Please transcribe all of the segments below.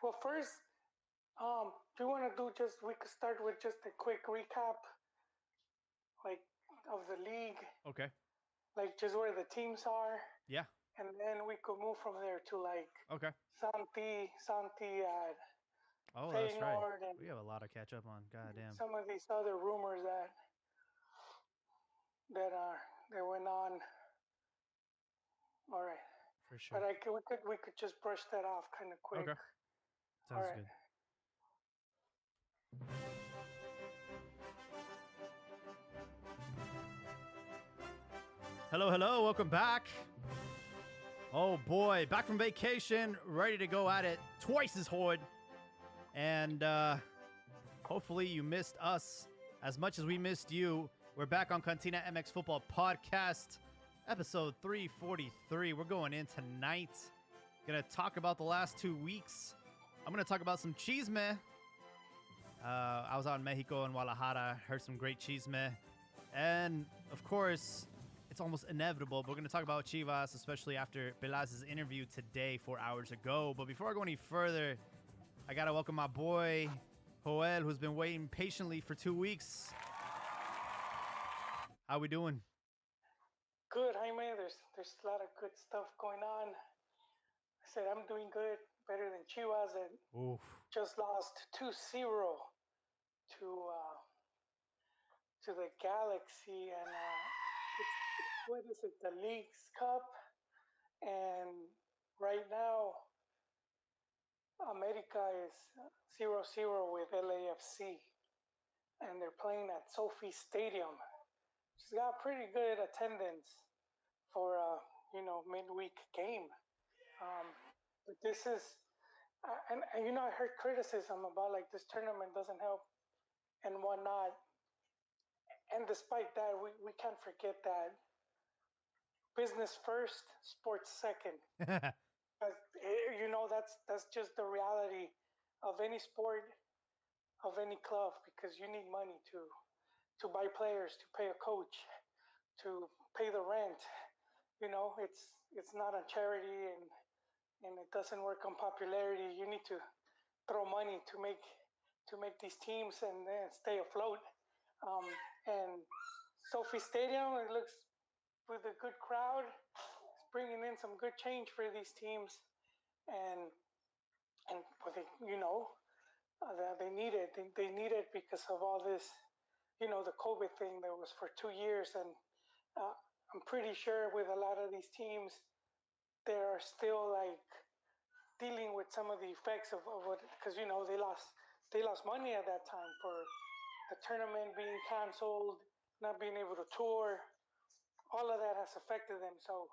Well, first, do you want to do just? We could start with just a quick recap, like of the league, Okay. like just where the teams are, Yeah. and then we could move from there to like Okay. Santi at Oh, that's right. Feyenoord, and We have a lot to catch up on. God damn. some of these other rumors that went on. All right, For but sure. we could just brush that off kind of quick. Okay. All Sounds right. good. Hello, hello. Welcome back. Oh boy, back from vacation, ready to go at it twice as hard. And hopefully you missed us as much as we missed you. We're back on Cantina MX Football Podcast, episode 343. We're going in tonight. Gonna talk about the last 2 weeks. I'm gonna talk about some chisme. I was out in Mexico and Guadalajara, heard some great chisme. And of course, it's almost inevitable, but we're going to talk about Chivas, especially after Velaz's interview today, 4 hours ago. But before I go any further, I got to welcome my boy, Joel, who's been waiting patiently for 2 weeks. How we doing? Good, Jaime. There's a lot of good stuff going on. I said I'm doing good, better than Chivas, and Oof. just lost 2-0 to to the Galaxy, and what is it? The League's Cup, and right now America is 0-0 with LAFC, and they're playing at Sophie Stadium. She's got pretty good attendance for a midweek game. But this is, and I heard criticism about like this tournament doesn't help and whatnot. And despite that, we can't forget that business first, sports second. But that's just the reality of any sport, of any club, because you need money to buy players, to pay a coach, to pay the rent. It's not on charity, and it doesn't work on popularity. You need to throw money to make these teams and then stay afloat. And Sophie Stadium, it looks with a good crowd, it's bringing in some good change for these teams, and but they need it. They need it because of all this, the COVID thing that was for 2 years, and I'm pretty sure with a lot of these teams, they are still like dealing with some of the effects of what, because they lost money at that time for the tournament being canceled, not being able to tour. All of that has affected them. So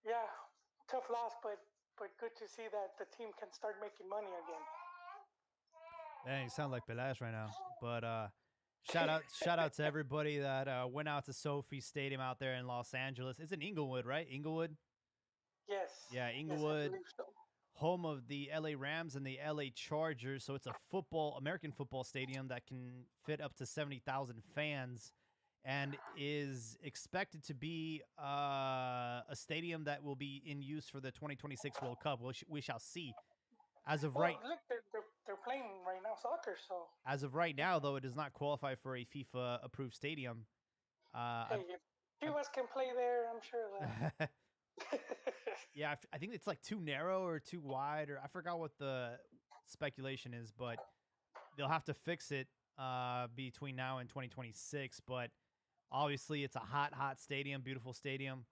yeah, tough loss, but good to see that the team can start making money again. Man, you sound like Velaz right now. But shout out to everybody that went out to Sophie Stadium out there in Los Angeles. It's in Inglewood, right? Inglewood? Yes, Yeah, yes, I Inglewood, believe so. home of the LA Rams and the LA Chargers. So it's a American football stadium that can fit up to 70,000 fans and is expected to be a stadium that will be in use for the 2026 World Cup. We shall see. As of Well, right look, they're playing right now soccer, so as of right now, though, it does not qualify for a FIFA approved stadium. hey, if Chivas can play there, I'm sure I, that. yeah, I think it's like too narrow or too wide, or I forgot what the speculation is, but they'll have to fix it between now and 2026. But obviously, it's a hot stadium, beautiful stadium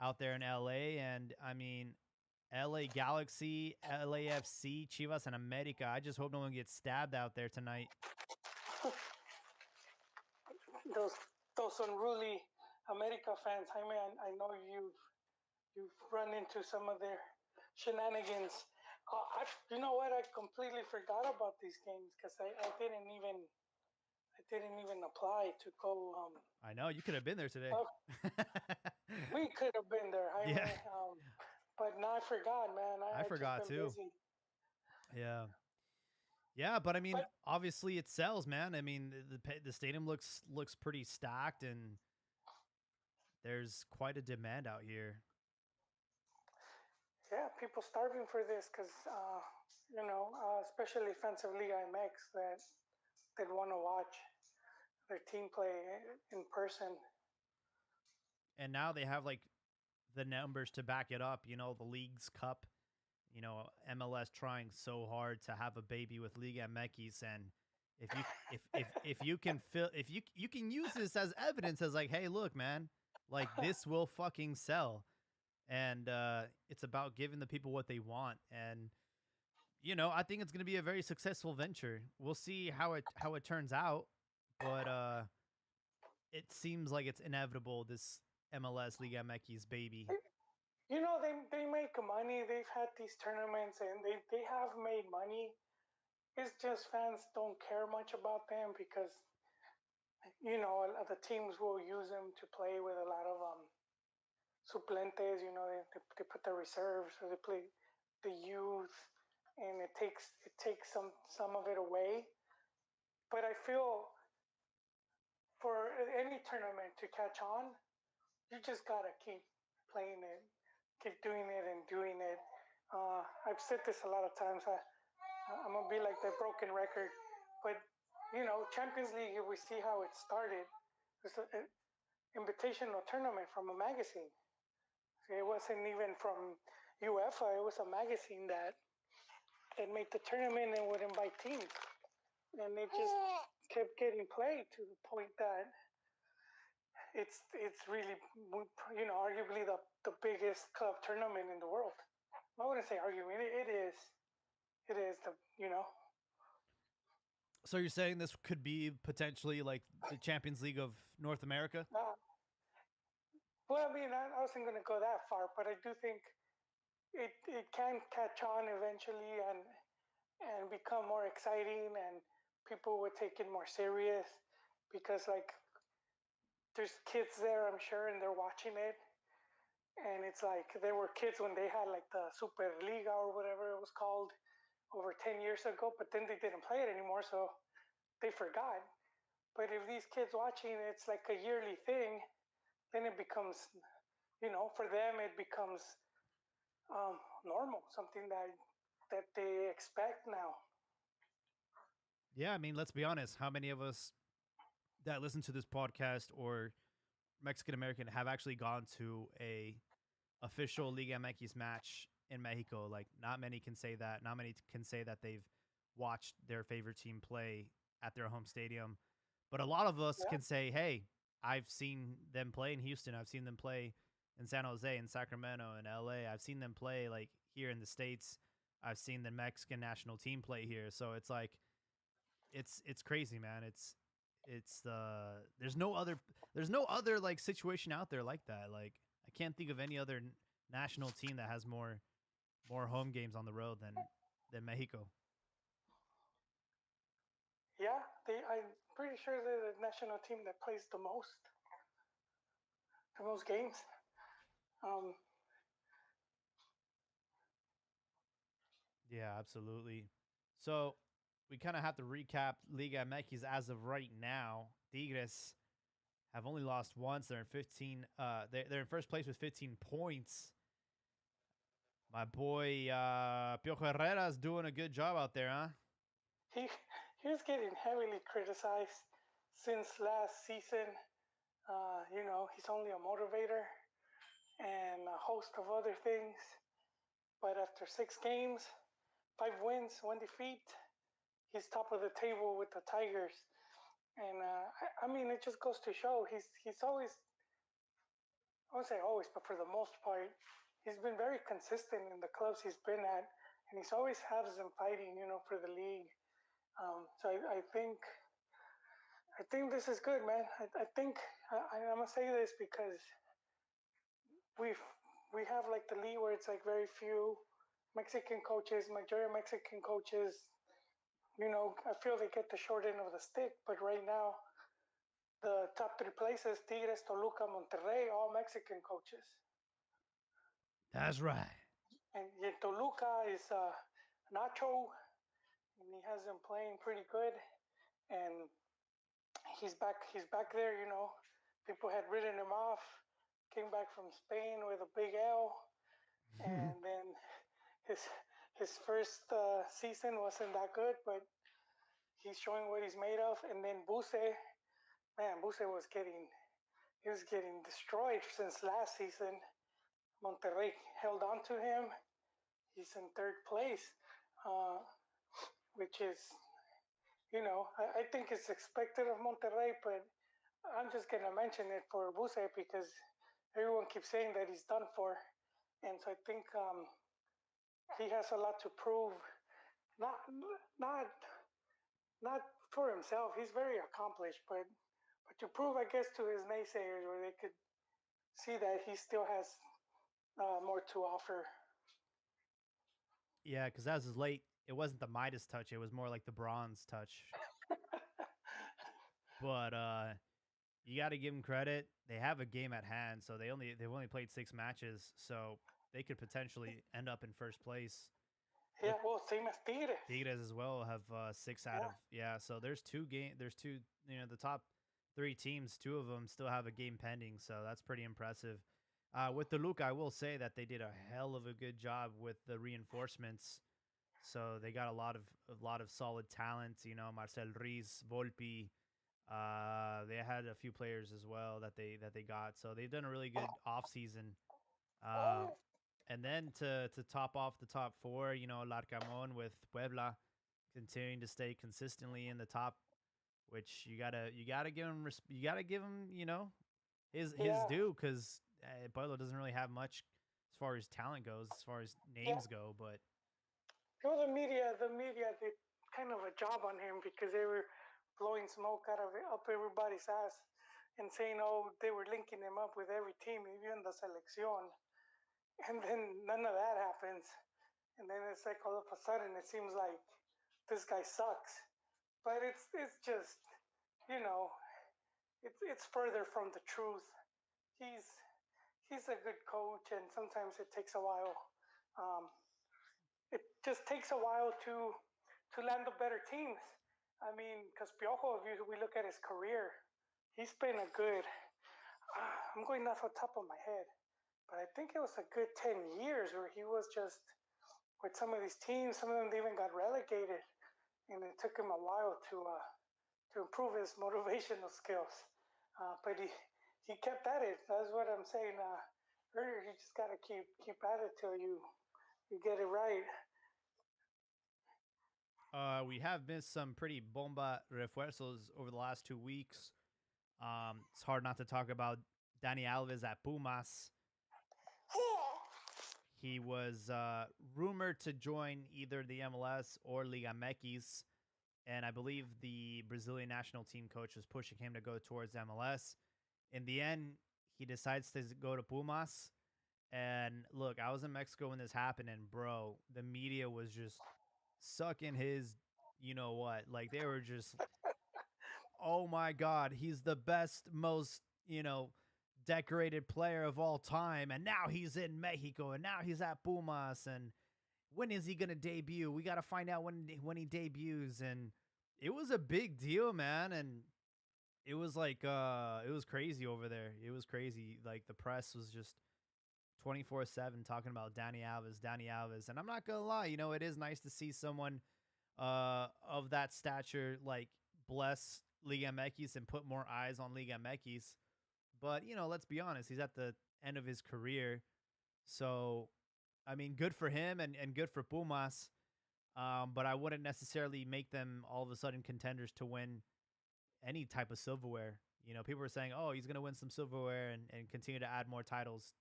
out there in LA. And I mean, LA Galaxy, LAFC, Chivas, and America. I just hope no one gets stabbed out there tonight. those those unruly America fans. I mean, I know you've run into some of their shenanigans. You know what? I completely forgot about these games because I didn't even apply to go. I know you could have been there today. Uh, we could have been there, Yeah, Jaime. But now I forgot, man. I I just forgot been too. busy. Yeah. Yeah, but I mean, But obviously it sells, man. I mean, the stadium looks pretty stacked, and there's quite a demand out here. yeah, people starving for this because especially Defensive Liga MX that want to watch their team play in person. And now they have like the numbers to back it up. The League's Cup. MLS trying so hard to have a baby with Liga MX, and if you can if you can use this as evidence as like, hey, look, man, like this will fucking sell, and it's about giving the people what they want, and I think it's gonna be a very successful venture. We'll see how it turns out, but it seems like it's inevitable. This MLS Liga MX baby. They make money. They've had these tournaments and they have made money. It's just fans don't care much about them because the teams will use them to play with a lot of suplentes. They put the reserves or they play the youth, and it takes some of it away. But I feel for any tournament to catch on, you just gotta keep playing it, keep doing it and doing it. I've said this a lot of times. I'm gonna be like the broken record, but Champions League. We see how it started. It's an invitational tournament from a magazine. It wasn't even from UEFA. It was a magazine that made the tournament and would invite teams, and it just kept getting played to the point that it's really arguably the biggest club tournament in the world. I wouldn't say arguably. It is the So you're saying this could be potentially like the Champions League of North America? Well, I mean, I wasn't going to go that far, but I do think it can catch on eventually and become more exciting, and people would take it more serious because like there's kids there, I'm sure, and they're watching it. And it's like there were kids when they had like the Superliga or whatever it was called over 10 years ago, but then they didn't play it anymore, so they forgot. But if these kids watching it's like a yearly thing, then it becomes, for them it becomes normal, something that they expect now. Yeah, I mean, let's be honest. How many of us that listen to this podcast or Mexican American have actually gone to a official Liga MX match in Mexico? Like, not many can say that. Not many can say that they've watched their favorite team play at their home stadium. But a lot of us can say, hey, I've seen them play in Houston. I've seen them play in San Jose, in Sacramento, in LA. I've seen them play like here in the States. I've seen the Mexican national team play here. So it's like it's crazy, man. It's there's no other like situation out there like that. Like I can't think of any other national team that has more home games on the road than Mexico. Yeah, I'm pretty sure they're the national team that plays the most games. Um, Yeah, absolutely. So we kind of have to recap Liga MX as of right now. Tigres have only lost once. They're in 15. They're in first place with 15 points. My boy Piojo Herrera is doing a good job out there, huh? he he was getting heavily criticized since last season. He's only a motivator and a host of other things. But after 6 games, 5 wins, 1 defeat, he's top of the table with the Tigers. And I mean, it just goes to show he's always, I won't say always, but for the most part, he's been very consistent in the clubs he's been at, and he's always has them fighting, for the league. So I think this is good, man. I think I'm gonna say this because we've we have like the league where it's like very few Mexican coaches, majority of Mexican coaches. I feel they get the short end of the stick, but right now the top 3 places: Tigres, Toluca, Monterrey, all Mexican coaches. That's right. And yet Toluca is Nacho, and he has them playing pretty good. And he's back. He's back there. People had written him off. Came back from Spain with a big L, and then his his first season wasn't that good, but he's showing what he's made of. And then Buse, man, Buse was getting destroyed since last season. Monterrey held on to him. He's in third place, uh, which is, I think it's expected of Monterrey, but I'm just going to mention it for Buse because everyone keeps saying that he's done for. And so I think he has a lot to prove. Not, not, not for himself. He's very accomplished, but to prove, I guess, to his naysayers, where they could see that he still has more to offer. Yeah, because as is late, it wasn't the Midas touch; it was more like the bronze touch. But you got to give them credit. They have a game at hand, so they've only played 6 matches, so they could potentially end up in first place. Yeah, With well, same as Tigres. Tigres as well have 6 out Yeah. of So there's two. The top 3 teams. 2 of them still have a game pending, so that's pretty impressive. With Toluca, I will say that they did a hell of a good job with the reinforcements. So they got a lot of solid talent. Marcel Ruiz, Volpi. They had a few players as well that they got. So they've done a really good off season. Uh, Oh, and then to top off the top 4, Larcamon with Puebla continuing to stay consistently in the top, which you gotta give him his yeah, due, because Puebla doesn't really have much as far as talent goes, as far as yeah. names go. But Well, the media did kind of a job on him because they were blowing smoke up everybody's ass and saying, oh, they were linking him up with every team, even the selección. And then none of that happens. And then it's like all of a sudden it seems like this guy sucks. But it's just, you know, it's further from the truth. He's he's a good coach, and sometimes it takes a while. Um, it just takes a while to land the better teams. I mean, because Piojo, if we look at his career, he's been a good. I'm going off the top of my head, but I think it was a good 10 years where he was just with some of these teams. Some of them even got relegated, and it took him a while to improve his motivational skills. But he kept at it. That's what I'm saying. Earlier, you just gotta keep at it till you get it right. we have missed some pretty bomba refuerzos over the last 2 weeks. It's hard not to talk about Dani Alves at Pumas. He was rumored to join either the MLS or Liga MX, and I believe the Brazilian national team coach was pushing him to go towards MLS. In the end, he decides to go to Pumas. And look, I was in Mexico when this happened, and bro, the media was just sucking his, you know what? Like they were just, oh my god, he's the best, most, decorated player of all time, and now he's in Mexico, and now he's at Pumas, and when is he gonna debut? We gotta find out when he debuts, and it was a big deal, man, and it was crazy over there. It was crazy. Like the press was just 24/7 talking about Danny Alves, and I'm not gonna lie, it is nice to see someone of that stature like bless Liga MX and put more eyes on Liga MX. But let's be honest, he's at the end of his career, so I mean, good for him and good for Pumas. But I wouldn't necessarily make them all of a sudden contenders to win any type of silverware. People were saying, "Oh, he's gonna win some silverware and continue to add more titles."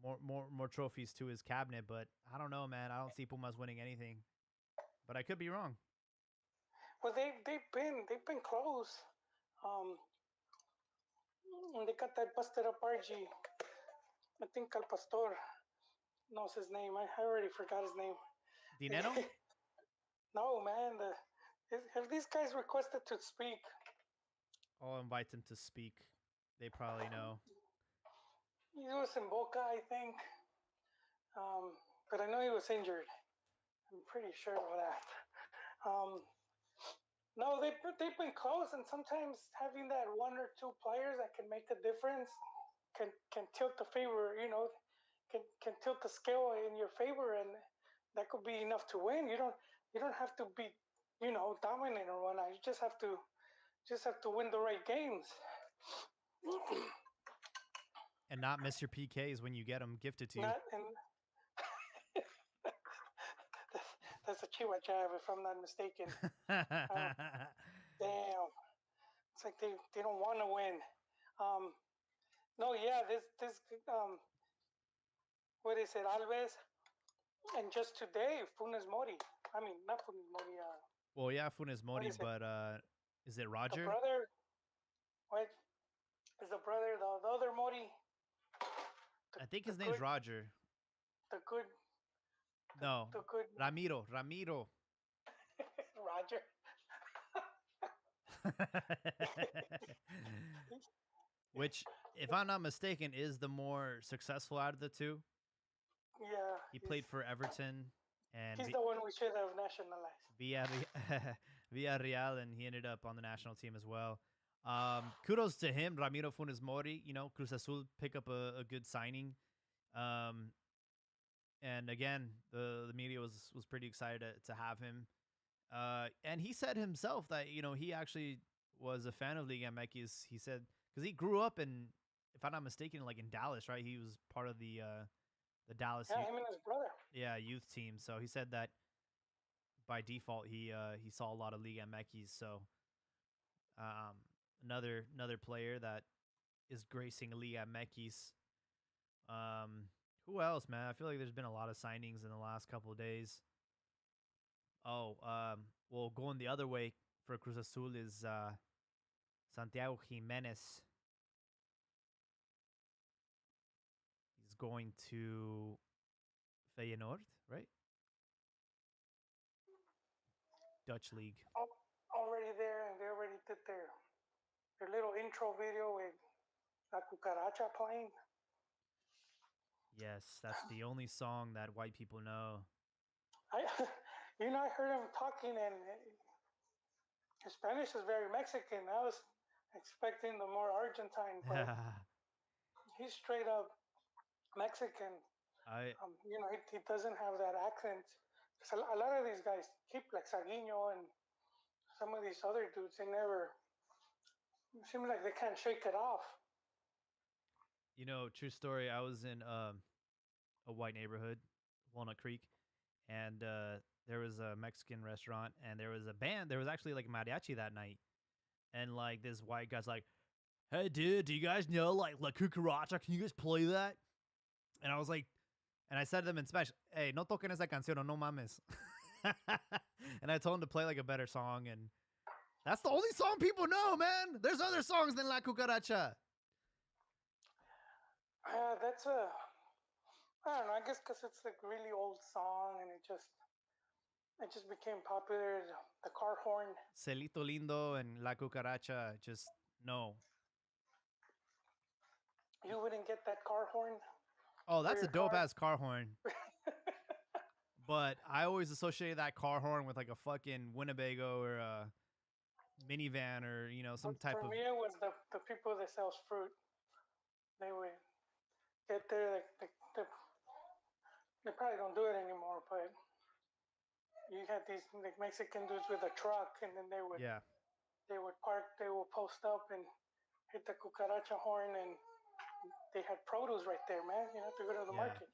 More trophies to his cabinet. But I don't know, man. I don't see Pumas winning anything. But I could be wrong. Well, they've been close. Um, they got that busted up RG. I think Al Pastor knows his name. I already forgot his name. Dinero? No, man. If these guys requested to speak, I'll invite them to speak. They probably know. he was in Boca, I think. But I know he was injured. I'm pretty sure of that. Um, no, they've been close, and sometimes having that one or two players that can make a difference can tilt the favor. can tilt the scale in your favor, and that could be enough to win. You don't have to be dominant or whatnot. You just have to win the right games. And not miss your PKs when you get them gifted to you. Not and that's a Chihuahua jab, if I'm not mistaken. Damn, it's like they don't want to win. No, yeah, this what is it, Alves, and just today Funes Mori. I mean, not Funes Mori. Well, yeah, Funes What Mori, is it? but is it The Roger? brother. What is the brother? The other Mori. The, I think the his name's good. Roger. The good. No, The good Ramiro. Ramiro. Roger. Which, if I'm not mistaken, is the more successful out of the two. Yeah, He played for Everton and he's the one we should have nationalized. Villarreal, and he ended up on the national team as well. Kudos to him, Ramiro Funes Mori. Cruz Azul pick up a good signing. And again, the media was pretty excited to have him. And he said himself that he actually was a fan of Liga MX. He said because he grew up in, if I'm not mistaken, like in Dallas, right? He was part of the Dallas Yeah, him and his brother. youth team. So he said that by default he saw a lot of Liga MX. So another player that is gracing Liga MX. Who else, man? I feel like there's been a lot of signings in the last couple of days. Oh, well, going the other way for Cruz Azul is Santiago Jimenez. He's going to Feyenoord, right? Dutch league. Already there, and they already did their little intro video with La Cucaracha playing. Yes, that's the only song that white people know. I I heard him talking, and his Spanish is very Mexican. I was expecting the more Argentine, but he's straight up Mexican. I He doesn't have that accent. 'Cause a lot of these guys keep like Saguinho and some of these other dudes. They never seem like they can't shake it off. true story. I was in a white neighborhood, Walnut Creek, and there was a Mexican restaurant, and there was a band. There was actually like mariachi that night, and like this white guy's like, "Hey, dude, do you guys know like La Cucaracha? Can you guys play that?" And I was like, and I said to them in Spanish, "Hey, no toquen esa canción, no mames." And I told him to play like a better song, and that's the only song people know, man. There's other songs than La Cucaracha. That's a I don't know. I guess because it's like really old song, and it just became popular. The car horn. Celito Lindo and La Cucaracha, just no. You wouldn't get that car horn. Oh, that's a dope car? ass car horn. But I always associated that car horn with like a fucking Winnebago or a minivan or some type For of. me, it was the people that sells fruit. They would get there. They probably don't do it anymore, but you had these like Mexican dudes with a truck, and then they would Yeah. park. They would post up and hit the cucaracha horn, and they had produce right there, man. You have to go to the Yeah. market.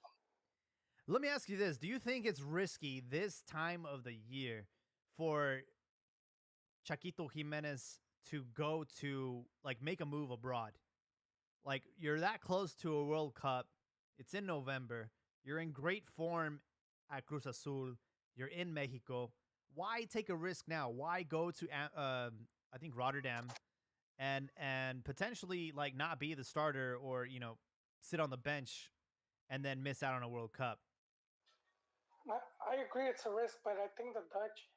Let me ask you this: do you think it's risky this time of the year for Chaquito Jimenez to go to like make a move abroad? Like you're that close to a World Cup. It's in November. You're in great form at Cruz Azul. You're in Mexico. Why take a risk now? Why go to I think Rotterdam and potentially like not be the starter or sit on the bench and then miss out on a World Cup? I agree it's a risk, but I think the Dutch,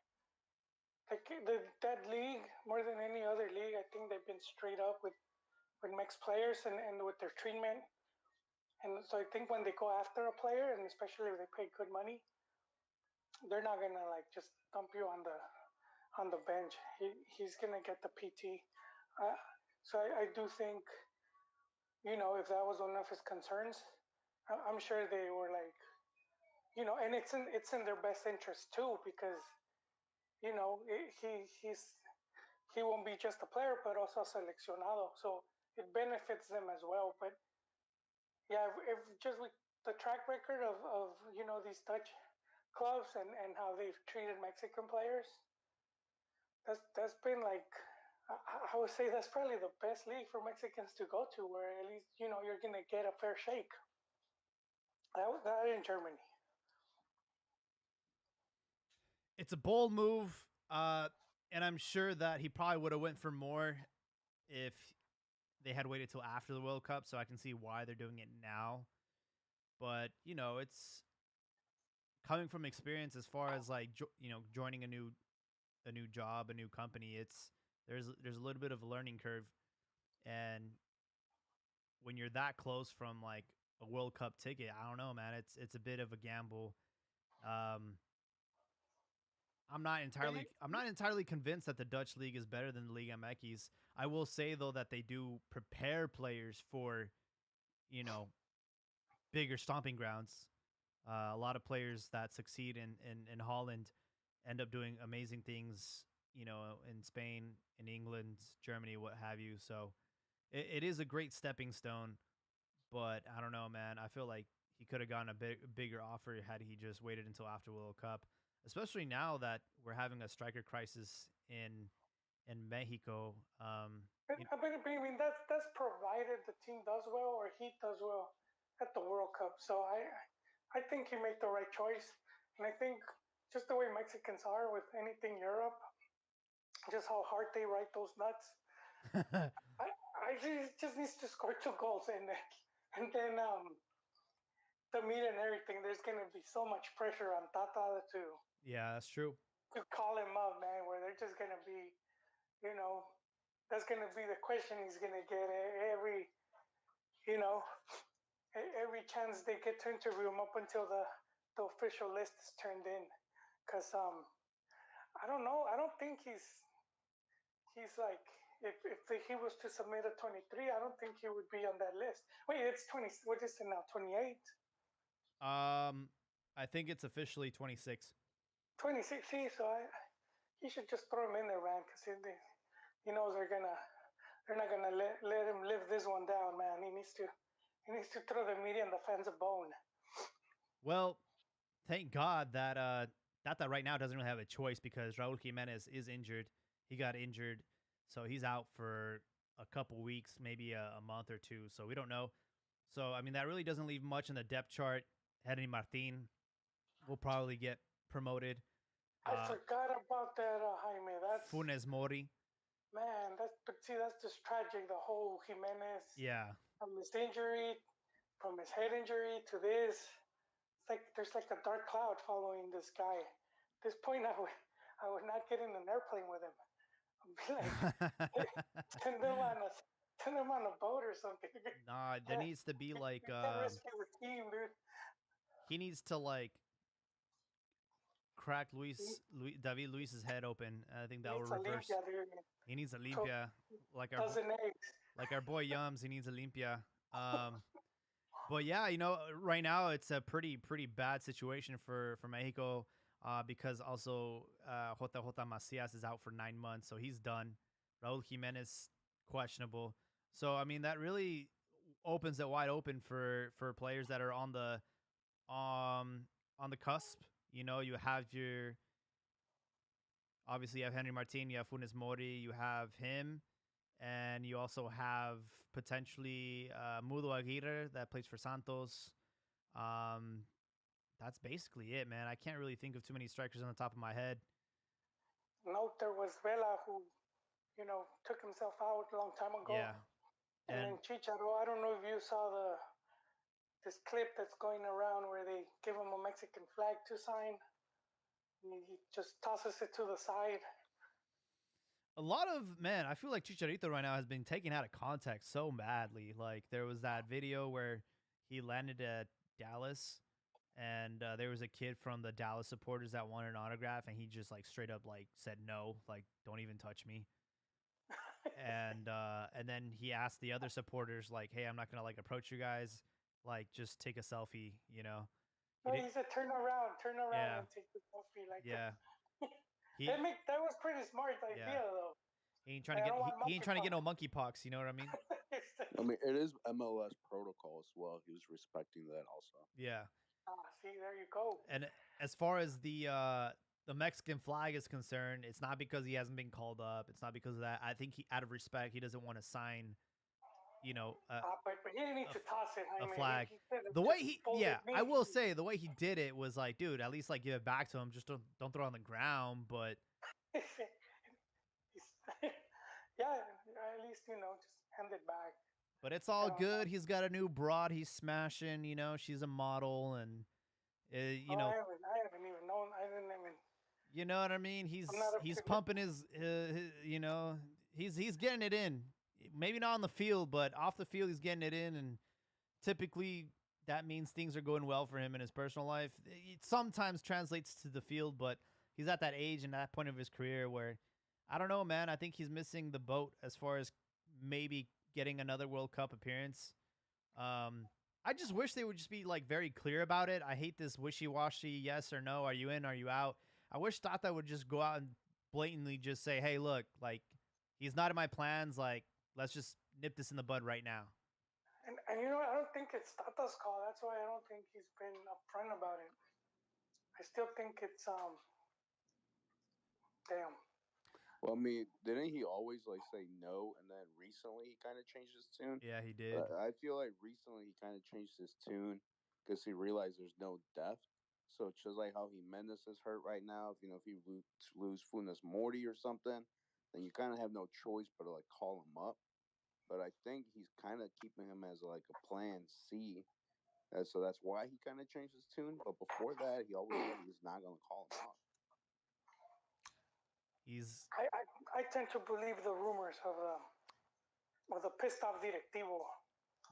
that league more than any other league, I think they've been straight up with mixed players and with their treatment. And so I think when they go after a player, and especially if they pay good money, they're not gonna like just dump you on the bench. He's gonna get the PT. So I do think if that was one of his concerns, I'm sure they were like, and it's in their best interest too because he won't be just a player but also seleccionado, so it benefits them as well. But yeah, if just with the track record of these Dutch clubs and how they've treated Mexican players, that's been like I would say that's probably the best league for Mexicans to go to, where at least you're gonna get a fair shake. That in Germany. It's a bold move, and I'm sure that he probably would have went for more if they had waited till after the World Cup. So I can see why they're doing it now. But it's coming from experience as far as like joining a new job, a new company. There's a little bit of a learning curve, and when you're that close from like a World Cup ticket, I don't know, man. It's a bit of a gamble. Um, I'm not entirely convinced that the Dutch league is better than the Liga MX. I will say though that they do prepare players for you know bigger stomping grounds. A lot of players that succeed in Holland end up doing amazing things, in Spain, in England, Germany, what have you. So it is a great stepping stone, but I don't know, man. I feel like he could have gotten a bigger offer had he just waited until after World Cup, especially now that we're having a striker crisis in Mexico. I mean that's provided the team does well or he does well at the World Cup. So I think he made the right choice, and I think just the way Mexicans are with anything Europe, just how hard they write those nuts. I just needs to score 2 goals, and then the media and everything. There's gonna be so much pressure on Tata Yeah, that's true. to call him up, man. Where they're just gonna be, you know, that's gonna be the question he's gonna get you know, every chance they get to interview him up until the official list is turned in. Cause I don't know. I don't think he's like if he was to submit a 23, I don't think he would be on that list. Wait, it's 20. What is it now? 28, I think it's officially 26. 26. See, so he should just throw him in there, man, because he knows they're not gonna let him live this one down, man. He needs to throw the media and the fans a bone. Well, thank God that Tata right now doesn't really have a choice because Raul Jimenez is injured. He got injured, so he's out for a couple weeks, maybe a month or two. So we don't know. So I mean, that really doesn't leave much in the depth chart. Henry Martin will probably get promoted. I forgot about that, Jaime. That's Funes Mori. Man. That's just tragic. The whole Jimenez Yeah. from his injury, from his head injury to this. It's like there's like a dark cloud following this guy. At this point, I would not get in an airplane with him. I'd be like, send them on a send them on a boat or something. Nah, there needs to be like You can't rescue the team, dude. he needs to like crack David Luis's head open. I think that will reverse. He needs a limpia, like dozen eggs. like our boy Yums. He needs a limpia. But yeah, right now it's a pretty bad situation for Mexico, because also JJ Macias is out for 9 months, so he's done. Raul Jimenez questionable. So I mean that really opens it wide open for players that are on the cusp. You have obviously you have Henry Martin, you have Funes Mori, you have him, and you also have potentially Mudo Aguirre that plays for Santos. That's basically it, man. I can't really think of too many strikers on the top of my head. No, there was Vela who, took himself out a long time ago. Yeah. And then Chicharo, I don't know if you saw this clip that's going around where they give him a Mexican flag to sign. And he just tosses it to the side. A lot of, man, I feel like Chicharito right now has been taken out of context so badly. Like there was that video where he landed at Dallas, and there was a kid from the Dallas supporters that wanted an autograph, and he just like straight up like said no, like don't even touch me. And then he asked the other supporters like, "Hey, I'm not gonna like approach you guys." like just take a selfie. You know, he No, did. he said turn around Yeah, and take the selfie. Like yeah. that He that was pretty smart yeah. idea though. He ain't trying to Like, I get don't want he ain't trying to get monkeypox. no monkeypox. You know what I mean? I mean, it is MLS protocol as well. He was respecting that also. Yeah. See, there you go. And as far as the Mexican flag is concerned, it's not because he hasn't been called up. It's not because of that. I think he, out of respect, he doesn't want to sign, you know, But he didn't need to toss it. I a mean, flag. he could have The way just he, folded yeah, I me. will say the way he did it was like, dude, at least like give it back to him. Just don't throw it on the ground. But Yeah, at least just hand it back. it's I all don't know. good. He's got a new broad. He's smashing. You know, she's a model, and you know, I haven't even known. I didn't even. you know what I mean. I'm not up He's to. pumping his, you know, he's getting it in. Maybe not on the field, but off the field, he's getting it in, and typically that means things are going well for him in his personal life. It sometimes translates to the field, but he's at that age and that point of his career where I don't know, man. I think he's missing the boat as far as maybe getting another World Cup appearance. I just wish they would just be like very clear about it. I hate this wishy-washy yes or no. Are you in? Are you out? I wish Tata would just go out and blatantly just say, "Hey, look, like he's not in my plans. Like, let's just nip this in the bud right now." And I don't think it's Tata's call. That's why I don't think he's been upfront about it. I still think it's damn. Well, I mean, didn't he always like say no, and then recently he kind of changed his tune? Yeah, he did. I feel like recently he kind of changed his tune because he realized there's no depth. So it's just like how he Mendes is hurt right now. If you lose Funes Mori or something, then you kind of have no choice but to like call him up. But I think he's kind of keeping him as like a plan C. So that's why he kind of changed his tune. But before that, he always said he's not going to call him up. He's I tend to believe the rumors of the pissed off directivo.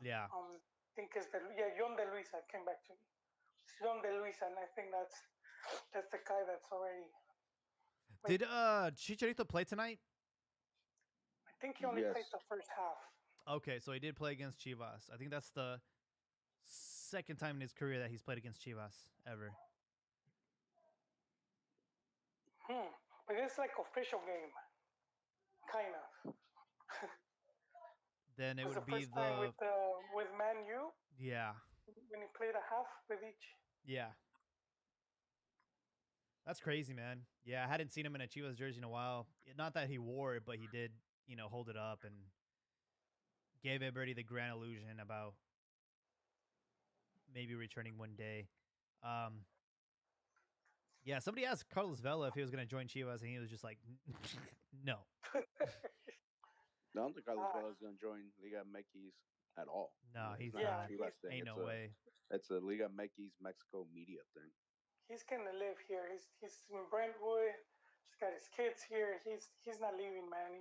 yeah. I think it's John De Luisa came back to me. It's John De Luisa, and I think that's the guy that's already. Did Chicharito play tonight? I think he only Yes. played the first half. Okay, so he did play against Chivas. I think that's the second time in his career that he's played against Chivas ever. But it's like official game, kind of. Then it was would the be first time with Man U yeah. when he played a half with each. Yeah. That's crazy, man. Yeah, I hadn't seen him in a Chivas jersey in a while. Not that he wore it, but he did, hold it up and gave everybody the grand illusion about maybe returning one day. Yeah, somebody asked Carlos Vela if he was going to join Chivas, and he was just like, no. I don't think Carlos Vela is going to join Liga MX at all. No, he's not. not. Chivas thing. Ain't no way. It's a Liga MX Mexico media thing. He's gonna live here. He's in Brentwood. He's got his kids here. He's not leaving, man.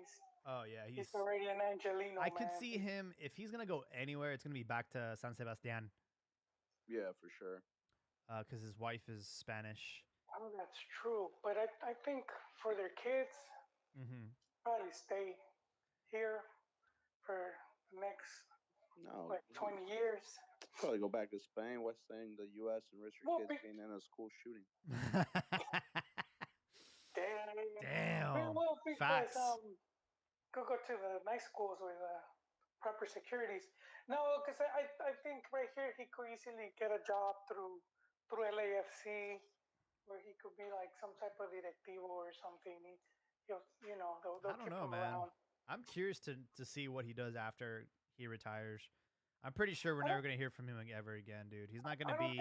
He's already an Angelino. I could see him if he's gonna go anywhere. It's gonna be back to San Sebastian. Yeah, for sure. Because his wife is Spanish. Oh, that's true. But I think for their kids, probably stay here for the next 20 years. Probably go back to Spain, West End, the U.S., and risk your kids being in a school shooting. Damn. Well, because Facts. go to the nice schools with proper securities. No, because I think right here he could easily get a job through LAFC, where he could be like some type of directivo or something. They'll I don't know, man. Around. I'm curious to see what he does after he retires. I'm pretty sure we're never gonna hear from him ever again, dude. He's not gonna be.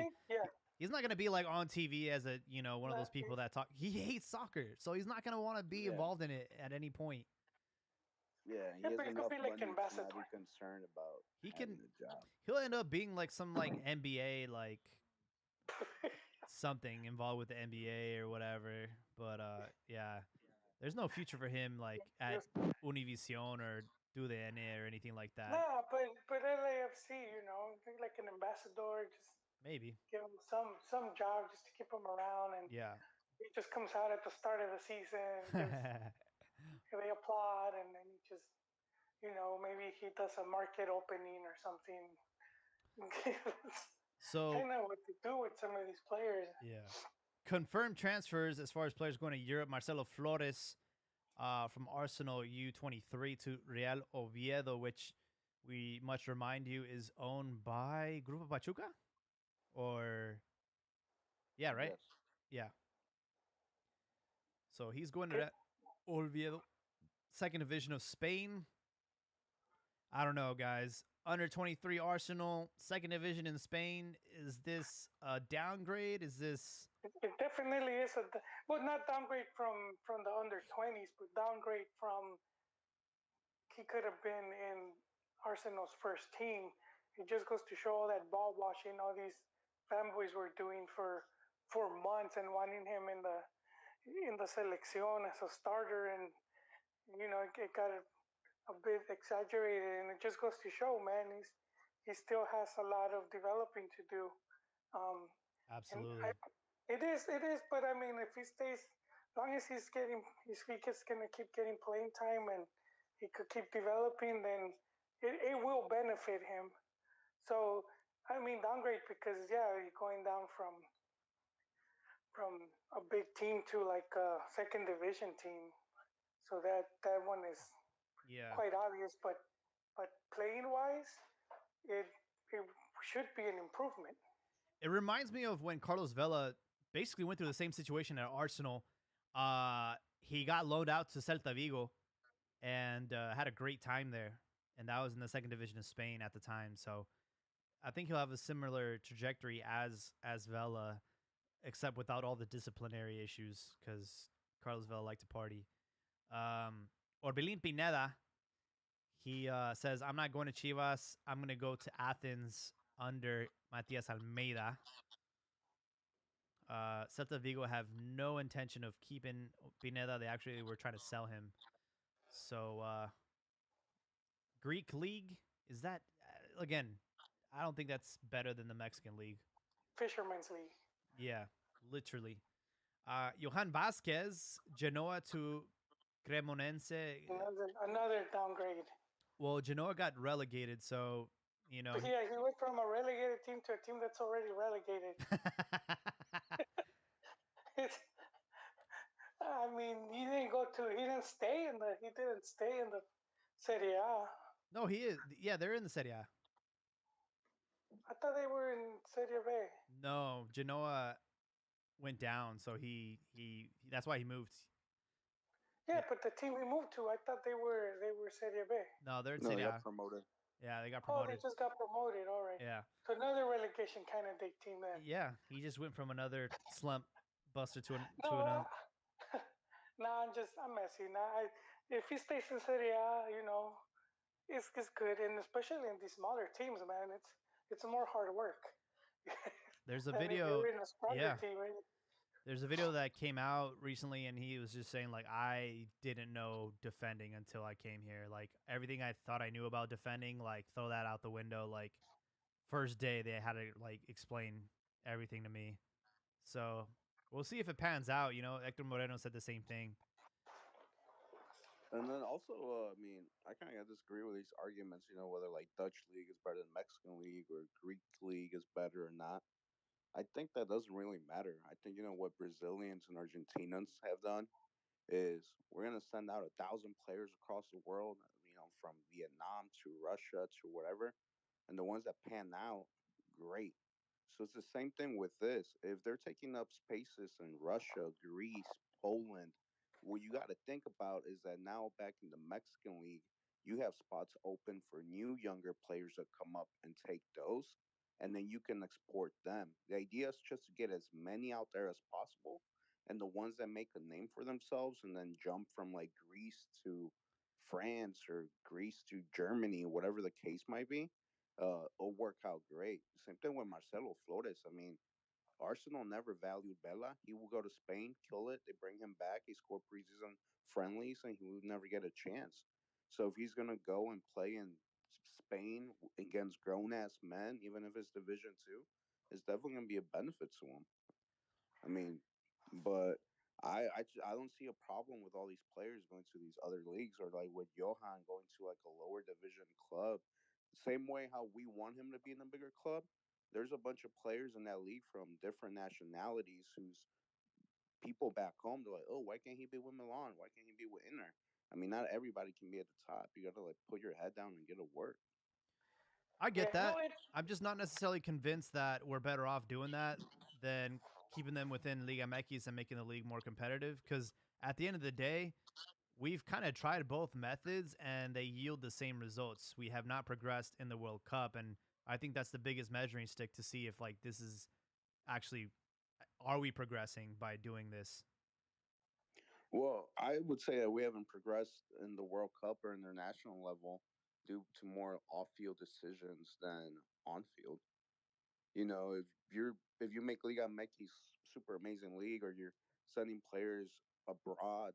He's not gonna be like on TV as a one of those people that talk. He hates soccer, so he's not gonna want to be involved in it at any point. Yeah, he has enough money to not be concerned about having a job. He'll end up being like some like NBA like something involved with the NBA or whatever. But yeah, there's no future for him like at Univision or TUDN or anything like that. Nah, but LAFC, like an ambassador, just maybe give him some job just to keep him around, and he just comes out at the start of the season. They applaud, and then he just, maybe he does a market opening or something. So I know what to do with some of these players. yeah, confirmed transfers as far as players going to Europe. Marcelo Flores from Arsenal U23 to Real Oviedo, which we must remind you is owned by Grupo Pachuca, or yeah, right? Yes. Yeah. So he's going to It, that Oviedo, second division of Spain. I don't know, guys. Under 23 Arsenal, second division in Spain. Is this a downgrade? Is this it definitely is well, not downgrade from the under 20s, but downgrade from he could have been in Arsenal's first team. It just goes to show all that ball washing all these fanboys were doing for months and wanting him in the selección as a starter, and it got a bit exaggerated, and it just goes to show, man, he still has a lot of developing to do. Um, and absolutely? it is, but I mean, if he stays, as long as he gets gonna keep getting playing time and he could keep developing, then it will benefit him. So, I mean, downgrade because yeah, you're going down from a big team to like a second division team. So that one is Yeah. quite obvious, but playing wise, it should be an improvement. It reminds me of when Carlos Vela basically went through the same situation at Arsenal. He got loaned out to Celta Vigo and had a great time there, and that was in the second division of Spain at the time. So I think he'll have a similar trajectory as Vela, except without all the disciplinary issues, because Carlos Vela liked to party. Orbelin Pineda, he says, "I'm not going to Chivas. I'm going to go to Athens under Matias Almeida." Celta Vigo have no intention of keeping Pineda. They actually were trying to sell him. So Greek league, is that again? I don't think that's better than the Mexican league. Fisherman's League, Yeah, literally. Johan Vasquez, Genoa to Cremonense. another downgrade. Well, Genoa got relegated, so you know. But yeah, he went from a relegated team to a team that's already relegated. It's, I mean, he didn't stay in the Serie A. No, he is. Yeah, they're in the Serie A. I thought they were in Serie B. No, Genoa went down, so he that's why he moved. Yeah, Yeah. but the team he moved to, I thought they were Serie B. No, they're in No, they Serie got A. promoted. Yeah, they got Oh, they promoted. just got promoted. All right. Yeah. So another relegation candidate team then. Yeah, he just went from another slump buster No, to another. no, I'm messy. Nah, if he stays in Serie A, it's good, and especially in these smaller teams, man, it's more hard work There's a than if video. you're in a stronger Yeah, team. Right? there's a video that came out recently, and he was just saying like, I didn't know defending until I came here. Like everything I thought I knew about defending, like throw that out the window. Like first day they had to like explain everything to me. So we'll see if it pans out. You know, Hector Moreno said the same thing. And then also, I mean, I kind of disagree with these arguments. Whether like Dutch league is better than Mexican league or Greek league is better or not. I think that doesn't really matter. I think what Brazilians and Argentinians have done is we're gonna send out 1,000 players across the world. From Vietnam to Russia to whatever, and the ones that pan out, great. So it's the same thing with this. If they're taking up spaces in Russia, Greece, Poland, what you got to think about is that now back in the Mexican league, you have spots open for new younger players that come up and take those, and then you can export them. The idea is just to get as many out there as possible, and the ones that make a name for themselves and then jump from like Greece to France or Greece to Germany, whatever the case might be, will work out great. Same thing with Marcelo Flores. I mean, Arsenal never valued Bella. He will go to Spain, kill it. They bring him back. He scored preseason friendlies, and he would never get a chance. So if he's gonna go and play in Spain against grown ass men, even if it's Division Two, it's definitely gonna be a benefit to him. I mean, but I don't see a problem with all these players going to these other leagues or like with Johan going to like a lower division club same way how we want him to be in a bigger club. There's a bunch of players in that league from different nationalities whose people back home, they're like, oh, why can't he be with Milan? Why can't he be with Inter? I mean, not everybody can be at the top. You got to like put your head down and get to work. I Yeah, get that. I'm just not necessarily convinced that we're better off doing that than keeping them within Liga MX and making the league more competitive. Because at the end of the day, we've kind of tried both methods and they yield the same results. We have not progressed in the World Cup, and I think that's the biggest measuring stick to see if like this is actually are we progressing by doing this. Well, I would say that we haven't progressed in the World Cup or international level due to more off-field decisions than on-field. You know, if you make Liga MX super amazing league or you're sending players abroad,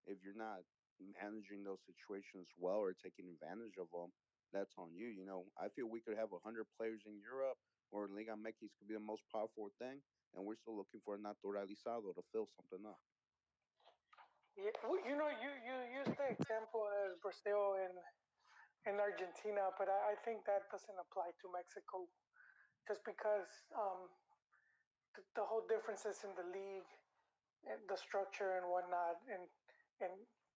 if you're not managing those situations well or taking advantage of them, that's on you. You know, I feel we could have 100 players in Europe or Liga MX could be the most powerful thing, and we're still looking for a naturalizado to fill something up. yeah, well, you used the example as Brazil and Argentina, but I think that doesn't apply to Mexico, just because the whole differences in the league and the structure and whatnot, and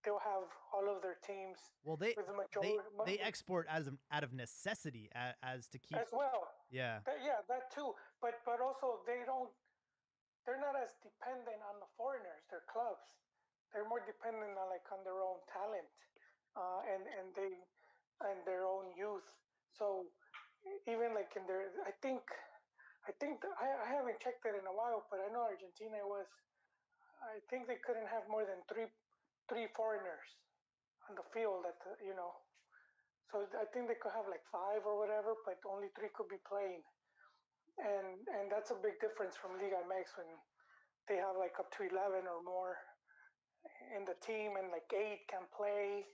they'll have all of their teams Well, with the they majority they export out of necessity as to keep. as well. Yeah. Yeah, that too. But also they're not as dependent on the foreigners. Their clubs, they're more dependent on like on their own talent, and they and their own youth. So even like in their, I haven't checked it in a while, but I know Argentina was. I think they couldn't have more than three foreigners on the field at the. So I think they could have like five or whatever, but only three could be playing, and that's a big difference from Liga MX when they have like up to 11 or more in the team, and like eight can play,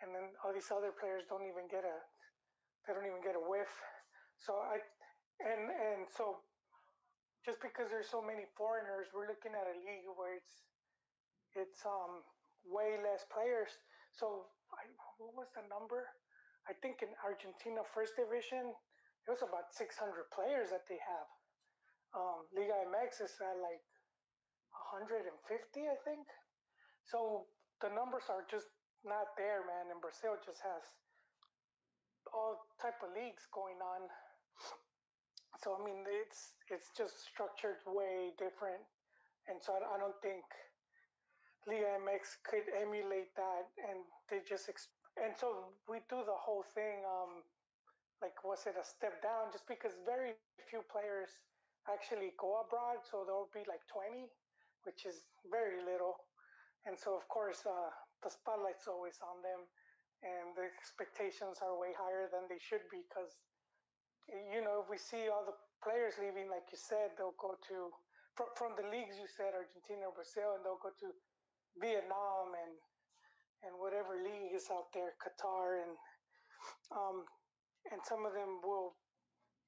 and then all these other players they don't even get a whiff. So and so just because there's so many foreigners, we're looking at a league where it's way less players. So what was the number? I think in Argentina first division, it was about 600 players that they have. Liga MX is at like 150, I think. So the numbers are just not there, man. And Brazil just has all type of leagues going on. So I mean, it's just structured way different, and so I don't think Liga MX could emulate that, and they just and so we do the whole thing. Like was it a step down? Just because very few players actually go abroad, so there'll be like 20, which is very little, and so of course the spotlight's always on them, and the expectations are way higher than they should be because if we see all the players leaving, like you said, they'll go to from the leagues you said, Argentina, Brazil, and they'll go to Vietnam and whatever league is out there, Qatar, um, and some of them will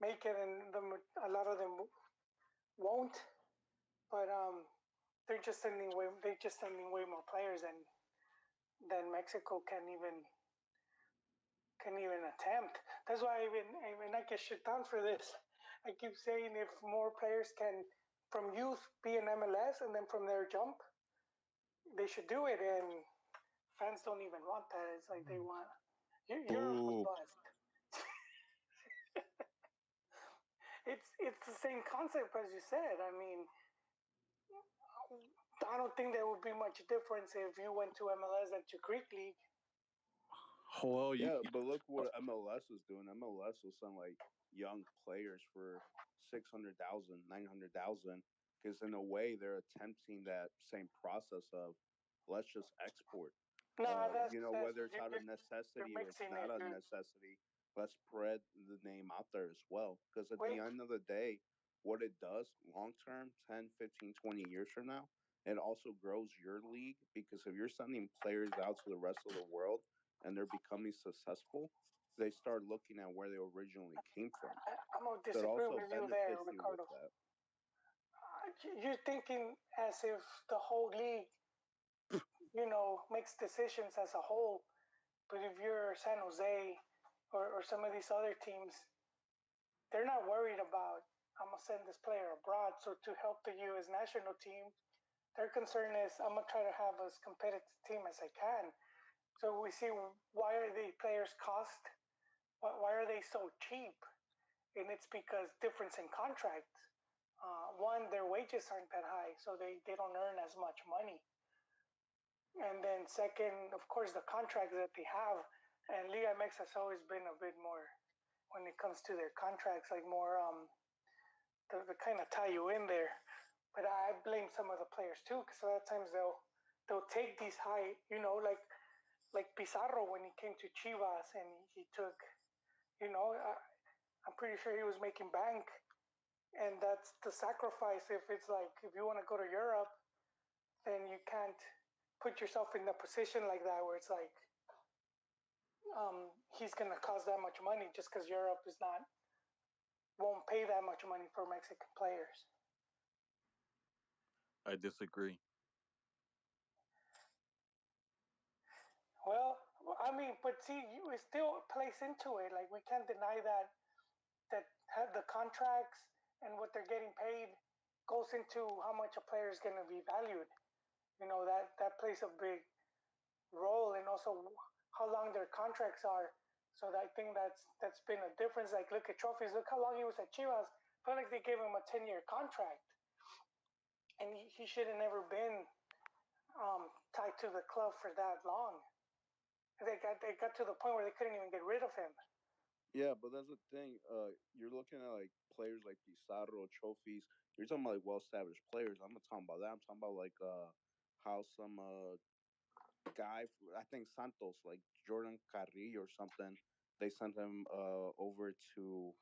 make it, and a lot of them won't. But they're just sending way more players than Mexico can even attempt. That's why even I get shit down for this. I keep saying if more players can from youth be in MLS and then from there jump, they should do it. And fans don't even want that. It's like they want Europe was Boo. bust. It's the same concept as you said. I mean, I don't think there would be much difference if you went to MLS than to Greek League. Well, Yeah, but look what MLS is doing. MLS will send like young players for 600,000, 900,000, because in a way they're attempting that same process of let's just export. No, that's Whether it's out of you're necessity or it's mixing not it, a dude. necessity, let's spread the name out there as well. Because at the Wait, end of the day, what it does long term, 10, 15, 20 years from now, it also grows your league because if you're sending players out to the rest of the world and they're becoming successful, they start looking at where they originally came from. I'm gonna So it disagree also with you there, benefits you with Ricardo. that. You're thinking as if the whole league, makes decisions as a whole. But if you're San Jose or some of these other teams, they're not worried about I'm gonna send this player abroad. So to help the U.S. national team, their concern is I'm gonna try to have as competitive team as I can. So we see why are the players cost? Why are they so cheap? And it's because difference in contracts. One, their wages aren't that high, so they don't earn as much money. And then second, of course, the contracts that they have. And Liga MX has always been a bit more when it comes to their contracts, like more the kind of tie you in there. But I blame some of the players too, because a lot of times they'll take these high, like Pizarro when he came to Chivas and he took, you know, I'm pretty sure he was making bank, and that's the sacrifice. If it's like if you want to go to Europe, then you can't put yourself in a position like that where it's like he's gonna cost that much money just because Europe is not won't pay that much money for Mexican players. I disagree. Well, I mean, but see, it still plays into it. Like we can't deny that have the contracts and what they're getting paid goes into how much a player is going to be valued. That plays a big role, and also how long their contracts are. So I think that's been a difference. Like look at trophies. Look how long he was at Chivas. I felt like they gave him a 10-year contract, and he should have never been tied to the club for that long. They got to the point where they couldn't even get rid of him. Yeah, but that's the thing. You're looking at like players like Pizarro, trophies. You're talking about like well-established players. I'm not talking about that. I'm talking about like how some guy, I think Santos, like Jordan Carrillo or something. They sent him over to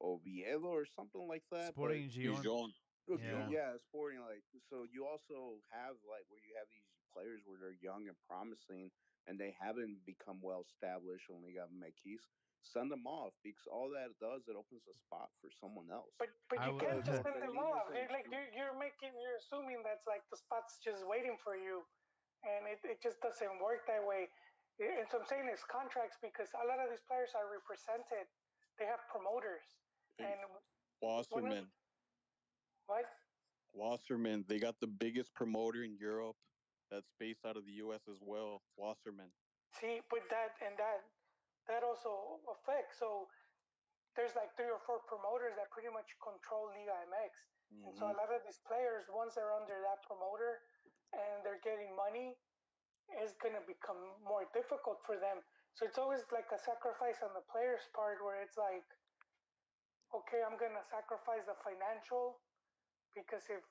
Oviedo or something like that. But Sporting Gion. Dijon. Yeah. Dijon. yeah, sporting like so. You also have like where you have these players where they're young and promising, and they haven't become well established. Only got McKees. Send them off because all that does it opens a spot for someone else. But I you w- can't Because just if send the them league off. isn't You're assuming that's like the spot's just waiting for you, and it just doesn't work that way. And so I'm saying it's contracts because a lot of these players are represented. They have promoters, Hey, and one of Wasserman. what? Wasserman. They got the biggest promoter in Europe that's based out of the U.S. as well. Wasserman. See, but that also affects. So there's like three or four promoters that pretty much control Liga MX. And so Hmm. a lot of these players, once they're under that promoter and they're getting money, is going to become more difficult for them. So it's always like a sacrifice on the player's part where it's like, okay, I'm going to sacrifice the financial because if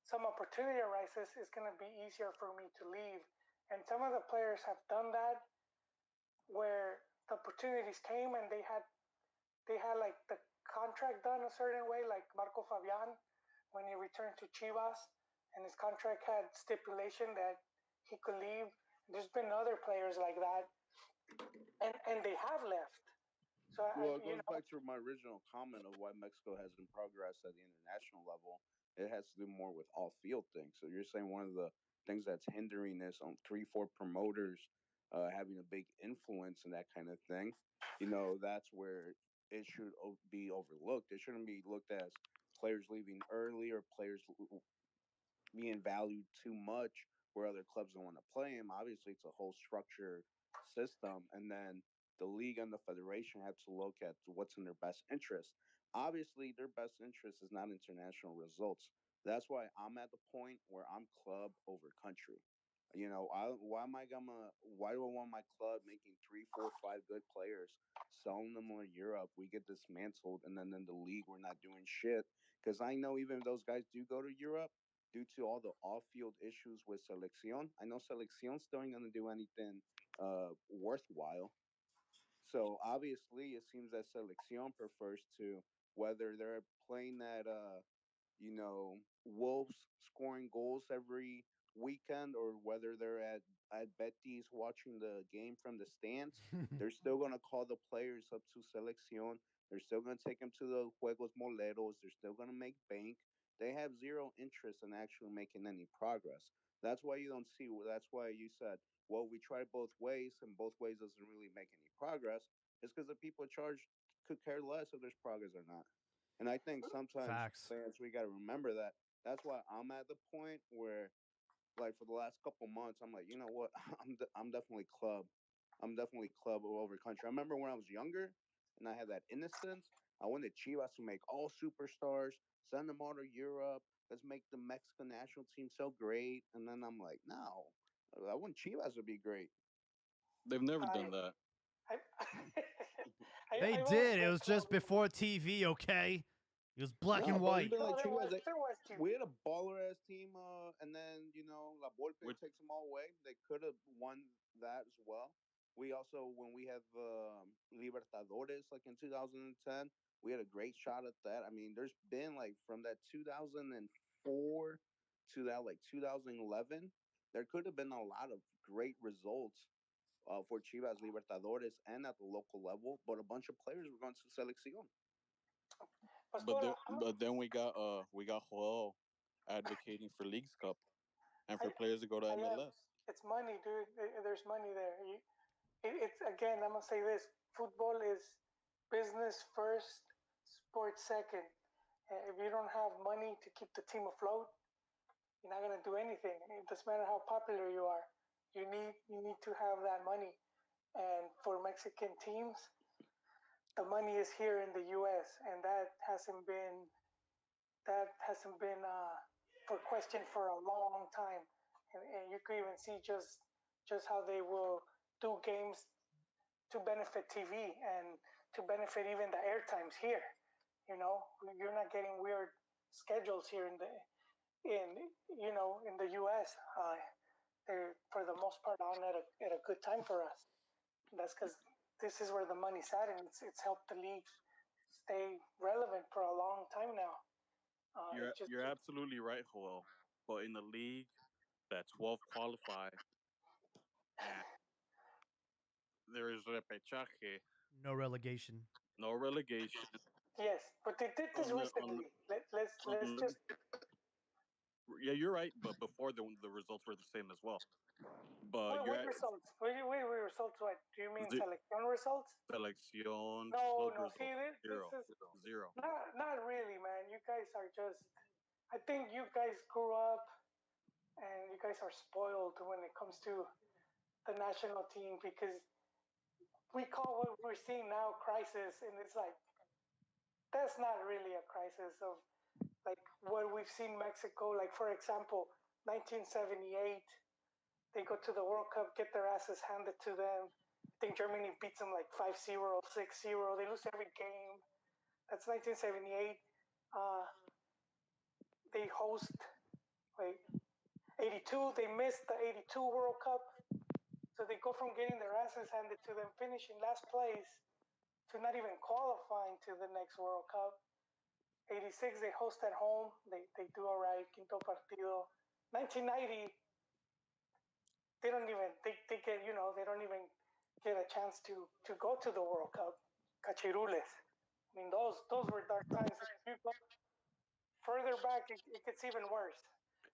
some opportunity arises, it's going to be easier for me to leave. And some of the players have done that where the opportunities came and they had like the contract done a certain way, like Marco Fabian when he returned to Chivas, and his contract had stipulation that he could leave. There's been other players like that, and they have left. So well, it goes back to my original comment of why Mexico hasn't progressed at the international level. It has to do more with all field things. So you're saying one of the things that's hindering this on three, four promoters having a big influence and that kind of thing. That's where it should be overlooked. It shouldn't be looked as players leaving early or players being valued too much where other clubs don't want to play him. Obviously, it's a whole structure system, and then the league and the federation have to look at what's in their best interest. Obviously, their best interest is not international results. That's why I'm at the point where I'm club over country. Why am I gonna? Why do I want my club making three, four, five good players, selling them to Europe? We get dismantled, and then in the league we're not doing shit. Because I know even if those guys do go to Europe, due to all the off-field issues with Selección. I know Selección's still ain't gonna do anything worthwhile. So obviously, it seems that Selección prefers to whether they're playing at Wolves scoring goals every weekend or whether they're at Betis watching the game from the stands. They're still gonna call the players up to Selección. They're still gonna take them to the Juegos Moleros. They're still gonna make bank. They have zero interest in actually making any progress. That's why you don't see. That's why you said, well, we tried both ways, and both ways doesn't really make any progress. It's because the people in charge could care less if there's progress or not. And I think sometimes Facts. fans, we got to remember that. That's why I'm at the point where, like, for the last couple months, I'm like, you know what? I'm definitely club. I'm definitely club over country. I remember when I was younger and I had that innocence. I wanted Chivas to make all superstars, send them all to Europe. Let's make the Mexican national team so great. And then I'm like, no, I want Chivas to be great. They've never I, done that. I, They I've always did. It been was just club. before TV, okay? It was black No, and but white. even No, like Chivas, there was we TV. had a baller ass team, and then La Volpe Which takes them all away. They could have won that as well. We also, when we had the Libertadores, like in 2010, we had a great shot at that. I mean, there's been like from that 2004 to that like 2011, there could have been a lot of great results for Chivas Libertadores and at the local level, but a bunch of players were going to Selección. but Pastor, there, but then we got Joel advocating for Leagues Cup and I, for players to go to I am. MLS. It's money, dude. There's money there. It's again. I'm gonna say this: football is business first, sports second. If you don't have money to keep the team afloat, you're not gonna do anything. It doesn't matter how popular you are. You need to have that money. And for Mexican teams, the money is here in the U.S. and that hasn't been for question for a long time. And you could even see just how they will do games to benefit TV and to benefit even the air times here. You know, you're not getting weird schedules here in in the U.S. They're for the most part on at a good time for us. That's because this is where the money's at, and it's helped the league stay relevant for a long time now. It's just You're absolutely right, Joel. But in the league that 12 qualify and there is repechaje, No relegation. no relegation. yes, but they did this On, on, recently. Let's on, just yeah, you're right. But before the results were the same as well. But you're what at results? Wait, results. What do you mean? the Selección results? selección No, club no. See, results this zero, is zero. not really, man. You guys are just. I think you guys grew up and you guys are spoiled when it comes to the national team because we call what we're seeing now crisis, and it's like that's not really a crisis of like what we've seen Mexico. Like for example, 1978, they go to the World Cup, get their asses handed to them. I think Germany beats them like 5-0, 6-0. They lose every game. That's 1978. Uh, they host like 82. They missed the 82 World Cup. So they go from getting their asses handed to them, finishing last place, to not even qualifying to the next World Cup. 86, they host at home. They do all right. Quinto partido. 1990, they get, they don't even get a chance to go to the World Cup. Cachirules. I mean, those were dark times. If you go further back, it gets even worse.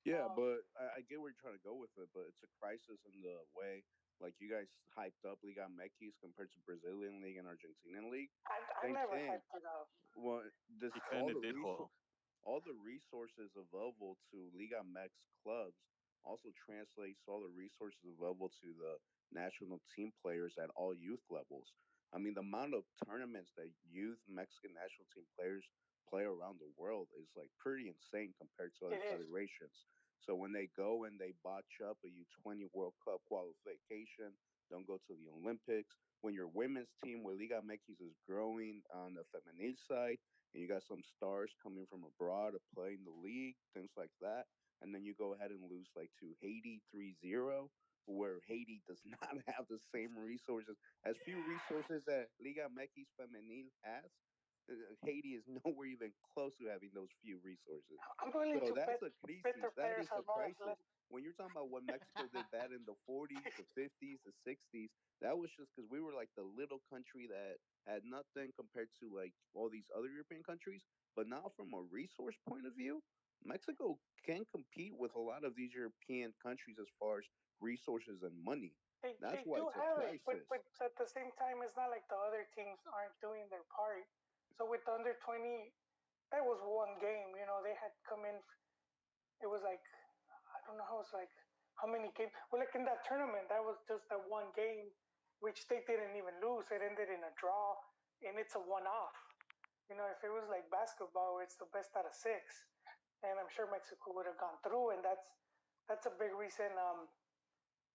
Yeah, Um, but I get where you're trying to go with it, but it's a crisis in the way like you guys hyped up Liga MX compared to Brazilian league and Argentinian league. I Same never thing. hyped it up. Well, this He kind of did, Joel. all the resources available to Liga MX clubs also translates to all the resources available to the national team players at all youth levels. I mean, the amount of tournaments that youth Mexican national team players play around the world is like pretty insane compared to It other is. federations. So when they go and they botch up a U20 World Cup qualification, don't go to the Olympics. When your women's team with Liga MX is growing on the feminine side, and you got some stars coming from abroad to play in the league, things like that. And then you go ahead and lose like to Haiti 3-0, where Haiti does not have the same resources, as few resources that Liga MX Femenil has. Haiti is nowhere even close to having those few resources. I'm willing So to that's bet a bet crisis. their That players is are a more crisis. athletic. When you're talking about what Mexico did bad in the 40s, the 50s, the 60s, that was just because we were like the little country that had nothing compared to like all these other European countries. But now, from a resource point of view, Mexico can compete with a lot of these European countries as far as resources and money. That's They why do it's a have it, crisis. but at the same time, it's not like the other teams aren't doing their part. So with the under 20, that was one game. You know, they had come in. It was like I don't know how it's like how many games. Well, like in that tournament, that was just that one game, which they didn't even lose. It ended in a draw, and it's a one-off. You know, if it was like basketball, it's the best out of six, and I'm sure Mexico would have gone through. And that's a big reason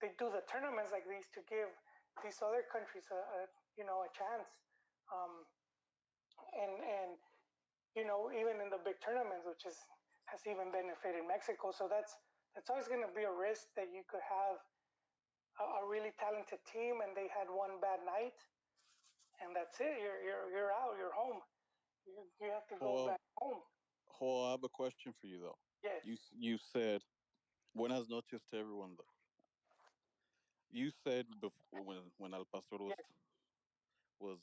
they do the tournaments like these to give these other countries a chance. Um, and you know, even in the big tournaments, which has even benefited Mexico. So that's always going to be a risk that you could have a really talented team and they had one bad night, and that's it. You're out. You're home. You have to go Well, back home. I have a question for you though. Yes. You said buenas noches to everyone though. You said before when Al Pastor Yes. was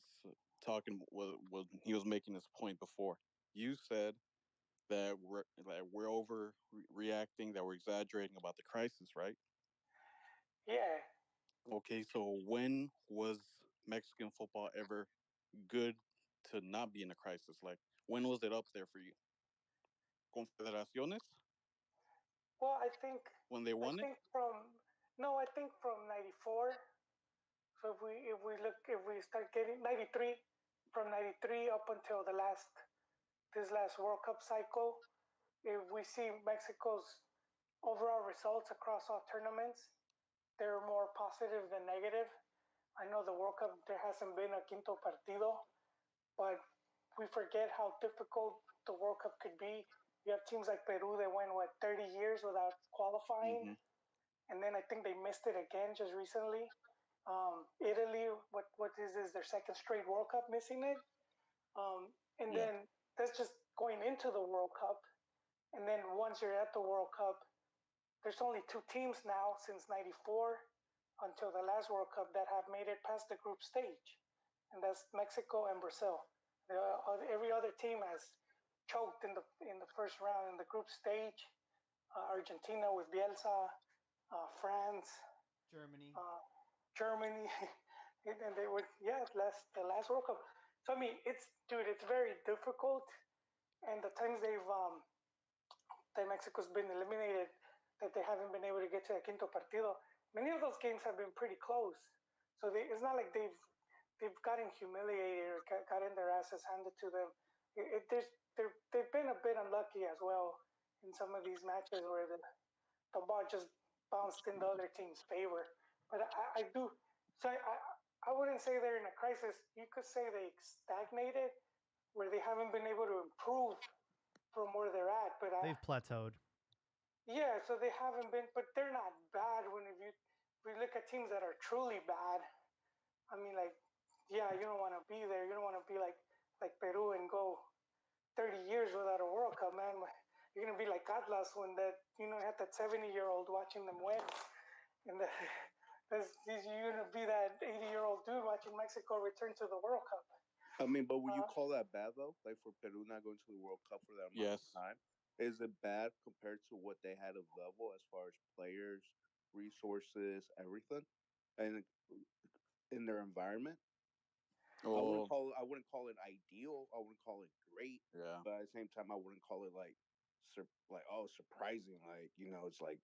was he was making his point before. You said that we're overreacting, that we're exaggerating about the crisis, right? Yeah. Okay, so when was Mexican football ever good to not be in a crisis? Like when was it up there for you? Confederaciones Well, when they I won it. think from no, I think from '94. So if we start getting '93, from '93 up until this last World Cup cycle, if we see Mexico's overall results across all tournaments, they're more positive than negative. I know the World Cup there hasn't been a quinto partido, but we forget how difficult the World Cup could be. You have teams like Peru that went 30 years without qualifying, Hmm. and then I think they missed it again just recently. Italy, what is this? Their second straight World Cup missing it, and Yeah, then that's just going into the World Cup, and then once you're at the World Cup, there's only two teams now since '94 until the last World Cup that have made it past the group stage, and that's Mexico and Brazil. Every other team has choked in the first round in the group stage. Argentina with Bielsa, France, Germany. uh, Germany, and they were the last World Cup. So I mean, it's very difficult, and the times that Mexico's been eliminated, that they haven't been able to get to the quinto partido. Many of those games have been pretty close, so it's not like they've gotten humiliated or gotten their asses handed to them. They've been a bit unlucky as well in some of these matches where the ball just bounced in the other team's favor. But I do so I wouldn't say they're in a crisis. You could say they stagnated, where they haven't been able to improve from where they're at. But They've plateaued. yeah, so they haven't been, but they're not bad. If we look at teams that are truly bad, I mean, like, yeah, you don't want to be there. You don't want to be like Peru and go 30 years without a World Cup, man. You're gonna be like Atlas when had that 70-year-old watching them win, and you're gonna be that 80-year-old dude watching Mexico return to the World Cup. I mean, but would you Uh, call that bad though? Like for Peru not going to the World Cup for that amount yes. of time, is it bad compared to what they had available as far as players, resources, everything, and in their environment? Oh, I wouldn't call it ideal. I wouldn't call it great, yeah. but at the same time, I wouldn't call it like surprising. Like it's like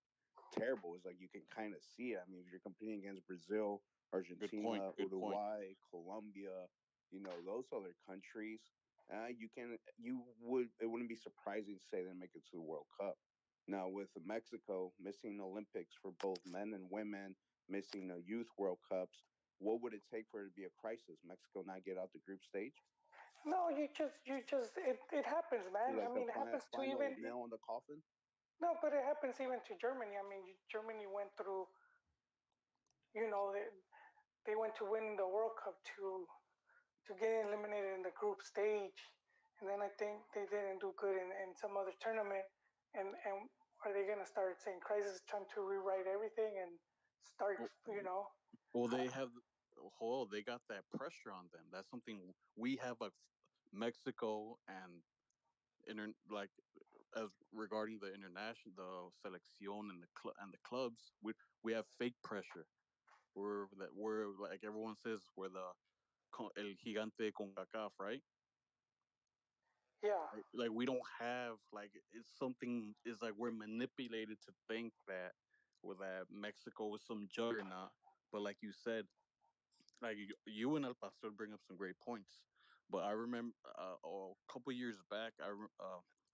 terrible. It's like you can kind of see it. I mean, if you're competing against Brazil, Good point. Argentina, Good point. Uruguay, Colombia, those other countries, it wouldn't be surprising to say they make it to the World Cup. Now with Mexico missing Olympics for both men and women, missing the Youth World Cups, what would it take for it to be a crisis? Mexico not get out the group stage? no, it happens, man. I Like the mean, it happens to final nail in the coffin? no, but it happens even to Germany. I mean, Germany went through, you know, they went to win the World Cup to get eliminated in the group stage, and then I think they didn't do good in some other tournament. And are they gonna start saying crisis, trying to rewrite everything and start, Well, you know? well, they got that pressure on them. That's something we have, like Mexico and like as regarding the international, the selección and the clubs, we have fake pressure. We're like everyone says, we're the el gigante con CACAF, right? Yeah. Like we don't have like it's something is like we're manipulated to think that with that Mexico is some juggernaut. But like you said, like you and El Pastor bring up some great points. But I remember a couple years back,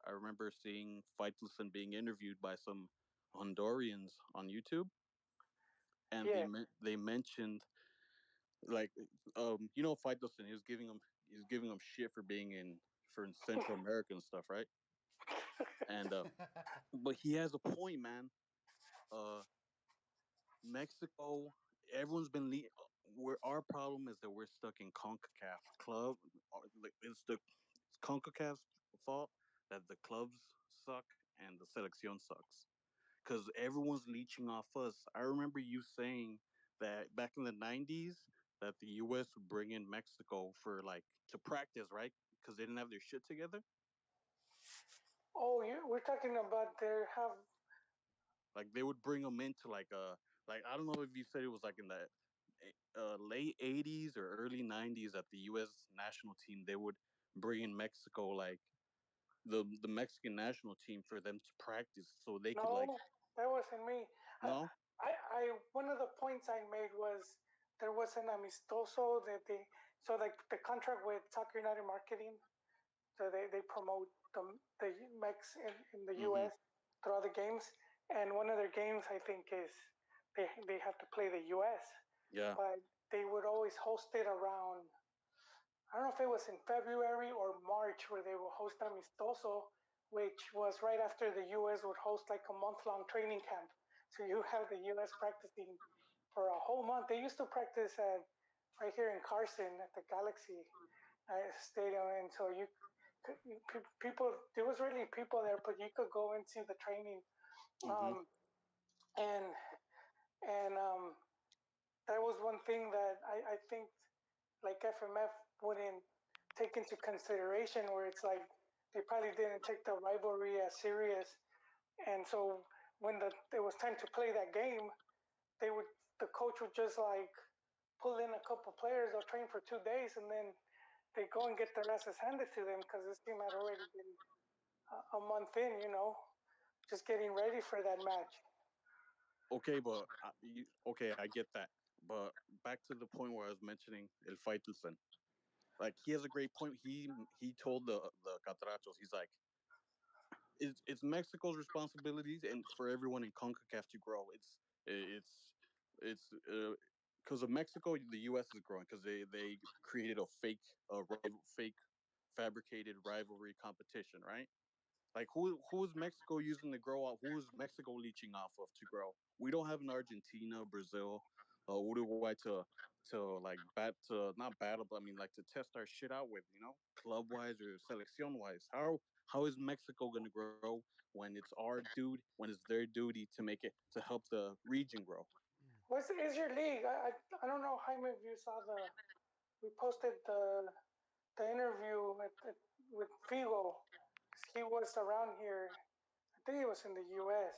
I remember seeing Faitelson being interviewed by some Hondurians on YouTube, and Yeah. they mentioned like Faitelson, he was giving him shit for being in Central America and stuff, right? And but he has a point, man. Uh, Mexico, everyone's been where our problem is that we're stuck in CONCACAF club. Like, it's CONCACAF's fault that the clubs suck and the selección sucks because everyone's leeching off us. I remember you saying that back in the '90s that the U.S. would bring in Mexico for like to practice, right? Because they didn't have their shit together. Oh, we're talking about there have. Like they would bring them into like a like I don't know if you said it was like in the late '80s or early '90s that the U.S. national team they would bring in Mexico like the Mexican national team for them to practice so they could like No, that wasn't me. no One of the points I made was there was an amistoso that so like the contract with Soccer United Marketing, so they promote the Mex in the mm-hmm, U.S. throughout the games, and one of their games I think is they have to play the U.S. yeah But they would always host it around. I don't know if it was in February or March where they will host Amistoso, which was right after the U.S. would host like a month-long training camp. So you have the U.S. practicing for a whole month. They used to practice at right here in Carson at the Galaxy Stadium, and so people there was really people there, but you could go and see the training, mm-hmm, um, and and that was one thing that I think like FMF wouldn't take into consideration, where it's like they probably didn't take the rivalry as serious, and so when it was time to play that game, the coach would just like pull in a couple players. They'll train for 2 days, and then they go and get their asses handed to them because this team had already been a month in, just getting ready for that match. okay but okay I get that but back to the point where I was mentioning El Faitelson like he has a great point he told the Catarachos he's like it's Mexico's responsibilities and for everyone in CONCACAF to grow. It's because of Mexico, the U.S. is growing because they created a fake fabricated rivalry competition, right? Like who is Mexico using to grow up? Who is Mexico leeching off of to grow? We don't have an Argentina, Brazil, Uruguay to like not battle, but I mean like to test our shit out with, club wise or selection wise. How is Mexico gonna grow when it's our dude when it's their duty to make it to help the region grow? What is your league? I don't know, Jaime, if you saw we posted the interview with Figo. He was around here. I think he was in the U.S.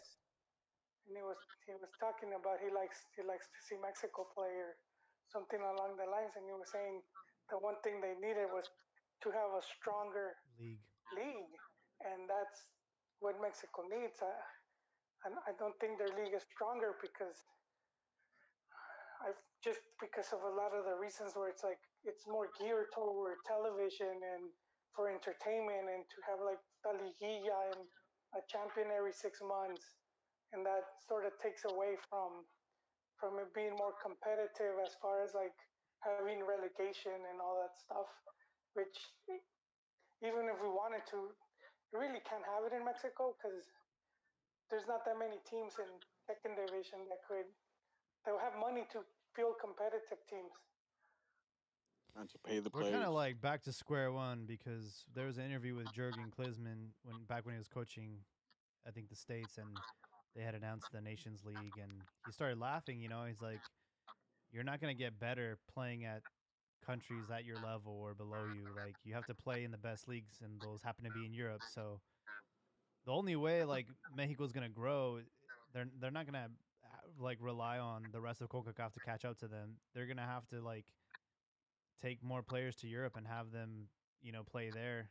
and he was talking about he likes to see Mexico play or something along the lines, and he was saying the one thing they needed was to have a stronger League. league, and that's what Mexico needs. I don't think their league is stronger because I've just because of a lot of the reasons where it's like it's more geared toward television and for entertainment and to have like the liguilla and a champion every 6 months, and that sort of takes away from it being more competitive as far as like having relegation and all that stuff, which even if we wanted to, you really can't have it in Mexico because there's not that many teams in second division that will have money to field competitive teams. And to pay the We're kind players. of like back to square one because there was an interview with Jurgen Klinsmann when he was coaching, I think the States, and they had announced the Nations League, and he started laughing. He's like, "You're not gonna get better playing at countries at your level or below you. Like you have to play in the best leagues, and those happen to be in Europe. So The only way like Mexico's gonna grow, they're not gonna like rely on the rest of CONCACAF to catch up to them. They're gonna have to like take more players to Europe and have them, play there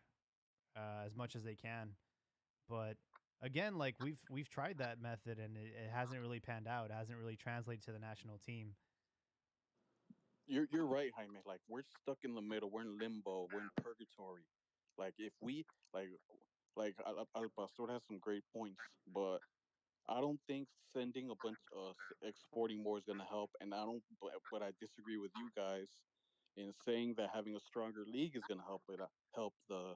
as much as they can. But again, like we've tried that method and it hasn't really panned out. It hasn't really translated to the national team. You're right, Jaime. Like we're stuck in the middle. We're in limbo. We're in purgatory. Like if we Al Pastor has some great points, but I don't think sending a bunch of exporting more is gonna help. And I don't, but I disagree with you guys in saying that having a stronger league is gonna help it help the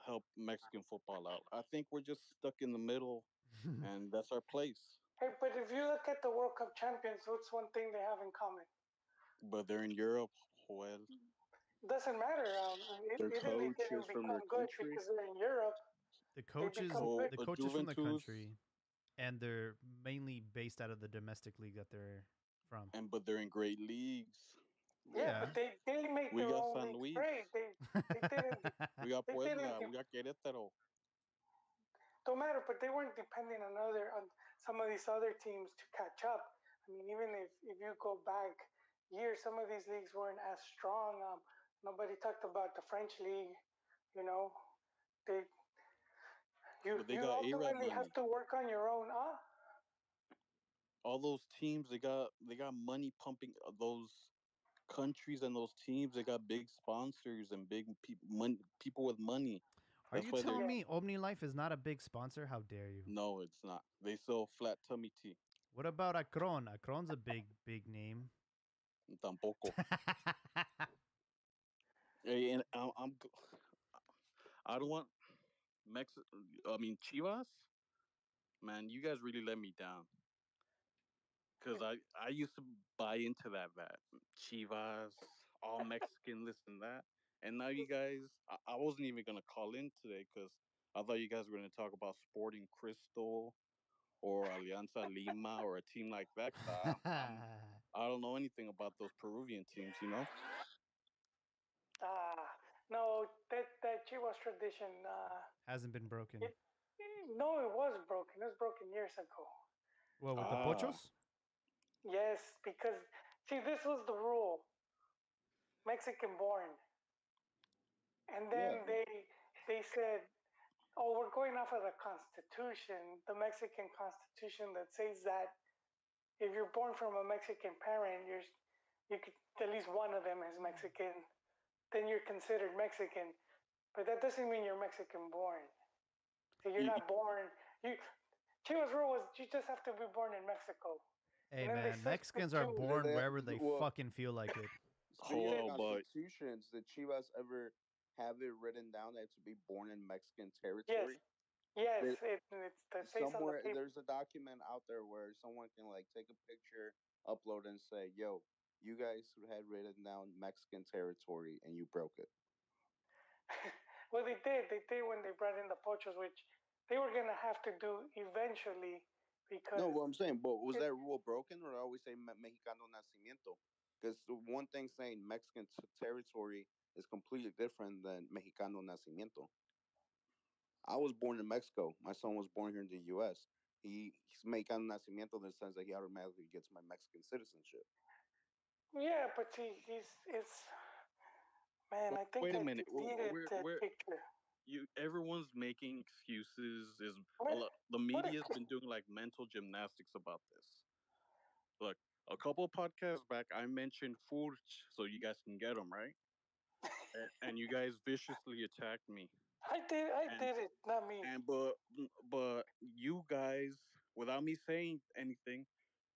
help Mexican football out. I think we're just stuck in the middle, and that's our place. Hey, but if you look at the World Cup champions, what's one thing they have in common? But they're in Europe. Well, Doesn't matter. Their Italy coach didn't is from their become good country. because they're in Europe. the They coaches, become so good. the a coaches from the Juventus, country, and they're mainly based out of the domestic league that they're from. but they're in great leagues. Yeah, Yeah. but they made We their got own San leagues Luis. great. They didn't We got they didn't Puebla. We got Querétaro. don't matter, but they weren't depending on some of these other teams to catch up. I mean, even if you go back years, some of these leagues weren't as strong. Nobody talked about the French league. You know, they But they you got Arab ultimately have money. to work on your own. All those teams, they got money pumping. Those countries and those teams, they got big sponsors and big people with money. Are That's you why they're telling Yeah. me Omni Life is not a big sponsor? How dare you? no, it's not. They sell flat tummy tea. What about Akron? Akron's a big name. Tampoco. Hey, and I don't want Mex. I mean Chivas. Man, you guys really let me down. Cause I used to buy into that Chivas, all Mexican, this and that, and now you guys, I wasn't even gonna call in today because I thought you guys were gonna talk about Sporting Crystal or Alianza Lima or a team like that. Cause I don't know anything about those Peruvian teams, you know. Ah, no, that Chivas tradition. Hasn't been broken. It no, it was broken. It was broken years ago. Well, with the Ah, Pochos? Yes, because see, this was the rule: Mexican born, and then Yeah, they said, "Oh, we're going off of the Constitution, the Mexican Constitution that says that if you're born from a Mexican parent, you could at least one of them is Mexican, then you're considered Mexican. But that doesn't mean you're Mexican born. So you're you, not born. You Chivas rule was you just have to be born in Mexico, and Hey then they man, switched it Mexicans are to born they, wherever they well, fucking feel like it. speaking of hello, but constitutions, did Chivas ever have it written down that to be born in Mexican yes, territory? yes, There, it says on the somewhere paper. there's a document out there where someone can like take a picture, upload, and say, "Yo, you guys had written down Mexican territory and you broke it." Well, they did. They did when they brought in the pochos, which they were gonna have to do eventually No, because what I'm saying, but was it, that rule broken, or I always say Mexicano nacimiento? Because the one thing saying Mexican territory is completely different than Mexicano nacimiento. I was born in Mexico. My son was born here in the U.S. He's Mexicano nacimiento in the sense that he automatically gets my Mexican citizenship. yeah, but see, it's man. but I think wait a I minute. deleted that We're picture. you. Everyone's making excuses. Is a What? lot, the What? media's been doing like mental gymnastics about this. Look, a couple of podcasts back, I mentioned Furch, so you guys can get them right, and you guys viciously attacked me, I did. I and did it. Not me. but you guys, without me saying anything,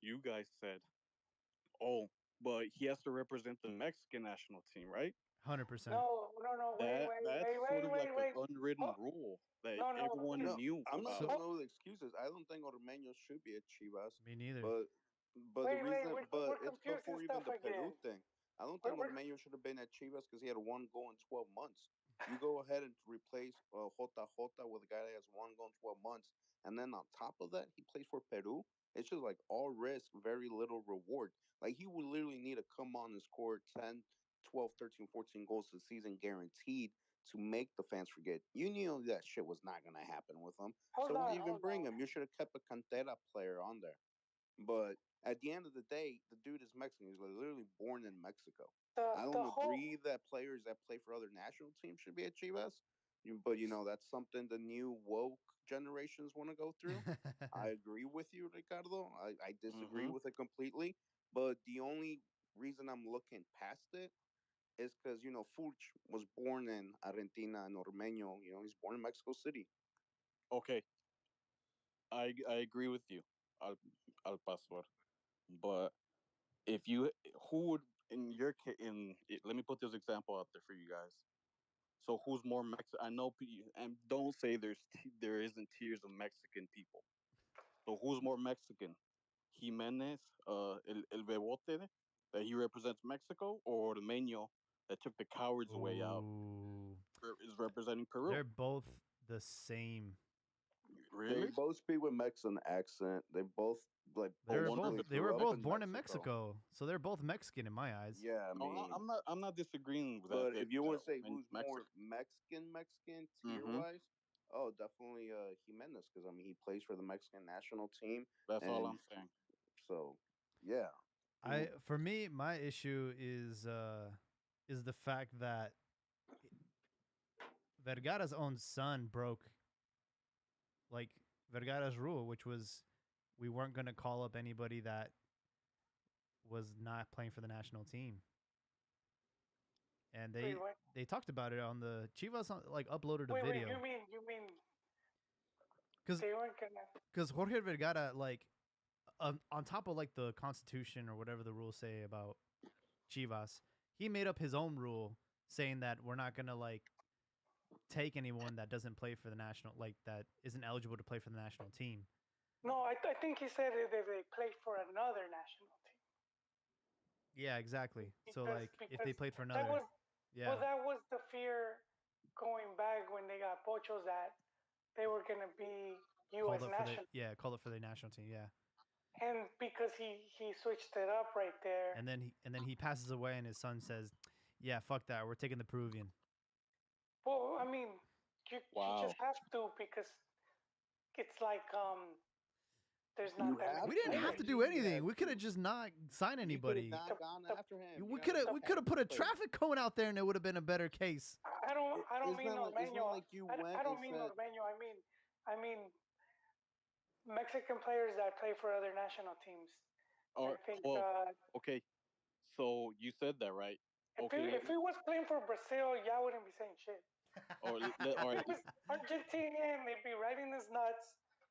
you guys said, "Oh, but he has to represent the Mexican national team, right?" 100%. No, no, no. Wait, That's wait, that's wait, sort wait, of wait, like an wait. unwritten Oh, rule that no, no. everyone No, knew I'm not about. coming Oh, up with excuses. I don't think Ormeño should be at Chivas, Me neither. but the wait, wait. reason, We're but it's confusing before even stuff the Peru again. thing. I don't think We're Ormeño should have been at Chivas because he had one goal in 12 months. You go ahead and replace Jota Jota with a guy that has one goal in 12 months, and then on top of that, he plays for Peru. It's just like all risk, very little reward. Like he would literally need to come on and score 10, 12, 13, 14 goals a season guaranteed to make the fans forget. You knew that shit was not gonna happen with him, Hold so why on, even hold bring on. him? You should have kept a Cantera player on there. But at the end of the day, the dude is Mexican. He's literally born in Mexico. I The don't whole agree that players that play for other national teams should be at Chivas, but that's something the new woke generations want to go through. I agree with you, Ricardo. I disagree Mm-hmm. with it completely. But the only reason I'm looking past it is because Fulch was born in Argentina and Ormeño. He's born in Mexico City. Okay, I agree with you, Al Al Pastor. But if you who would in your case let me put this example out there for you guys. So who's more Mexican? I know, and don't say there isn't tiers of Mexican people. So who's more Mexican? Jimenez, El Bebote, that he represents Mexico, or Ormeño that took the coward's way out, Ooh, is representing Peru? they're both the same. They Really? both speak with Mexican accent. They both like They're one both basically they were grew up both in born in Mexico. Mexico, so they're both Mexican in my eyes. Yeah, I No, mean, I'm not disagreeing with that. but if you want to say In who's more Mexico. Mexican tier Mm-hmm. wise, oh, definitely Jimenez, because I mean he plays for the Mexican national team, That's all and I'm saying. so yeah. For me, my issue is the fact that Vergara's own son broke like Vergara's rule, which was we weren't going to call up anybody that was not playing for the national team. And wait, what? they talked about it on the Chivas like uploaded a Wait, video you mean cuz they weren't gonna? cuz Jorge Vergara like on top of like the constitution or whatever the rules say about Chivas, he made up his own rule saying that we're not going to like take anyone that doesn't play for the national like that isn't eligible to play for the national team. No, I think he said that they played for another national team. Yeah, exactly. So like if they played for that another was yeah. well, that was the fear going back when they got Pochos that they were gonna be U.S. national, called it for the national team, yeah. and because he switched it up right there. And then he passes away and his son says, "Yeah, fuck that. We're taking the Peruvian." Well, I mean, you just Wow. have to because it's like there's You not that have We many didn't to. have to players. do You anything. had We could to. have just not signed You could have anybody. not gone after him. You had We could have put a players. traffic cone out there and it would have been a better case. I don't It's mean not Ormeño. like you I went and don't mean said, Ormeño. I mean Mexican players that play for other national teams. I Or think well, okay. So you said that, right? Okay. if he was playing for Brazil, y'all wouldn't be saying shit. Or If or he was Argentinian, they'd be riding his nuts.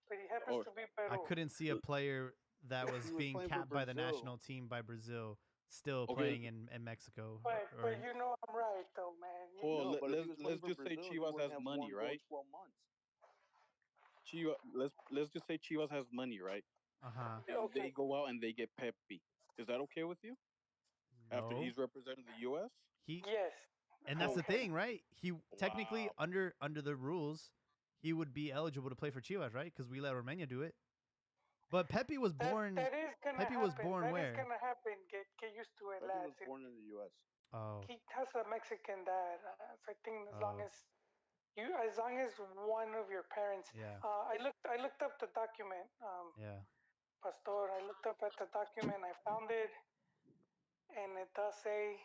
But he happens or to be I Peru. couldn't see a player that if was he was being playing for capped by the Brazil. national team by Brazil still Okay. playing in Mexico. But you know I'm right though, man. Well, No, but if he was playing let's for just say Brazil, he Chivas wouldn't has have money, one goal right? in 12 months. Chivas, let's just say Chivas has money, right? Uh-huh. And Okay. they go out and they get Pepe. Is that okay with you? After No. he's representing the U.S. He Yes. and that's the Okay. thing, right? He technically Wow. under the rules, he would be eligible to play for Chivas, right? Because we let Romania do it. But Pepe was born. That is gonna Pepe happen. was born That is where? gonna happen. Get used to it, Pepe was lads. born in the U.S. Oh, He has a Mexican dad. So I think as long Oh. as one of your parents. yeah, I looked up the document, yeah. Pastor. I looked up at the document. I found it, and it does say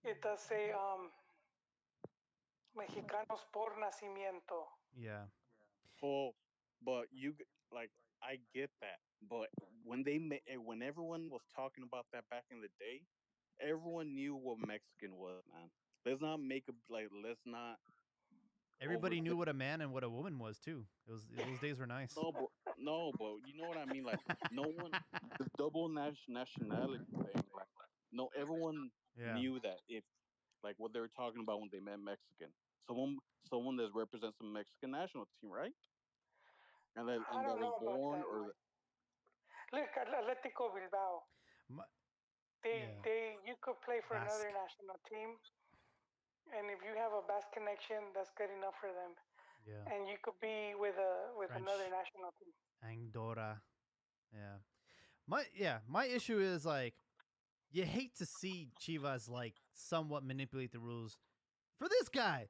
it does say Mexicanos por nacimiento. Yeah. Oh, but like I get that, but when when everyone was talking about that back in the day, everyone knew what Mexican was, man. Let's not make a like. Let's not. Everybody knew overthink. what a man and what a woman was too. Those days were nice. No, but you know what I mean. Like no one, the double nationality thing. Like no, everyone Yeah. knew that if like what they were talking about when they meant Mexican. Someone that represents the Mexican national team, right? And I that don't was know about born that, or Mike. Look at Atletico Bilbao. My, yeah. You could play for Basque. another national team, and if you have a Basque connection, that's good enough for them. Yeah. And you could be with French. another national team. Andorra. Yeah. My issue is like you hate to see Chivas like somewhat manipulate the rules for this guy.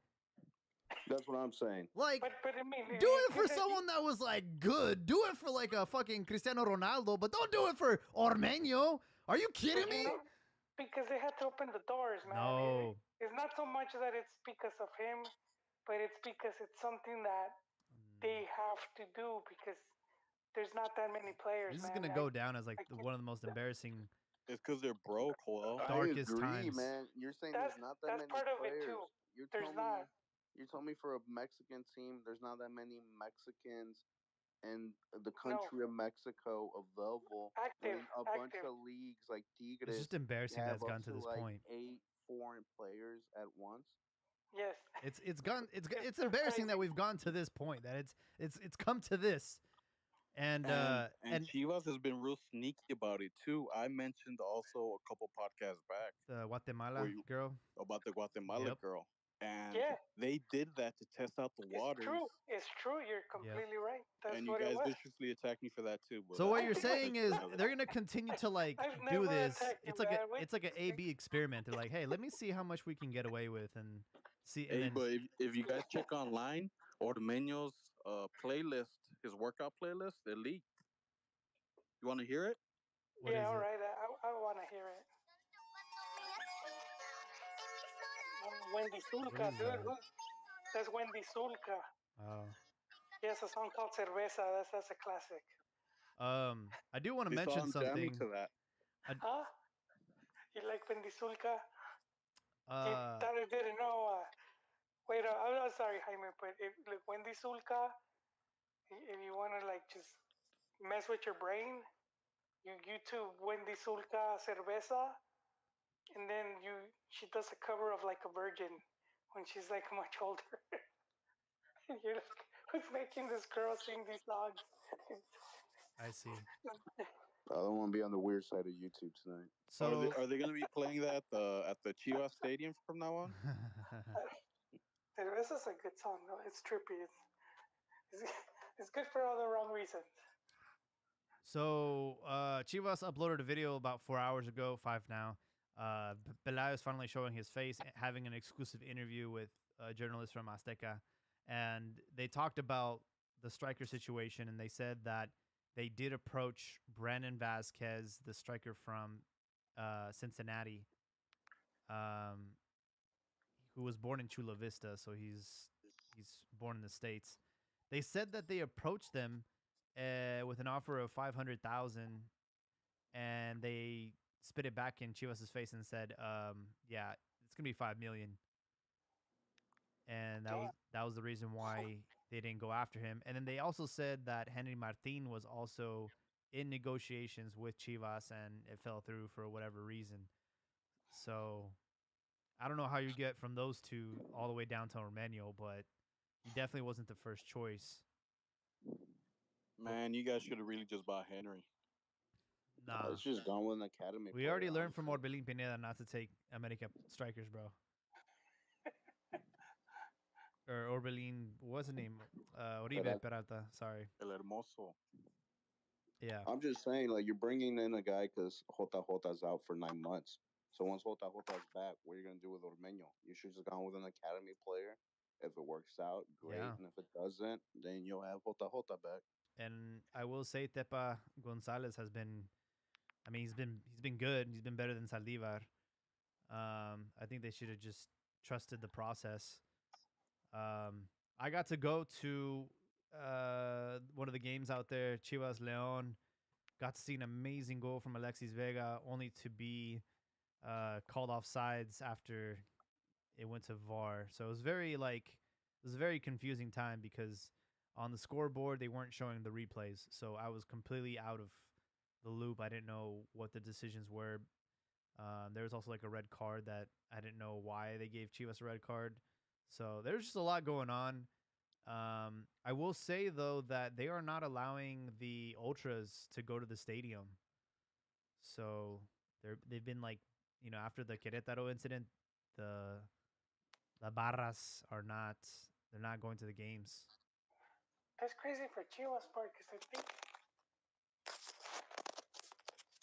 That's what I'm saying. Like, But I mean, do it for someone that was like good. Do it for like a fucking Cristiano Ronaldo, but don't do it for Ormeño. Are you kidding me? Because they had to open the doors, man. No. It's not so much that it's because of him, but it's because it's something that they have to do because there's not that many players. This is man. gonna go down as like I can't- one of the most embarrassing. It's because they're broke. Well, Darkest I agree, times. man. You're saying That's- there's not that that's many part of it, players. too. You're There's telling me, not. you told me for a Mexican team, there's not that many Mexicans in the country of Mexico available. Active, When a bunch active. of leagues like Tigres It's just embarrassing that have it's up gotten to this like point. 8 foreign players at once. Yes. It's embarrassing that we've gone to this point. That it's come to this. And Chivas has been real sneaky about it too. I mentioned also a couple podcasts back the Guatemala Were you- girl. about the Guatemala Yep. girl, and Yeah. they did that to test out the waters. It's true. You're completely right. That's And you what guys it was. viciously attacked me for that too. but So that's what you're a saying conversation is for another they're day. gonna continue to like I've do never this. attacked you, It's like man. it's like an A/B experiment. They're like, hey, let me see how much we can get away with and see. And Hey, then, but if you guys check online, Ormeño's playlist, his workout playlist, it leaked. You want to hear it? what Yeah, is all it? right. I want to hear it. Wendy Sulca, is dude. that? That's Wendy Sulca. Oh. He has a song called Cerveza. That's a classic. I do want to They saw mention him jamming something. to that. Huh? You like Wendy Sulca? Uh, That I didn't know. Wait, I'm sorry, Jaime, but if like Wendy Sulca, if you want to like just mess with your brain, you YouTube Wendy Sulca Cerveza, and then she does a cover of like a virgin when she's like much older. And you're like, who's making this girl sing these songs? I see. I don't want to be on the weird side of YouTube tonight. So Are they going to be playing that at the Chivas Stadium from now on? Cerveza's a good song though. It's trippy. It's good for all the wrong reasons. So Chivas uploaded a video about 4 hours ago, 5 now. Pelayo is finally showing his face, having an exclusive interview with a journalist from Azteca, and they talked about the striker situation, and they said that they did approach Brandon Vasquez, the striker from Cincinnati, who was born in Chula Vista, so he's born in the States. They said that they approached them with an offer of 500,000, and they spit it back in Chivas's face and said, "Yeah, it's gonna be 5 million." And that was the reason why they didn't go after him. And then they also said that Henry Martin was also in negotiations with Chivas, and it fell through for whatever reason. So I don't know how you get from those two all the way down to Ormeño, but he definitely wasn't the first choice. Man, you guys should have really just bought Henry. Nah. It's just gone with an academy. We already learned from Orbelín Pineda not to take America strikers, bro. Or Orbelín, what's his name? Oribe Peralta. Sorry. El Hermoso. Yeah. I'm just saying, like, you're bringing in a guy because Jota's out for 9 months. So once Jota's back, what are you going to do with Ormeño? You should just gone with an academy player. If it works out, great. Yeah. And if it doesn't, then you'll have Jota back. And I will say Tepa Gonzalez has been, I mean, he's been good. He's been better than Saldivar. I think they should have just trusted the process. I got to go to one of the games out there, Chivas León. Got to see an amazing goal from Alexis Vega, only to be called off sides after it went to VAR. So it was a very confusing time because on the scoreboard they weren't showing the replays. So I was completely out of the loop. I didn't know what the decisions were. There was also like a red card that I didn't know why they gave Chivas a red card. So there's just a lot going on. I will say though that they are not allowing the ultras to go to the stadium. So they've been like, after the Querétaro incident, the barras they're not going to the games. That's crazy for Chivas part because I think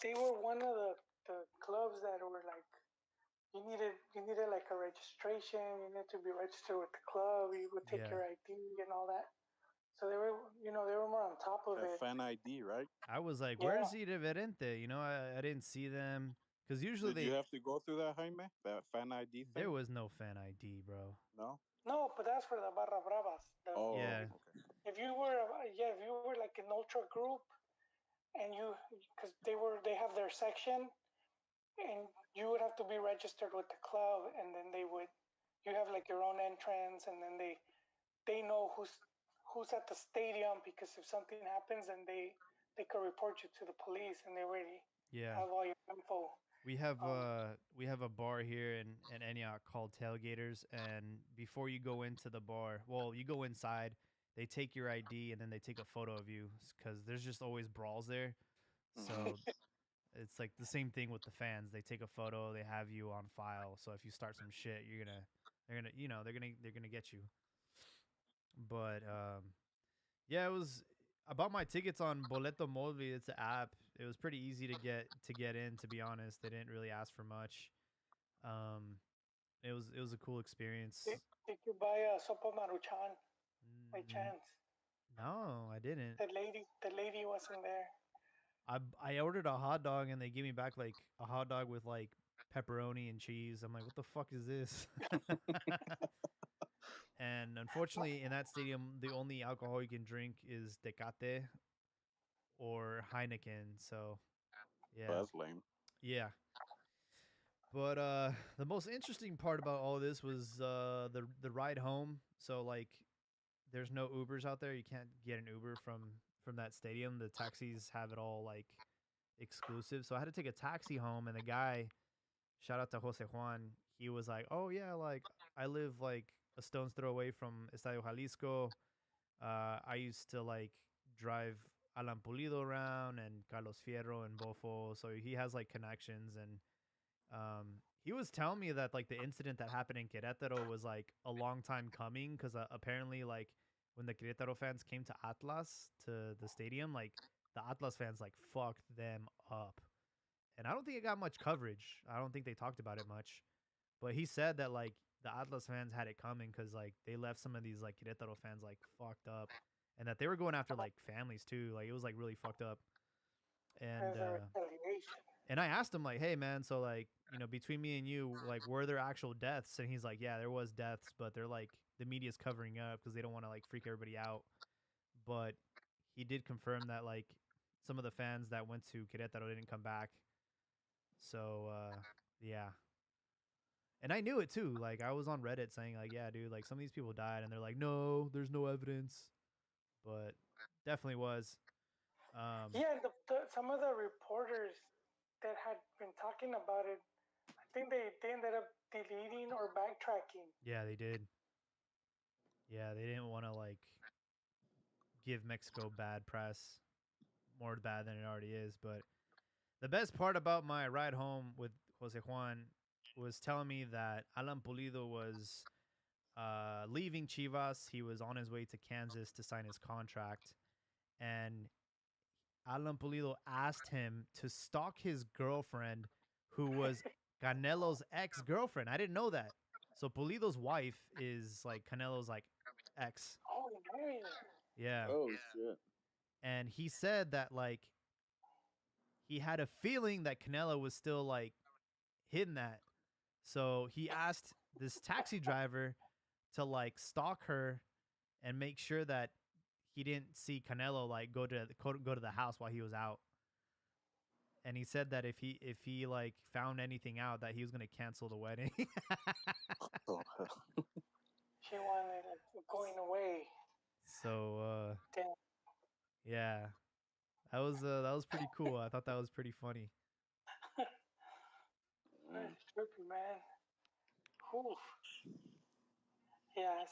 they were one of the clubs that were like you needed like a registration. You need to be registered with the club. You would take Yeah. your ID and all that. So they were more on top of That it. fan ID, right? I was like, Yeah. where's Irreverente? You know, I didn't see them because usually Did you have to go through that, Jaime? That fan ID thing? there was no fan ID, bro. No. No, but that's for the barra bravas. Oh, Yeah. okay. If you were like an ultra group, and because they have their section, and you would have to be registered with the club, and then you have like your own entrance, and then they know who's at the stadium, because if something happens, then they could report you to the police, and they already Yeah. have all your info. We have Um, a bar here in Antioch called Tailgaters, and before you go into the bar, well, you go inside. They take your ID and then they take a photo of you because there's just always brawls there. So it's like the same thing with the fans. They take a photo, they have you on file. So if you start some shit, they're gonna get you. But yeah, it was. I bought my tickets on Boleto Móvil. It's an app. It was pretty easy to get in. To be honest, they didn't really ask for much. Um, it was a cool experience. did you buy a sopa maruchan by Mm, chance? no, I didn't. The lady wasn't there. I ordered a hot dog and they gave me back like a hot dog with like pepperoni and cheese. I'm like, what the fuck is this? And unfortunately, in that stadium, the only alcohol you can drink is Tecate or Heineken. So, yeah, Well, that's lame. yeah. But the most interesting part about all this was the ride home. So like, there's no Ubers out there. You can't get an Uber from that stadium. The taxis have it all like exclusive. So I had to take a taxi home, and the guy, shout out to Jose Juan, he was like, "Oh yeah, like I live like a stone's throw away from Estadio Jalisco. I used to like drive Alan Pulido around and Carlos Fierro and Bofo, so he has like connections." And he was telling me that like the incident that happened in Querétaro was like a long time coming because apparently like when the Querétaro fans came to Atlas to the stadium, like the Atlas fans like fucked them up, and I don't think it got much coverage. I don't think they talked about it much, but he said that like the Atlas fans had it coming because like they left some of these like Querétaro fans like fucked up, and that they were going after like families too. Like it was like really fucked up, and As a retaliation. and I asked him like, "Hey man, so like, between me and you, like were there actual deaths?" And he's like, "Yeah, there was deaths, but they're like the media's covering up because they don't want to like freak everybody out." But he did confirm that like some of the fans that went to Querétaro didn't come back. So yeah. And I knew it too. Like I was on Reddit saying like, "Yeah, dude, like some of these people died," and they're like, "No, there's no evidence." But definitely was. Yeah, and some of the reporters that had been talking about it, I think they ended up deleting or backtracking. Yeah, they did. Yeah, they didn't want to like give Mexico bad press, more bad than it already is. But the best part about my ride home with Jose Juan was telling me that Alan Pulido was leaving Chivas. He was on his way to Kansas to sign his contract, and Alan Pulido asked him to stalk his girlfriend, who was Canelo's ex-girlfriend. I didn't know that. So Pulido's wife is like Canelo's like ex. Oh, man. Yeah. Oh shit. And he said that like he had a feeling that Canelo was still like hitting that. So he asked this taxi driver to like stalk her and make sure that he didn't see Canelo like go to the house while he was out. And he said that if he like found anything out, that he was gonna cancel the wedding. Oh, She wanted like going away. So Damn. yeah, that was pretty cool. I thought that was pretty funny. That's trippy, man. Whew. Yeah,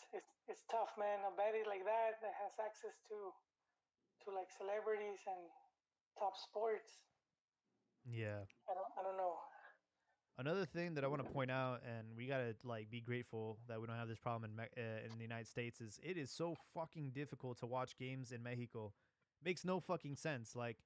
it's tough, man. A baddie like that has access to like celebrities and top sports. Yeah. I don't know. Another thing that I want to point out, and we gotta like be grateful that we don't have this problem in the United States, is it is so fucking difficult to watch games in Mexico. Makes no fucking sense. Like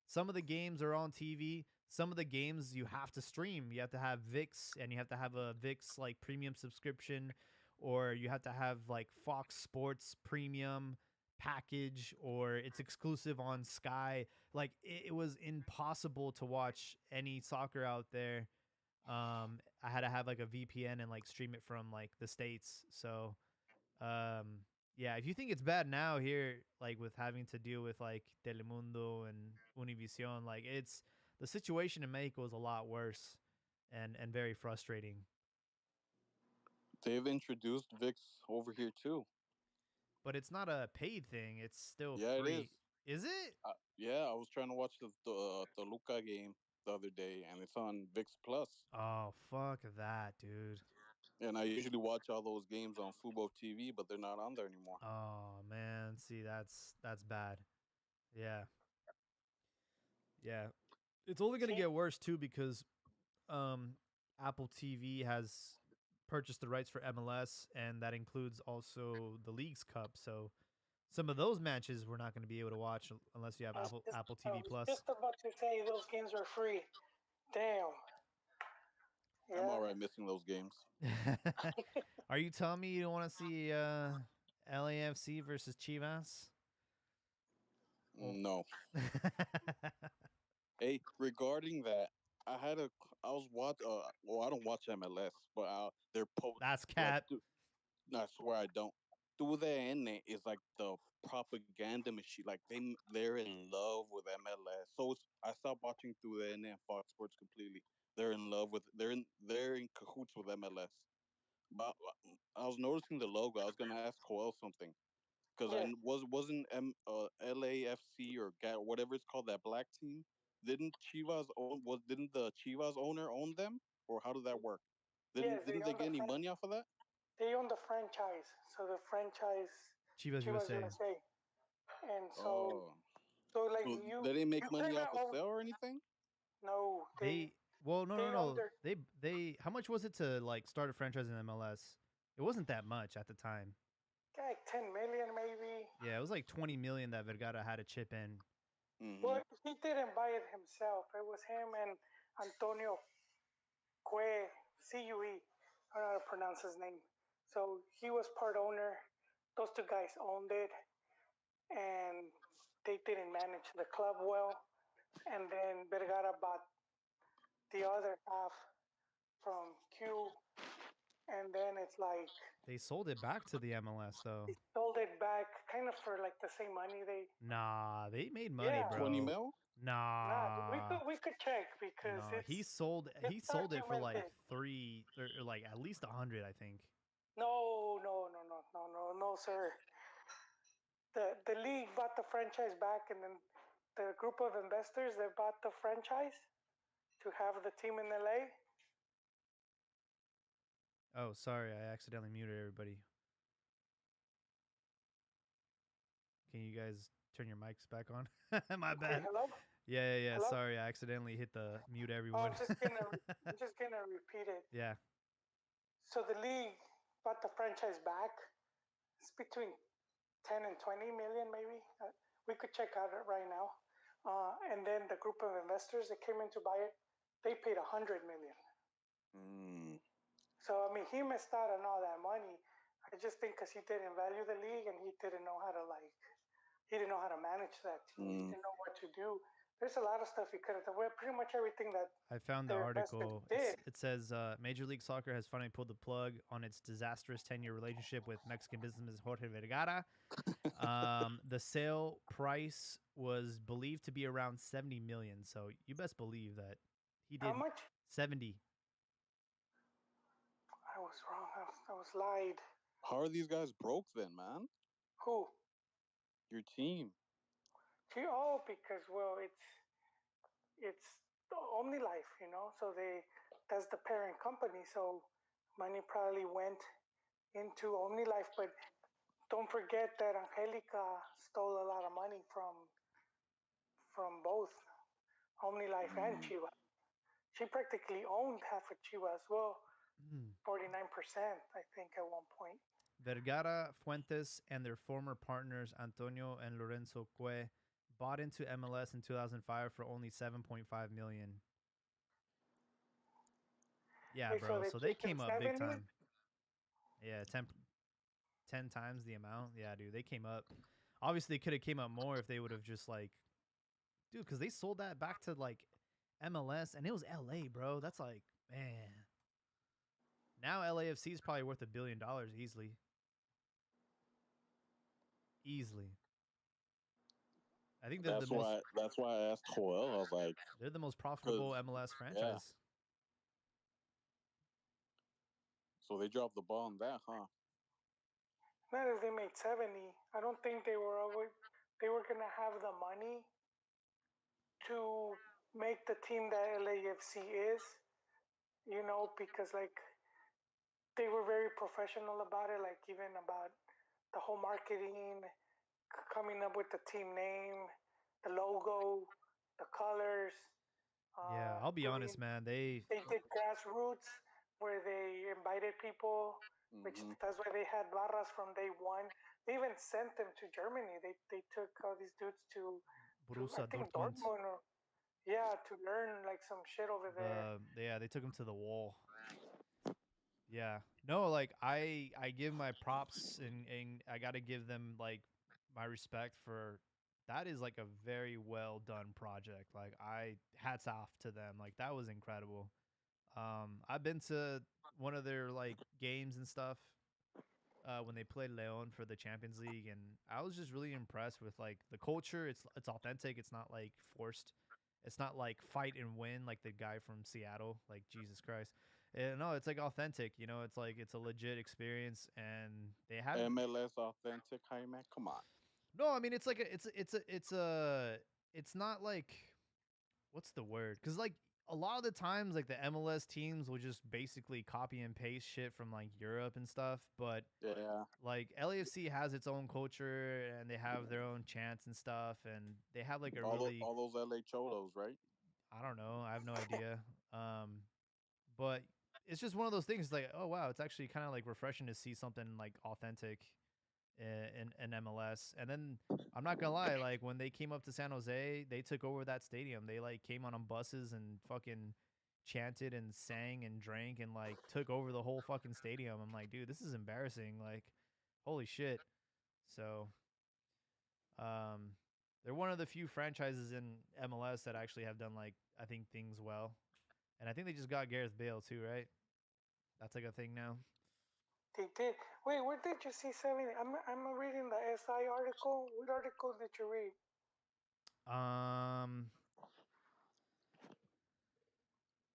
some of the games are on TV, some of the games you have to stream. You have to have VIX, and you have to have a VIX like premium subscription, or you have to have like Fox Sports premium package, or it's exclusive on Sky. Like it was impossible to watch any soccer out there. I had to have like a VPN and like stream it from like the States. So yeah, if you think it's bad now here, like with having to deal with like Telemundo and Univision, like it's the situation in Mexico is a lot worse and very frustrating. They've introduced VIX over here too. But it's not a paid thing; it's still Yeah, it is. free. Is it? Yeah, I was trying to watch the Toluca game the other day, and it's on VIX Plus. Oh fuck that, dude. And I usually watch all those games on Fubo TV, but they're not on there anymore. Oh man, see that's bad. Yeah. Yeah. It's only going to See, get worse too because um Apple TV has purchased the rights for MLS, and that includes also the League's Cup. So some of those matches we're not going to be able to watch unless you have Apple I TV was Plus. just about to say those games are free. Damn. I'm Yeah. all right missing those games. Are you telling me you don't want to see LAFC versus Chivas? Well- No. Hey, regarding that, I was watch. Well, I don't watch MLS, but they're post. That's Like, cat. no, I swear I don't. TUDN is like the propaganda machine. Like they're in love with MLS. So I stopped watching TUDN and Fox Sports completely. They're in love with. They're in cahoots with MLS. But I was noticing the logo. I was gonna ask Coel something because Yeah. wasn't LAFC or whatever it's called, that black team. Didn't didn't the Chivas owner own them, or how did that work? Yes, Didn't they get any money off of that? they own the franchise. So the franchise Chivas Chivas USA. USA. And Oh, so like so you they didn't make you money kinda off of own, sale or anything? no, They well no they no own no their they how much was it to like start a franchise in MLS? It wasn't that much at the time. like 10 million maybe. Yeah, it was like 20 million that Vergara had to chip in. Well, he didn't buy it himself. It was him and Antonio Cue, C-U-E. I don't know how to pronounce his name. So he was part owner. Those two guys owned it, and they didn't manage the club well. And then Vergara bought the other half from Q, and then it's like They sold it back to the MLS though. he sold it back kind of for like the same money they. Nah, they made money, Yeah. bro. 20 mil? Nah. We could check because No, it's he sold it's it for like documented. 3 or like at least 100, I think. No, sir. The league bought the franchise back, and then the group of investors that bought the franchise to have the team in LA. Oh, sorry, I accidentally muted everybody. Can you guys turn your mics back on? My Okay, bad. hello. Yeah. Hello? Sorry, I accidentally hit the mute Oh, everyone. I'm just gonna repeat it. Yeah. So the league bought the franchise back. It's between 10 and 20 million, maybe. We could check out it right now. And then the group of investors that came in to buy it, they paid 100 million. So I mean, he missed out on all that money. I just think because he didn't value the league and he didn't know how to he didn't know how to manage that team. He didn't know what to do. There's a lot of stuff he could have done. Well, pretty much everything that I found the their invested article. did. It says Major League Soccer has finally pulled the plug on its disastrous 10-year relationship with Mexican businessman Jorge Vergara. The sale price was believed to be around 70 million. So you best believe that he did How much? 70. I was wrong. I was lied. How are these guys broke then, man? Who? Your team. Oh, because well, it's OmniLife, So that's the parent company. So money probably went into OmniLife, but don't forget that Angelica stole a lot of money from both OmniLife and Chivas. She practically owned half of Chivas. Well, 49%, I think, at one point. Vergara, Fuentes, and their former partners Antonio and Lorenzo Cue bought into MLS in 2005 for only 7.5 million. Yeah, Wait, bro. they So they took him came up big 70? time. Yeah, 10 times the amount. Yeah, dude, they came up. Obviously, could have came up more if they would have just like, dude, because they sold that back to like MLS, and it was LA, bro. That's like, man. Now LAFC is probably worth $1 billion easily. Easily. I think they're the most That's why I asked Joel. I was like, they're the most profitable 'cause- MLS yeah. franchise. So they dropped the ball on that, huh? Not if they made 70. I don't think they were gonna have the money to make the team that LAFC is. You know, because like they were very professional about it, like even about the whole marketing, coming up with the team name, the logo, the colors. Yeah, I'll be honest, Doing, man. they did grassroots where they invited people, which Hmm. that's why they had barras from day one. They even sent them to Germany. They took all these dudes to I Borussia think Dortmund. Dortmund or yeah, to learn like some shit over there. They took him to the wall. Yeah. No, like I give my props and I got to give them like my respect for that is like a very well done project. Like I hats off to them. Like that was incredible. I've been to one of their like games and stuff when they played Leon for the Champions League, and I was just really impressed with like the culture. It's authentic. It's not like forced. It's not like fight and win like the guy from Seattle. Like Jesus Christ. No, it's like authentic. You know, it's like it's a legit experience, and they have. MLS authentic, hey man, come on. No, I mean it's like it's not like what's the word? Because like a lot of the times, like the MLS teams will just basically copy and paste shit from like Europe and stuff. But Yeah. like LAFC has its own culture and they have their own chants and stuff, and they have like a really All those LA Cholos, right? I don't know, I have no idea. But it's just one of those things like oh wow, it's actually kind of like refreshing to see something like authentic in MLS. And then I'm not gonna lie, like when they came up to San Jose, they took over that stadium. They like came on buses and fucking chanted and sang and drank and like took over the whole fucking stadium. I'm like, dude, this is embarrassing. Like, holy shit. So, um, they're one of the few franchises in MLS that actually have done like I think things well. And I think they just got Gareth Bale too, right? That's like a thing now. They did. Wait, where did you see 70? I'm reading the SI article. What article did you read?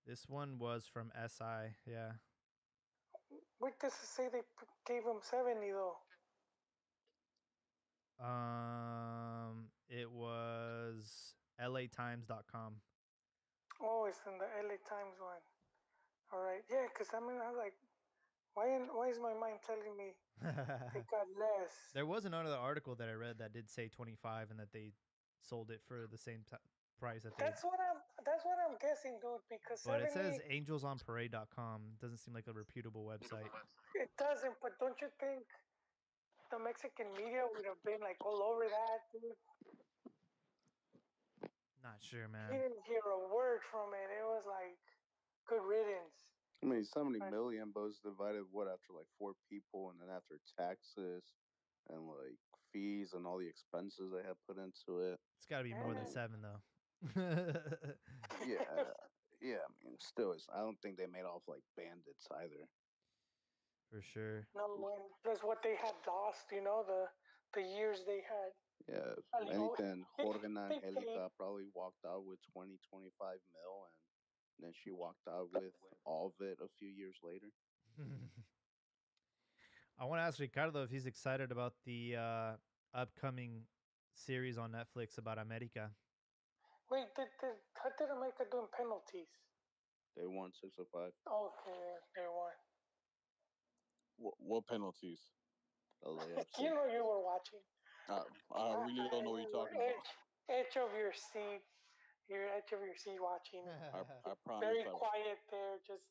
This one was from SI, yeah. What does it say they gave him 70 though? It was latimes.com. Oh, it's in the LA Times one. All right, yeah, because I mean, I was like, why is my mind telling me they got less? There was another article that I read that did say 25 and that they sold it for the same price that they. That's what I'm guessing, dude. Because But 70, it says angelsonparade.com. Doesn't seem like a reputable website. it doesn't. But don't you think the Mexican media would have been like all over that, dude? Not sure, He man. didn't hear a word from it. It was like good riddance. I mean, 70 Right. million, but it's divided what after like 4 people, and then after taxes and like fees and all the expenses they have put into it. It's got to be more than Yeah. 7 though. Yeah, yeah. I mean, still, it's. I don't think they made off like bandits either. For sure. No, and plus what they had lost, you know, the years they had. Yeah, if I know. anything, Jorge and They paid. Angelica probably walked out with 20-25 mil, and then she walked out with all of it a few years later. I want to ask Ricardo if he's excited about the upcoming series on Netflix about America. Wait, how did America do in penalties? They won 6-5. Okay, they won. What penalties? LAFC. You know you were watching. I really don't know what you're talking about. Edge of your seat. You're edge of your seat watching. I promise. Very quiet there. Just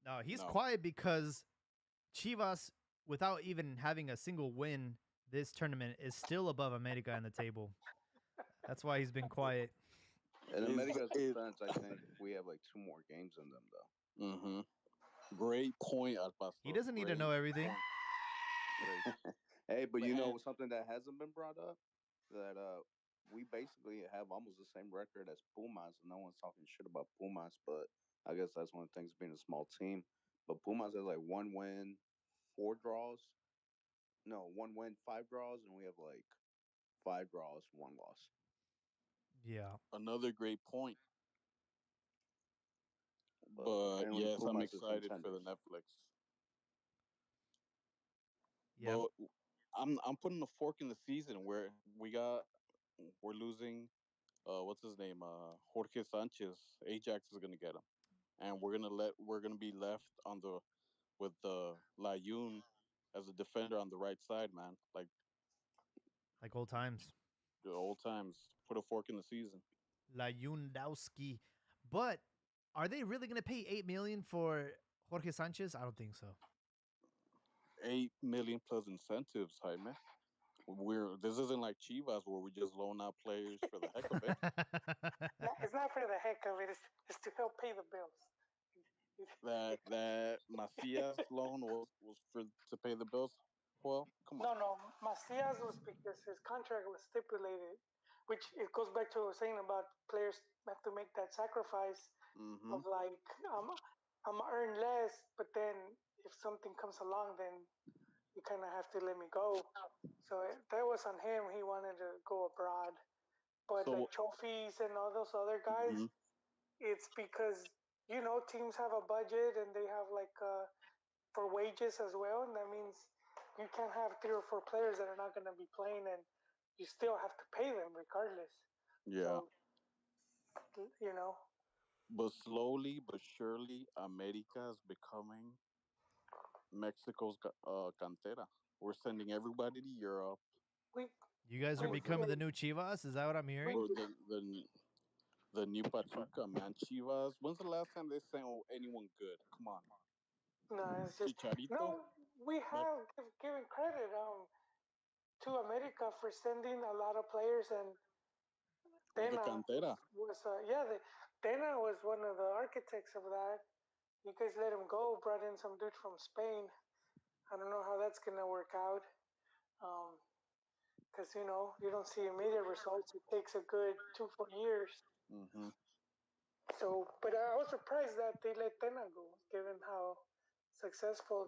No, he's No. quiet because Chivas, without even having a single win this tournament, is still above America in the table. That's why he's been quiet. In Is- America's is- defense, I think we have like 2 more games in them though. Mm-hmm. Great point, Al Pastor. He doesn't need to Great know everything. point. Great. Hey, but But you and know something that hasn't been brought up that we basically have almost the same record as Pumas, and no one's talking shit about Pumas. But I guess that's one of the things being a small team. But Pumas has like one win, four draws. No, one win, five draws, and we have like five draws, one loss. Yeah. another great point. But But apparently yes, I'm Pumas is excited for the contenders. Netflix. Yeah. But I'm putting a fork in the season where we're losing what's his name? Jorge Sanchez. Ajax is gonna get him. And we're gonna be left on the with Layun as a defender on the right side, man. Like Like old times. the old times. Put a fork in the season. La Yundowski. But are they really going to pay 8 million for Jorge Sanchez? I don't think so. 8 million plus incentives, Jaime. This isn't like Chivas where we just loan out players for the heck of it. It's not for the heck of it. It's to help pay the bills. That Macias loan was for to pay the bills. Well, come on. No, Macias was because his contract was stipulated, which it goes back to what I was saying about players have to make that sacrifice Mm-hmm. of like I'm gonna earn less, but then if something comes along, then you kind of have to let me go. So that was on him. He wanted to go abroad, but So like trophies and all those other guys, mhm. it's because teams have a budget and they have like for wages as well, and that means you can't have three or four players that are not going to be playing, and you still have to pay them regardless. Yeah, So you know, but slowly but surely, America is becoming Mexico's cantera. We're sending everybody to Europe. we You guys are we We're becoming the we, new Chivas? Is that what I'm we hearing? we're the new Pachuca, man. Chivas. When's the last time they sent anyone good? Come on, no, it's just Chicharito. no. We Like have given credit to America for sending a lot of players, and the Tena cantera. was yeah, Tena was one of the architects of that. You guys let him go, brought in some dude from Spain. I don't know how that's gonna work out. Um, because you don't see immediate results. It takes a good 2 4 years. Mm-hmm. So, but I was surprised that they let Tena go, given how successful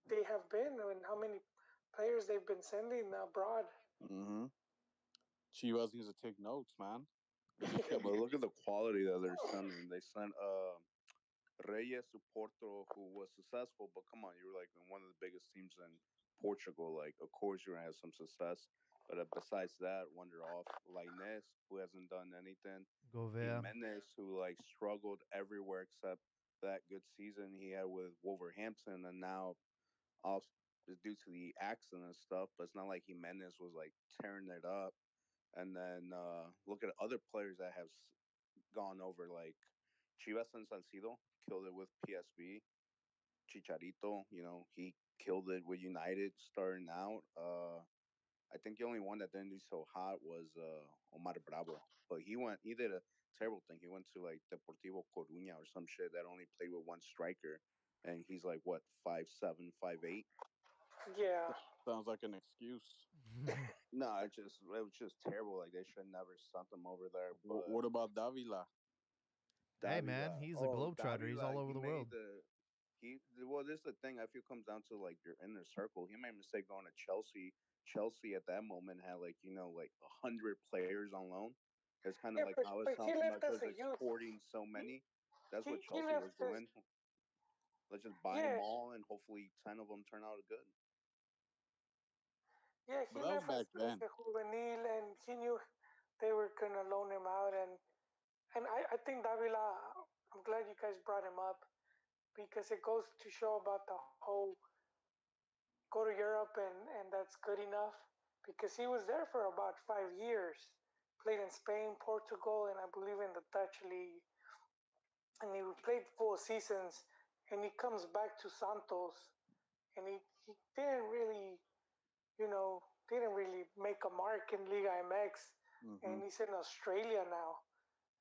they have been and how many players they've been sending abroad. Mm-hmm. Chivas needs to take notes, man. They just Yeah, kept but look at the quality that they're sending. They sent Reyes to Porto, who was successful, but come on, you're like in one of the biggest teams in Portugal. Like, of course, you're gonna have some success. But besides that, wander off. Lainez, who hasn't done anything. Govea. Jimenez, who like struggled everywhere except that good season he had with Wolverhampton, and now also due to the accident and stuff. But it's not like Jimenez was like tearing it up. And then look at other players that have gone over, like Chivas and Salcido killed it with PSV. Chicharito, he killed it with United starting out. I think the only one that didn't do so hot was Omar Bravo, but he did a terrible thing. He went to like Deportivo Coruña or some shit that only played with one striker, and he's like what 5'7", 5'8". Yeah, sounds like an excuse. No, it was just terrible. Like they should never sent him over there. But What about Davila? Hey, man, Davila, he's a oh globetrotter. He's all Davila, over he the world. made the he well. This is the thing. I feel comes down to like your inner circle. He made a mistake going to Chelsea. Chelsea at that moment had like like 100 players on loan. It's kind of yeah, like but I was but he talking left about as just a youth. exporting so He many. That's he, what he Chelsea was left as doing. Let's just buy them yeah all, and hopefully 10 of them turn out good. yeah he But that was left back as then. a juvenil, and he knew they were gonna loan him out, and I think Davila. I'm glad you guys brought him up because it goes to show about the whole go to Europe and that's good enough because he was there for about 5 years. Played in Spain, Portugal, and I believe in the Dutch league. And he played full seasons. And he comes back to Santos, and he didn't really, didn't really make a mark in Liga MX. Hmm. And he's in Australia now.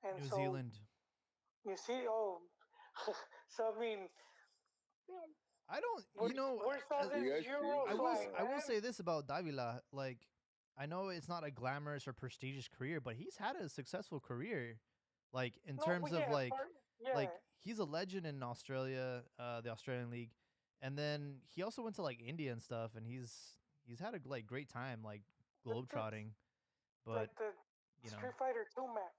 And New so Zealand. you see, oh, So I mean, I don't, where's all as- this You guys Euro see? flying, I will man? say this about Davila. Like, I know it's not a glamorous or prestigious career, but he's had a successful career. Like in No, terms but of yeah, yeah. like he's a legend in Australia, the Australian League, and then he also went to like India and stuff, and he's had a like great time like It's globetrotting. But like the you know, Street Fighter 2 map.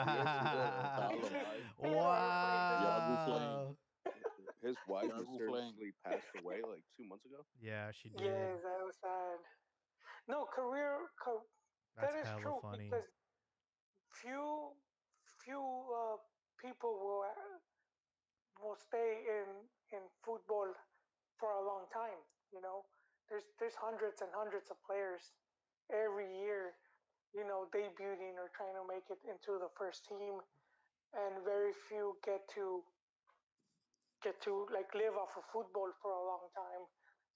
You guys see the Dynamite. Yagu Flame. wow. his wife Yagu Flame. mysteriously passed away like 2 months ago? Yeah, she did. Yes, that was sad. No, That's that is hella true funny. because few few people will stay in football for a long time. You know, there's hundreds and hundreds of players every year. You know, debuting or trying to make it into the first team, and very few get to like live off of football for a long time.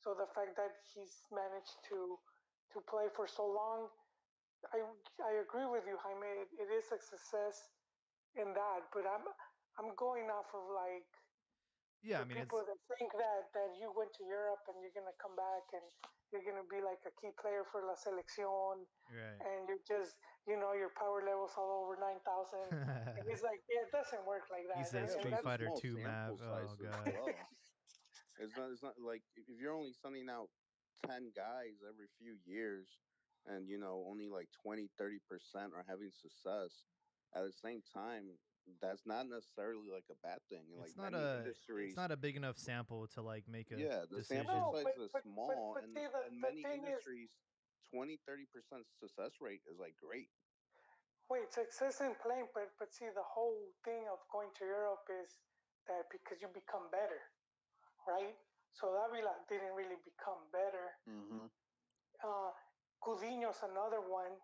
So the fact that he's managed to play for so long, I I agree with you, Jaime. It is a success in that, but I'm going off of like Yeah, I the mean people that think that you went to Europe and you're gonna come back and you're gonna be like a key player for La Selección right. and you're just your power levels all over 9,000. And it's like it doesn't work like He that. says Yeah, And but Street it's a that's Fighter small 2 map. sample Oh size as god. well. It's not like if you're only sending out 10 guys every few years and only like 20-30% are having success at the same time, that's not necessarily like a bad thing. And like many It's industries, not a big enough sample to like make a yeah, the sample decision. no, size is small, but and see in the many thing is, industries 20-30% success rate is like great. wait, success in playing, but see the whole thing of going to Europe is that because you become better, right? So Davila didn't really become better. Mm-hmm. Uh, Coutinho's another one,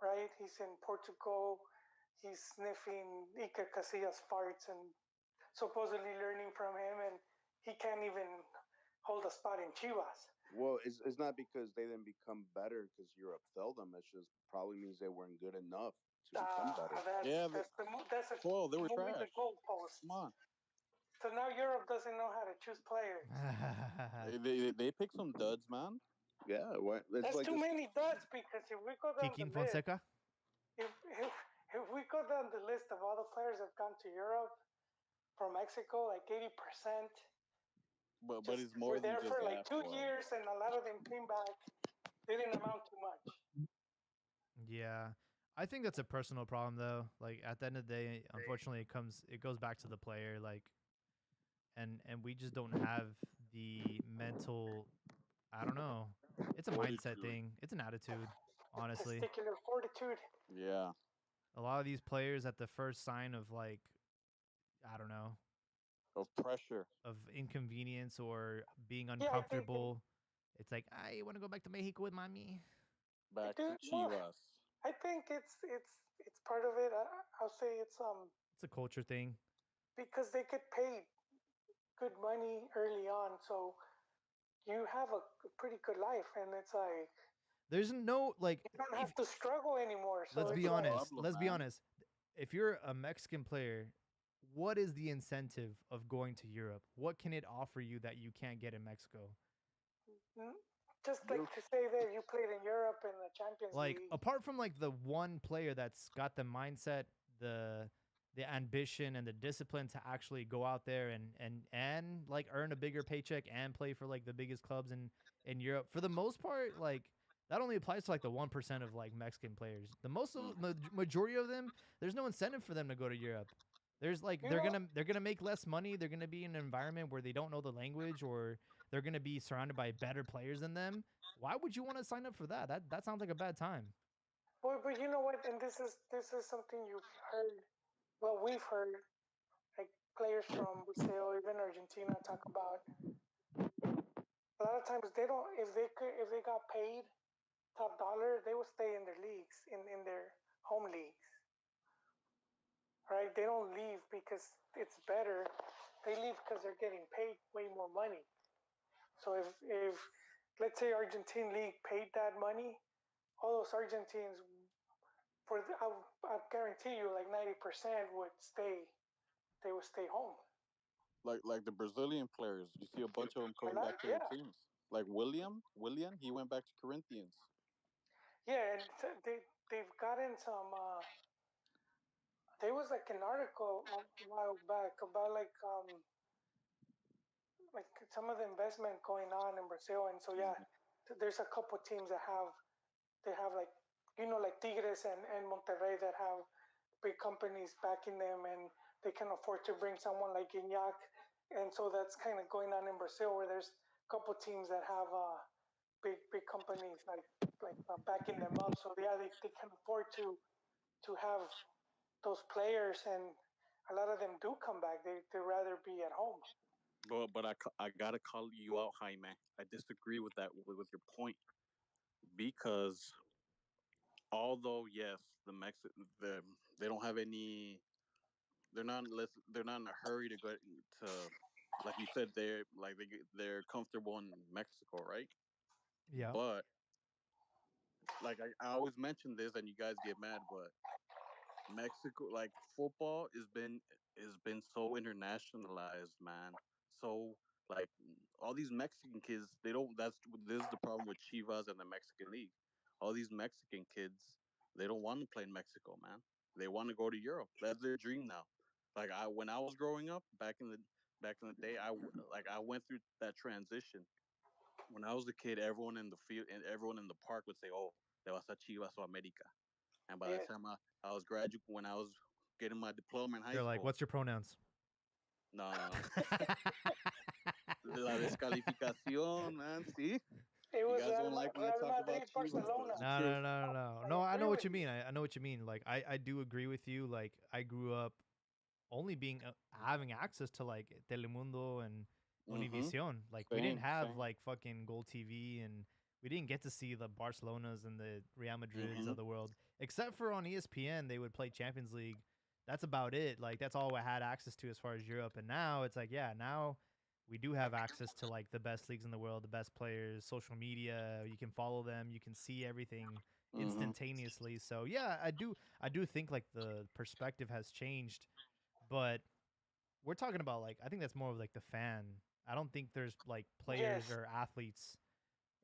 right? He's in Portugal. He's sniffing Iker Casillas farts and supposedly learning from him, and he can't even hold a spot in Chivas. Well, it's not because they didn't become better because Europe failed them. It just probably means they weren't good enough to become better. Yeah, That's a well, they were moving the trash. goalposts. Come on. So now Europe doesn't know how to choose players. They picked some duds, man. Yeah, it's That's like too this. many duds because if we go down the Kikin list, Fonseca? if, if if we go down the list of all the players that have gone to Europe from Mexico, like 80%, But just it's more were than there just for like that, 2 years, and a lot of them came back. They didn't amount to much. Yeah. I think that's a personal problem though. Like at the end of the day, unfortunately it goes back to the player like and we just don't have the mental I don't know. It's a mindset fortitude. thing. It's an attitude, honestly. Testicular fortitude. Yeah. A lot of these players at the first sign of like I don't know, Of pressure. of inconvenience or being Yeah, I think. uncomfortable, it's like, I want to go back to Mexico with mommy. Back to Well, Chivas. I think it's part of it. I'll say it's It's a culture thing. because they get paid good money early on, so you have a pretty good life, and it's like There's no like you don't if have to struggle anymore. So let's it's be like honest. problem, Let's be man. honest. If you're a Mexican player, what is the incentive of going to Europe? What can it offer you that you can't get in Mexico? just like You're to say that you played in Europe in the Champions Like League. apart from like the one player that's got the mindset, the ambition and the discipline to actually go out there and like earn a bigger paycheck and play for like the biggest clubs in Europe. For the most part, like that only applies to like the 1% of like Mexican players. The majority of them, there's no incentive for them to go to Europe. There's like You they're know, gonna make less money. They're gonna be in an environment where they don't know the language, or they're gonna be surrounded by better players than them. Why would you want to sign up for that? That sounds like a bad time. but you know what? And this is something you've heard. Well, we've heard like players from Brazil, even Argentina, talk about. A lot of times they don't. If they got paid top dollar, they will stay in their leagues, in their home leagues, right? They don't leave because it's better. They leave because they're getting paid way more money. So if let's say Argentine league paid that money, all those Argentines I guarantee you like 90% would stay they would stay home. Like the Brazilian players, you see a bunch of them A coming lot, back to their yeah, teams. Like William, he went back to Corinthians. yeah, and they've gotten some. There was like an article a while back about like some of the investment going on in Brazil, and so yeah, Mhm. there's a couple teams that have like like Tigres and Monterrey that have big companies backing them, and they can afford to bring someone like Gignac, and so that's kind of going on in Brazil where there's a couple teams that have big companies backing them up, so yeah, they can afford to have those players, and a lot of them do come back. They rather be at home. But I gotta call you out, Jaime. I disagree with that with your point because although yes, the they don't have any, they're not in a hurry to go to, like you said, they're comfortable in Mexico, right? Yeah. But like I always mention this, and you guys get mad, but Mexico, like football, has been so internationalized, man. So like all these Mexican kids, they don't. That's this is the problem with Chivas and the Mexican League. All these Mexican kids, they don't want to play in Mexico, man. They want to go to Europe. That's their dream now. Like when I was growing up back in the day, I went through that transition. When I was a kid, everyone in the field and everyone in the park would say, "Oh, te vas a Chivas o America." And by the Yeah, time I was graduate, when I was getting my diploma in high They're like, school, "What's your pronouns?" no, no, no, la descalificación, man. See, it you was guys don't like when I Real talk about Madrid, Chivas, but Barcelona. it's the No, truth. no, no, no, no. I No, I know agree what with you you. mean. I know what you mean. Like, I do agree with you. Like, I grew up only being having access to like Telemundo and Mm-hmm. Univision. Like, we didn't Same, have same. like fucking Gold TV, and we didn't get to see the Barcelonas and the Real Madrids Mm-hmm. of the world. Except for on ESPN, they would play Champions League. That's about it. Like, that's all I had access to as far as Europe. And now it's like, yeah, now we do have access to like the best leagues in the world, the best players, social media. You can follow them. You can see everything Mm-hmm. instantaneously. So yeah, I do think like the perspective has changed, but we're talking about like I think that's more of like the fan. I don't think there's like players Yes, or athletes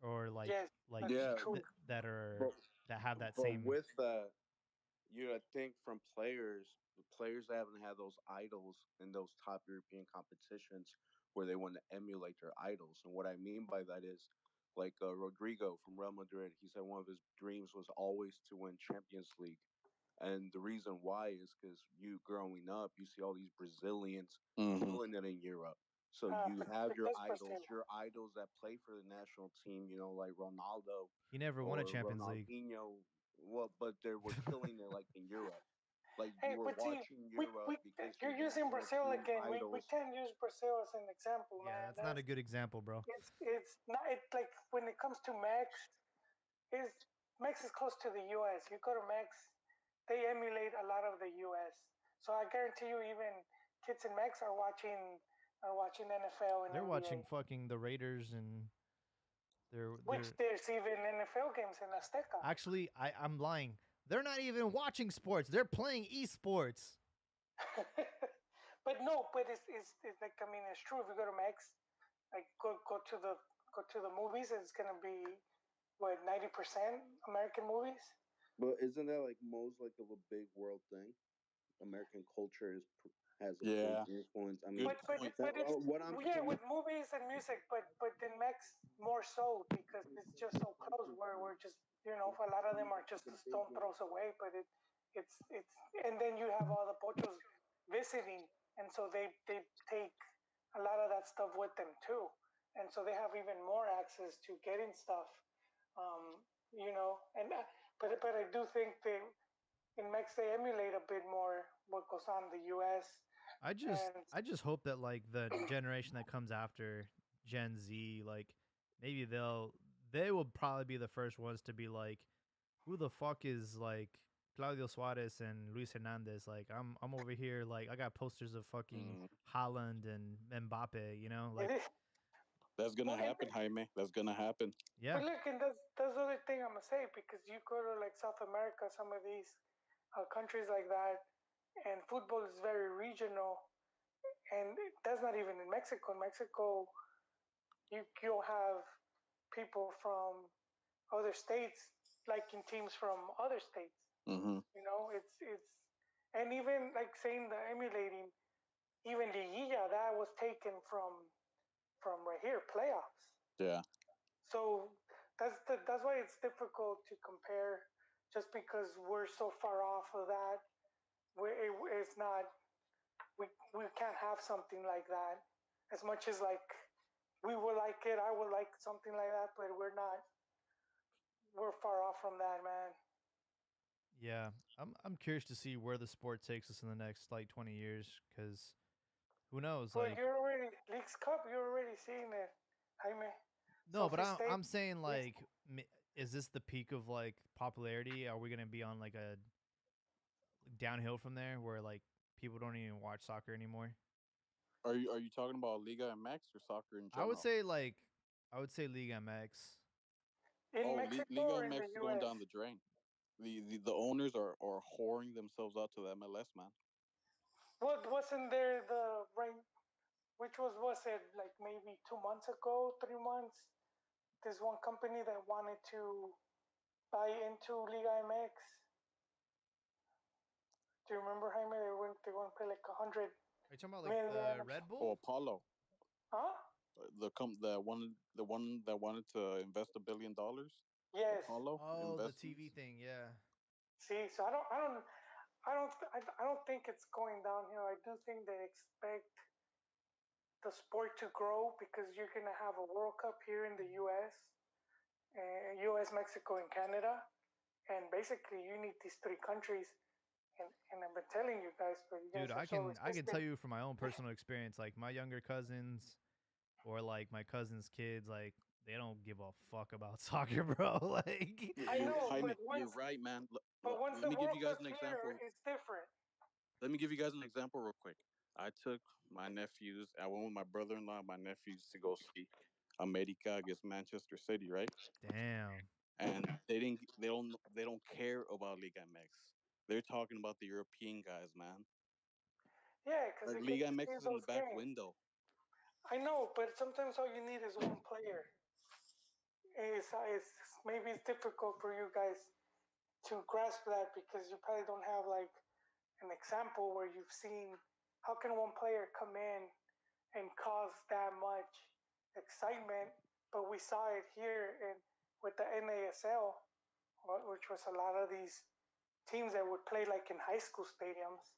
or yes, like that's Yeah, true. that are but that have that but same. with that, you gotta think from players, the players that haven't had those idols in those top European competitions where they want to emulate their idols. And what I mean by that is, like Rodrigo from Real Madrid, he said one of his dreams was always to win Champions League. And the reason why is because you growing up, you see all these Brazilians Mm-hmm. killing it in Europe. So you But have because Brazil, your idols that play for the national team, like Ronaldo He never won a or Champions League. Ronaldinho. Well, but they were killing it like in Europe. Like you hey, were but see, watching Europe we because your you're using national Brazil team again. We idols. can't use Brazil as an example, Yeah, man. that's not a good example, bro. It's not it like when it comes to is Mex is close to the U.S. You go to Mex, they emulate a lot of the U.S. So I guarantee you, even kids in Mex are watching NFL and They're NBA. watching fucking the Raiders and Which they're there's even NFL games in Azteca. actually I'm lying. They're not even watching sports. They're playing esports. But no, but it's like I mean it's true. If you go to Mex, like go to the movies, it's gonna be what 90% American movies. But isn't that like most like of a big world thing? American culture has a big Yeah. influence. I mean, Good But but point. but it's what I'm yeah saying. with movies and music, but in Mex more so because it's just so close. Where we're just a lot of them are just a stone throws away. But it's and then you have all the pochos visiting, and so they take a lot of that stuff with them too, and so they have even more access to getting stuff. And but I do think they in Mex they emulate a bit more what goes on in the U.S. I just and I just hope that like the generation that comes after Gen Z, like maybe they will probably be the first ones to be like, who the fuck is like Claudio Suarez and Luis Hernandez? Like I'm over here like I got posters of fucking Mm. Haaland and Mbappe, it like is. That's gonna Well, happen, Jaime. That's gonna happen. yeah. but look, and that's the other thing I'm gonna say because you go to like South America, some of these countries like that, and football is very regional. and that's not even in Mexico. In Mexico, you'll have people from other states liking teams from other states. Mm-hmm. You know, it's and even like saying the emulating, even Liguilla that was taken from right here playoffs. Yeah. So that's why it's difficult to compare, just because we're so far off of that. It's not we can't have something like that. As much as like we would like it, I would like something like that, but we're not. We're far off from that, man. Yeah, I'm curious to see where the sport takes us in the next like 20 years, because who knows? But Like, you're already Leagues Cup. You're already seeing it, Jaime. no, but Sophie State. I'm saying Leagues- like, is this the peak of like popularity? Are we gonna be on like a downhill from there, where like people don't even watch soccer anymore? Are you talking about Liga MX or soccer in I would general? say like, I would say Liga MX. in Oh, Mexico Liga or in the MX is going U.S. down the drain. The owners are whoring themselves out to the MLS, man. What wasn't there the right? Which was it like maybe 2 months ago, 3 months? There's one company that wanted to buy into Liga MX. Do you remember, Jaime? They went to pay like 100 Are you talking about like million. the Red Oh, Bull? Apollo, Huh? the one that wanted to invest $1 billion. Yes. Apollo Oh, the Investments. TV thing. Yeah. See, so I don't think it's going downhill. I do think they expect the sport to grow because you're gonna have a World Cup here in the U.S. and U.S., Mexico, and Canada, and basically you need these three countries. And I've been telling you guys, but you guys Dude, are I so can tell resistant. you from my own personal experience, like my younger cousins or like my cousins' kids, like they don't give a fuck about soccer, bro. Like, I know, Jaime, but you're right, man. once Let the me give World you guys Cup's an here, example. it's different. Let me give you guys an example real quick. I took my nephews. I went with my brother-in-law, and my nephews to go see America against Manchester City, right? damn. And they don't care about Liga MX. They're talking about the European guys, man. Yeah, because Like they get Liga to see MX is in the those back games. window. I know, but sometimes all you need is one player. It's maybe it's difficult for you guys to grasp that because you probably don't have like an example where you've seen how can one player come in and cause that much excitement. But we saw it here in with the NASL, which was a lot of these teams that would play like in high school stadiums,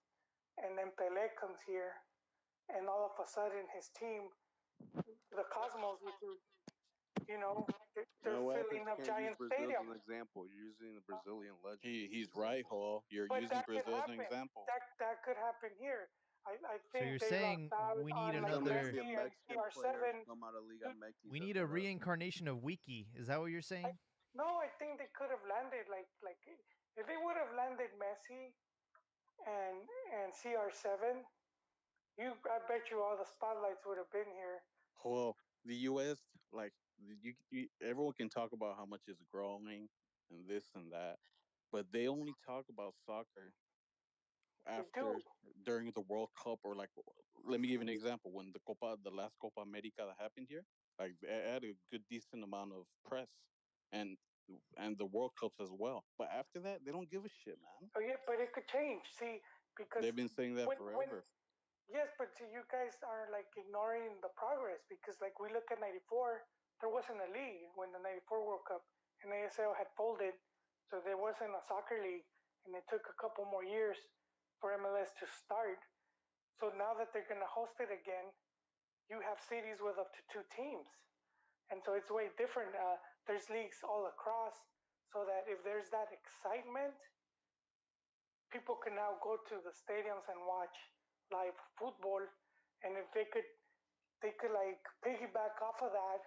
and then Pele comes here, and all of a sudden his team, the Cosmos, which is you know You they're know what? filling You up can't use giant Brazil as an stadiums. example. You're using the Brazilian legend. He's right, Hall. You're But using that could Brazil as an happen. example. That could happen here. I So think you're they lost saying out we need on like Tell me, another, give me a Messi and Mexican player to CR7. come out of Liga MX. we need a reincarnation of Wiki. Is that what you're saying? No, I think they could have landed like if they would have landed Messi and CR7, I bet you all the spotlights would have been here. Well, the U.S. like everyone can talk about how much it's growing and this and that, but they only talk about soccer They do. after during the World Cup or like let me give you an example when the last Copa America that happened here, like it had a good decent amount of press and and the World Cups as well. But after that, they don't give a shit, man. Oh yeah, but it could change. See, because They've been saying that when forever. yes, but see, you guys are like ignoring the progress because like we look at '94, there wasn't a league when the '94 World Cup and ASL had folded, so there wasn't a soccer league, and it took a couple more years for MLS to start. So now that they're gonna host it again, you have cities with up to two teams, and so it's way different. There's leagues all across, so that if there's that excitement, people can now go to the stadiums and watch live football. And if they could like piggyback off of that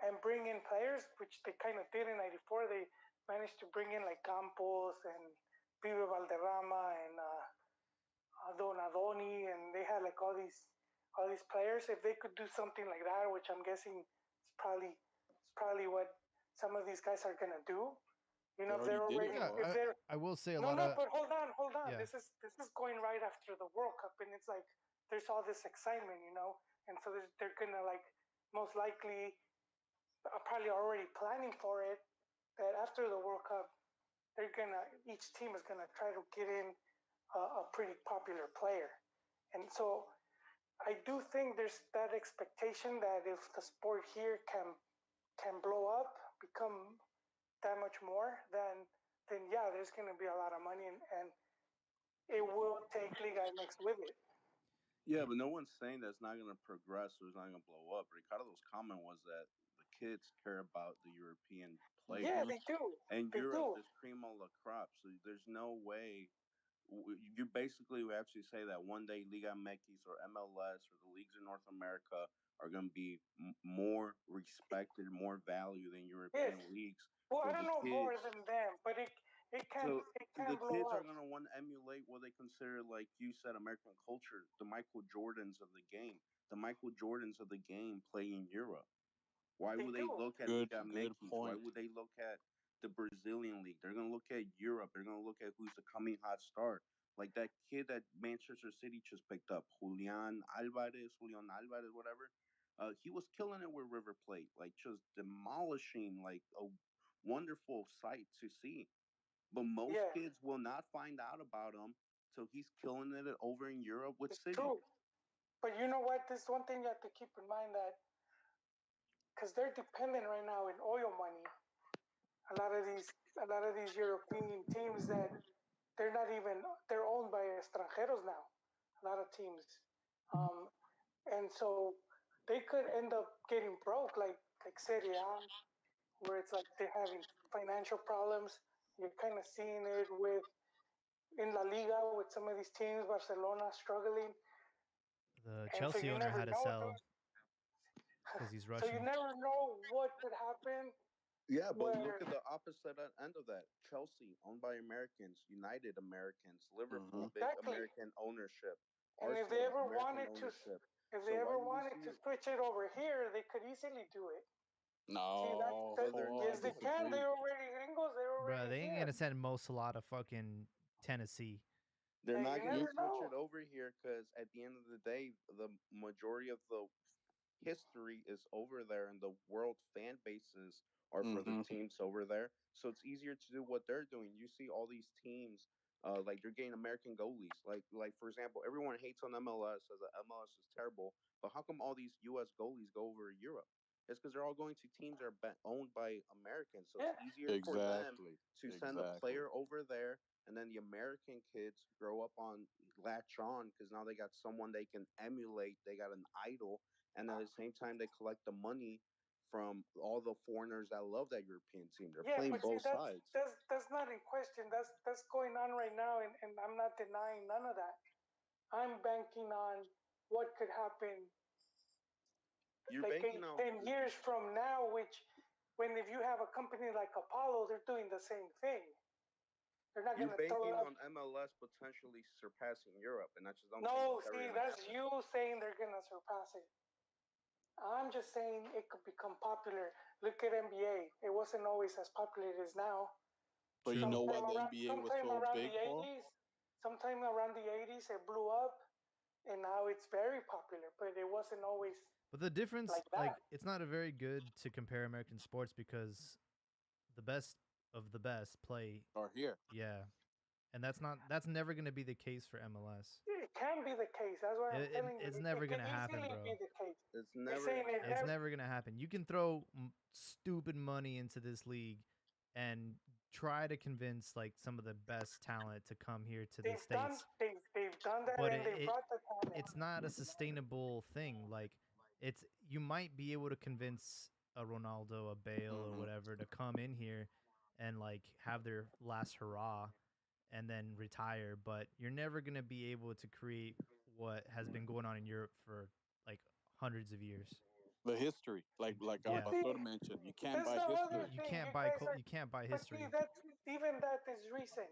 and bring in players, which they kind of did in '94. They managed to bring in like Campos and Pibe Valderrama and Donadoni, and they had like all these players. If they could do something like that, which I'm guessing is probably what some of these guys are gonna do. You They know, if already they're did it, already Yeah, Hall. if they're I will say a no, lot no, of, but hold on. yeah. This is going right after the World Cup, and it's like there's all this excitement, and so they're gonna like most likely probably already planning for it that after the World Cup, each team is gonna try to get in a pretty popular player, and so I do think there's that expectation that if the sport here can blow up, become that much more, then yeah, there's gonna be a lot of money, and it will take Liga MX with it. Yeah, but no one's saying that it's not going to progress or it's not going to blow up. Ricardo's comment was that the kids care about the European Yeah, players, they do. and They Europe do. is cream of la crop. So there's no way you basically would actually say that one day Liga MX or MLS or the leagues in North America are going to be more respected, more value than Yes. European leagues. Well, So I don't the know more kids, than them, but it can so it can the blow kids are up. going to want to emulate what they consider, like you said, American culture, the Michael Jordans of the game. The Michael Jordans of the game play in Europe. Why They would they do. look at Good, Liga good MX? Why point. would they look at the Brazilian league? They're gonna look at Europe. They're gonna look at who's the coming hot star. Like that kid that Manchester City just picked up, Julian Alvarez, whatever. He was killing it with River Plate, like just demolishing, like a wonderful sight to see. But most Yeah, kids will not find out about him till he's killing it over in Europe with it's City. true. But you know what? This one thing you have to keep in mind that because they're dependent right now in oil money, a lot of these European teams that they're owned by extranjeros now. A lot of teams, um, and so they could end up getting broke, like Serie A, where it's like they're having financial problems. You're kind of seeing it with in La Liga with some of these teams, Barcelona struggling, The and so Chelsea you owner never had to know, sell dude. because he's So you Russian. never know what could happen. Yeah, but look Where at the opposite end of that. Chelsea, owned by Americans, United Americans, Liverpool, Hmm. big exactly, American ownership, and if they Arsenal, ever American wanted to, ownership. if they So why ever would you wanted see to it? switch it over here, they could easily do it. See that? No, that But they're I yes, not they going can. to. disagree. They're already gringos. They're Bruh, already they ain't here. gonna send Mo Salah to fucking Tennessee. They're Hey, not you going to never You switch know. it over here because at the end of the day, the majority of the history is over there, and the world fan bases are for the hmm teams over there. So it's easier to do what they're doing. You see all these teams, like they're getting American goalies. Like for example, everyone hates on MLS, says that MLS is terrible. But how come all these U.S. goalies go over to Europe? It's because they're all going to teams that are owned by Americans, so Yeah, it's easier for them exactly, to send a exactly. player over there, and then the American kids grow up on latch on because now they got someone they can emulate. They got an idol, and at the same time they collect the money from all the foreigners that love that European team. They're yeah, playing but see, both that's sides. that's that's not in question. That's going on right now, and I'm not denying none of that. I'm banking on what could happen You're like banking eight, on 10 years from now, which when if you have a company like Apollo, they're doing the same thing. They're not you're gonna throw banking up. on MLS potentially surpassing Europe, and I just don't think No, that's ever see, gonna that's happen. you saying they're gonna surpass it. I'm just saying it could become popular. Look at NBA. It wasn't always as popular as it is now. But you True. know why Sometime the around, NBA was sometime so around big, the Paul? 80s, sometime around the 80s, it blew up, and now it's very popular. But it wasn't always But the difference, like like, that. it's not a very good to compare American sports because the best of the best play, Or here? yeah, and that's never gonna be the case for MLS. It can be the case. That's why I'm telling you. It's It never could gonna happen, easily be bro. the case. It's You're never saying gonna it It's happen. never. never gonna happen. You can throw stupid money into this league and try to convince like some of the best talent to come here to the They've done. states, They've done that, but and they brought the talent. it's not a sustainable thing. Like it's you might be able to convince a Ronaldo, a Bale, or Hmm. whatever to come in here and like have their last hurrah and then retire, but you're never gonna be able to create what has been going on in Europe for like hundreds of years. The history, like But Yeah, see, Pastor mentioned, you can't that's buy the other history. thing. You guys are. you can't buy But see, history. that is recent.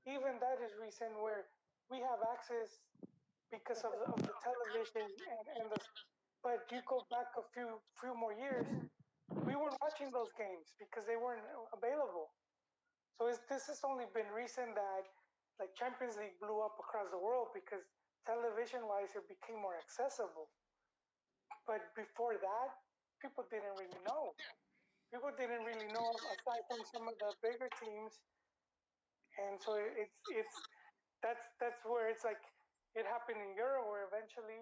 Even that is recent where we have access because of the television and the. But you go back a few more years, we weren't watching those games because they weren't available. So this has only been recent that like Champions League blew up across the world because television-wise, it became more accessible. But before that, people didn't really know. People didn't really know aside from some of the bigger teams, and so it's that's where it's like it happened in Europe, where eventually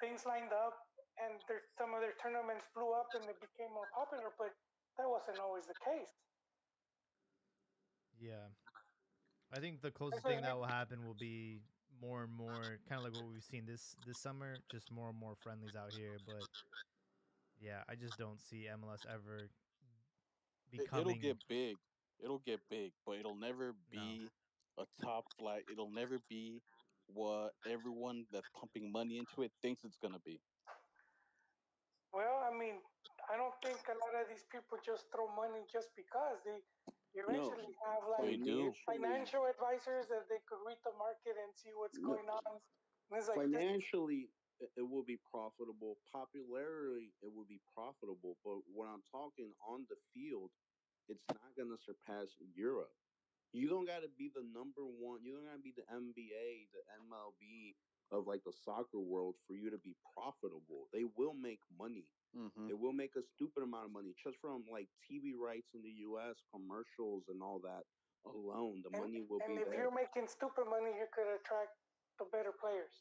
things lined up and some of their tournaments blew up and they became more popular. But that wasn't always the case. Yeah. I think the closest That's what thing I that mean. will happen will be more and more kind of like what we've seen this summer, just more and more friendlies out here, but yeah, I just don't see MLS ever It'll becoming get big. It'll get big, but it'll never no. be a top flight. It'll never be what everyone that's pumping money into it thinks it's gonna be. Well, I mean, I don't think a lot of these people just throw money just because they No, eventually have They like do. financially, financial advisors that they could read the market and see what's no, going on. And it's like this. financially, it will be profitable. Popularity, it will be profitable. But when I'm talking on the field, it's not going to surpass Europe. You don't got to be the number one. You don't got to be the NBA, the MLB of like the soccer world for you to be profitable. They will make money. Hmm. They will make a stupid amount of money just from like TV rights in the US, commercials, and all that alone. The And money will and be if there. you're making stupid money, you could attract the better players.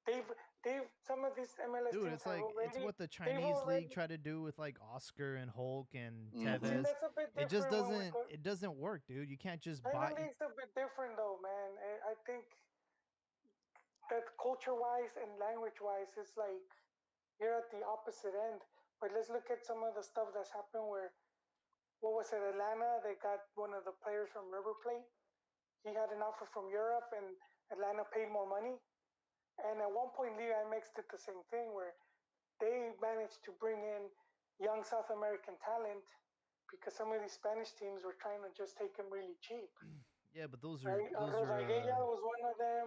They've they've some of these MLS Dude, teams it's have like it's already what the they've Chinese league already. tried to do with like Oscar and Hulk and But see, Hmm. Tevez. that's a bit It just different when we doesn't go. it doesn't work, dude. You can't just China buy league's a bit different though, man. I think that culture-wise and language-wise, it's like you're at the opposite end. But let's look at some of the stuff that's happened. Where what was it, Atlanta? They got one of the players from River Plate. He had an offer from Europe, and Atlanta paid more money. And at one point, Liga MX did the same thing, where they managed to bring in young South American talent because some of these Spanish teams were trying to just take him really cheap. yeah, but Right? Rodallega was one of them,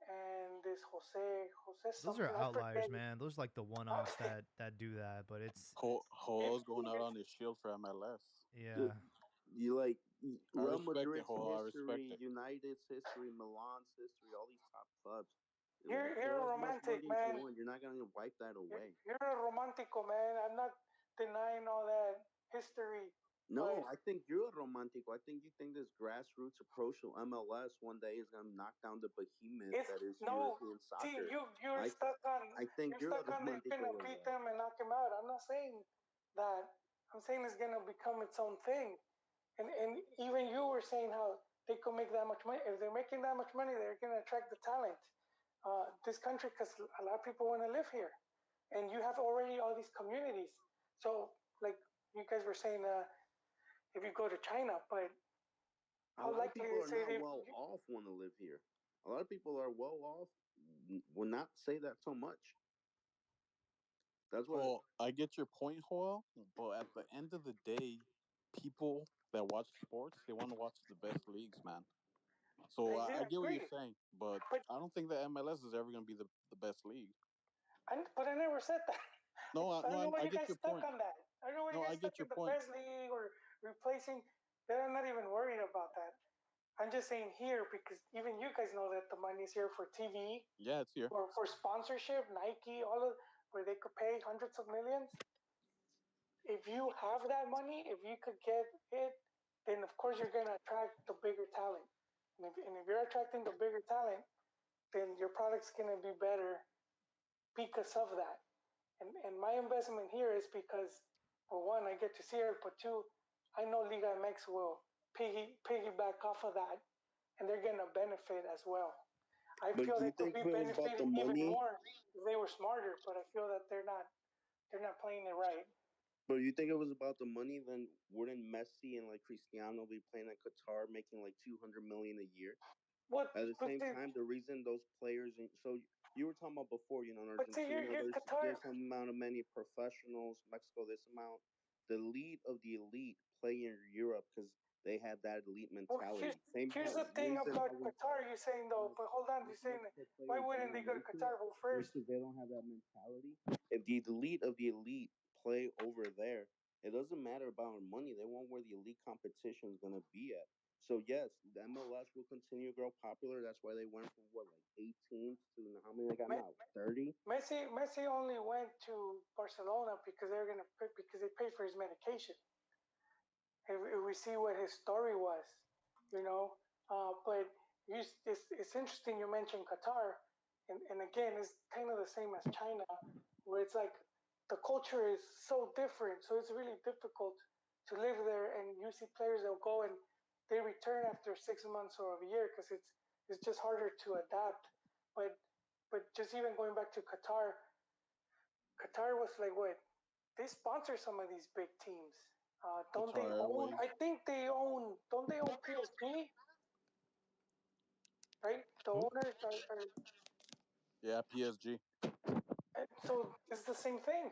and this Jose those are something I outliers, forget. man. Those are like the one-offs that do that, but it's Joel's going out on his shield for MLS. The- yeah. You like I Real respect it, Madrid's Joel. I respect history, it. United's history, Milan's history, all these top clubs. They You're throw a as much romantic, money as you man. want. You're not gonna wipe that away. You're a romantico, man. I'm not denying all that history, No, but I think you're a romantico. I think you think this grassroots approach to MLS one day is gonna knock down the behemoth it's that is no. European See, soccer. you're I stuck on I think you're you're a stuck on they're romantico gonna with beat that. them and knock them out. I'm not saying that. I'm saying it's gonna become its own thing. And even you were saying how they could make that much money. If they're making that much money, they're gonna attract the talent. This country, because a lot of people want to live here, and you have already all these communities. So, like you guys were saying, if you go to China, but A how lot of likely people is are it not if well off want to live here. A lot of people are well off will not say that so much. That's what. Well, I get your point, Joel, but at the end of the day, people that watch sports, they want to watch the best leagues, man. So I get what agree? you're saying, but But I don't think that MLS is ever going to be the best league. but I never said that. No, I don't know why I you get guys your stuck point. on that. I don't know why you No, I guys stuck get your in the point. best league or replacing. They're not even worried about that. I'm just saying here because even you guys know that the money's here for TV Yeah, it's here. or for sponsorship, Nike, all of where they could pay hundreds of millions. If you have that money, if you could get it, then of course you're gonna attract the bigger talent. And if you're attracting the bigger talent, then your product's gonna be better because of that. And my investment here is because, for one, I get to see it, but two, I know Liga MX will piggyback off of that, and they're gonna benefit as well. I But feel do they you could think be if it was about the benefited even money? more if they were smarter, but I feel that they're not playing it right. But you think it was about the money? Then wouldn't Messi and like Cristiano be playing at Qatar, making like 200 million a year? What? At the But same time, the reason those players, so you were talking about before, in see, Argentina, you're there's Qatar. this amount of many professionals, Mexico, this amount. The elite of the elite play in Europe because they have that elite Well, mentality. Same here's the thing reason about how we Qatar. You're saying though, but hold on. You're saying Mexico why players wouldn't they don't go to make it Qatar? Well, is first, because they don't have that mentality. If the elite of the elite play over there, it doesn't matter about money. They want where the elite competition is gonna be at. So yes, the MLS will continue to grow popular. That's why they went from what, like 18 to how many they got Me- now? 30. Messi only went to Barcelona because they're gonna because they paid for his medication. If we see what his story was, you know. But it's interesting you mentioned Qatar, and again, it's kind of the same as China, where it's like the culture is so different, so it's really difficult to live there. And you see players that go and they return after 6 months or a year because it's just harder to adapt. But just even going back to Qatar, Qatar was like what they sponsor some of these big teams. Don't they Qatar own? Airways. I think they own. Don't they own PSG? Right? The Who? owners are. Yeah, PSG. So it's the same thing.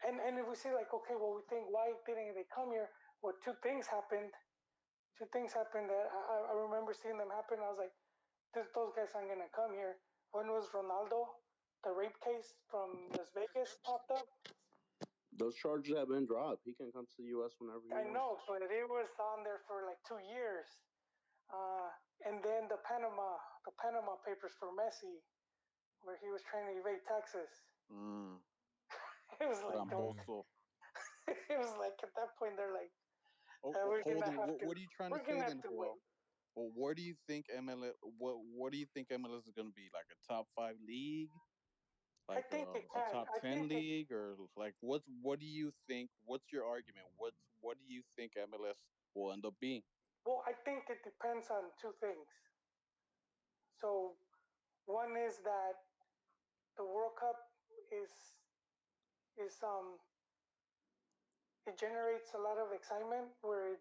And if we say like, okay, well, we think why didn't they come here? Well, two things happened. Two things happened that I remember seeing them happen. I was like, those guys aren't gonna come here. One was Ronaldo, the rape case from Las Vegas popped up. Those charges have been dropped. He can come to the U.S. whenever he I wants. know, but it was on there for like 2 years. Uh, and then the Panama Papers for Messi, where he was trying to evade taxes. Mm. It was like, Tramposo. it was like at that point they're like, we're Hold gonna on. have to, What are you trying to we're say gonna have then, to Joel? wait. Well, where do you think MLS? What do you think MLS is going to be? Like a top 5 league, I like think it a can. top I 10 think it. league, or like what do you think? What's your argument? What do you think MLS will end up being? Well, I think it depends on two things. So one is that the World Cup is is it generates a lot of excitement where it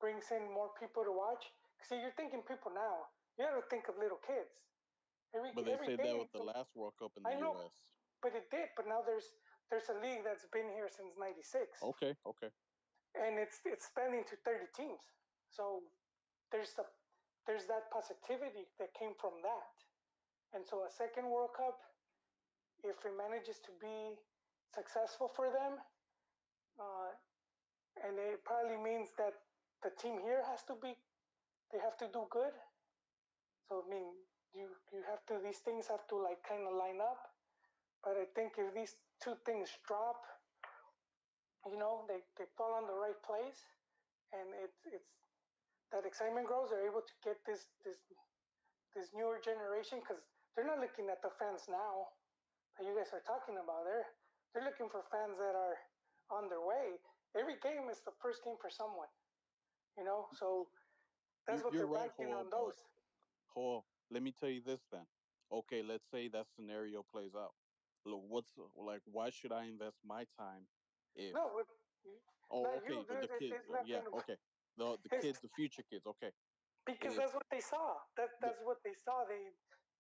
brings in more people to watch. See, you're thinking people now. You have to think of little kids. But they Every said that game. with the last World Cup in I the know, U.S. but it did. But now there's a league that's been here since '96, Okay, okay. and it's spanning to 30 teams. So there's a there's that positivity that came from that. And so a second World Cup, if it manages to be successful for them, uh, and it probably means that the team here has to be, they have to do good. So I mean, you have to, these things have to like kind of line up. But I think if these two things drop, they fall on the right place, and it's that excitement grows. They're able to get this newer generation because they're not looking at the fans now that you guys are talking about. They're looking for fans that are on their way. Every game is the first game for someone, So that's what You're they're right, banking Joel. on But those. Joel, let me tell you this then. Okay, let's say that scenario plays out. Look, what's like? Why should I invest my time if No, but Oh, not you, okay, but dude. the kids, It's not yeah, gonna okay, the it's kids, the future kids, okay. because If that's what they saw. the That's what they saw.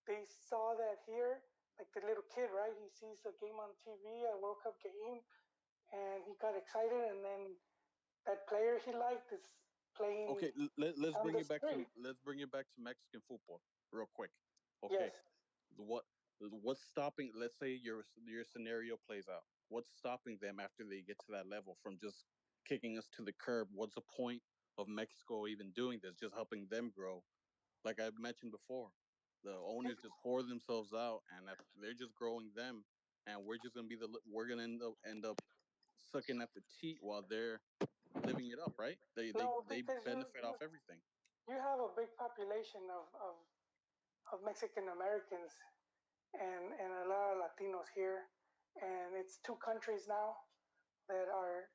They saw that here, like the little kid, right? He sees a game on TV, a World Cup game, and he got excited, and then that player he liked is playing okay, let's on bring the it back to street. Mexican football real quick. Yes. Okay, what what's stopping? Let's say your scenario plays out. What's stopping them after they get to that level from just kicking us to the curb? What's the point of Mexico even doing this? Just helping them grow, like I mentioned before. The owners just whore themselves out, and they're just growing them, and we're just gonna be we're gonna end up sucking at the teat while they're living it up, right? No, They because benefit off everything. you have a big population of Mexican Americans and a lot of Latinos here, and it's two countries now that are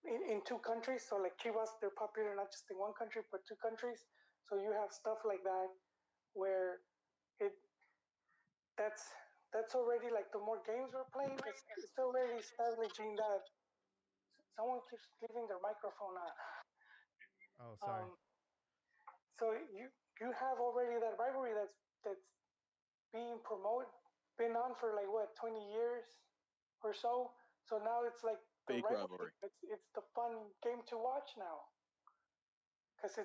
in two countries. So like Chivas, they're popular not just in one country but two countries. So you have stuff like that where it that's that's already like the more games we're playing, it's already establishing that someone keeps leaving their microphone on. Oh, sorry. Um, so you have already that rivalry that's being promoted, been on for like what 20 years or so. So now it's like the Fake rivalry. rivalry. It's the fun game to watch now because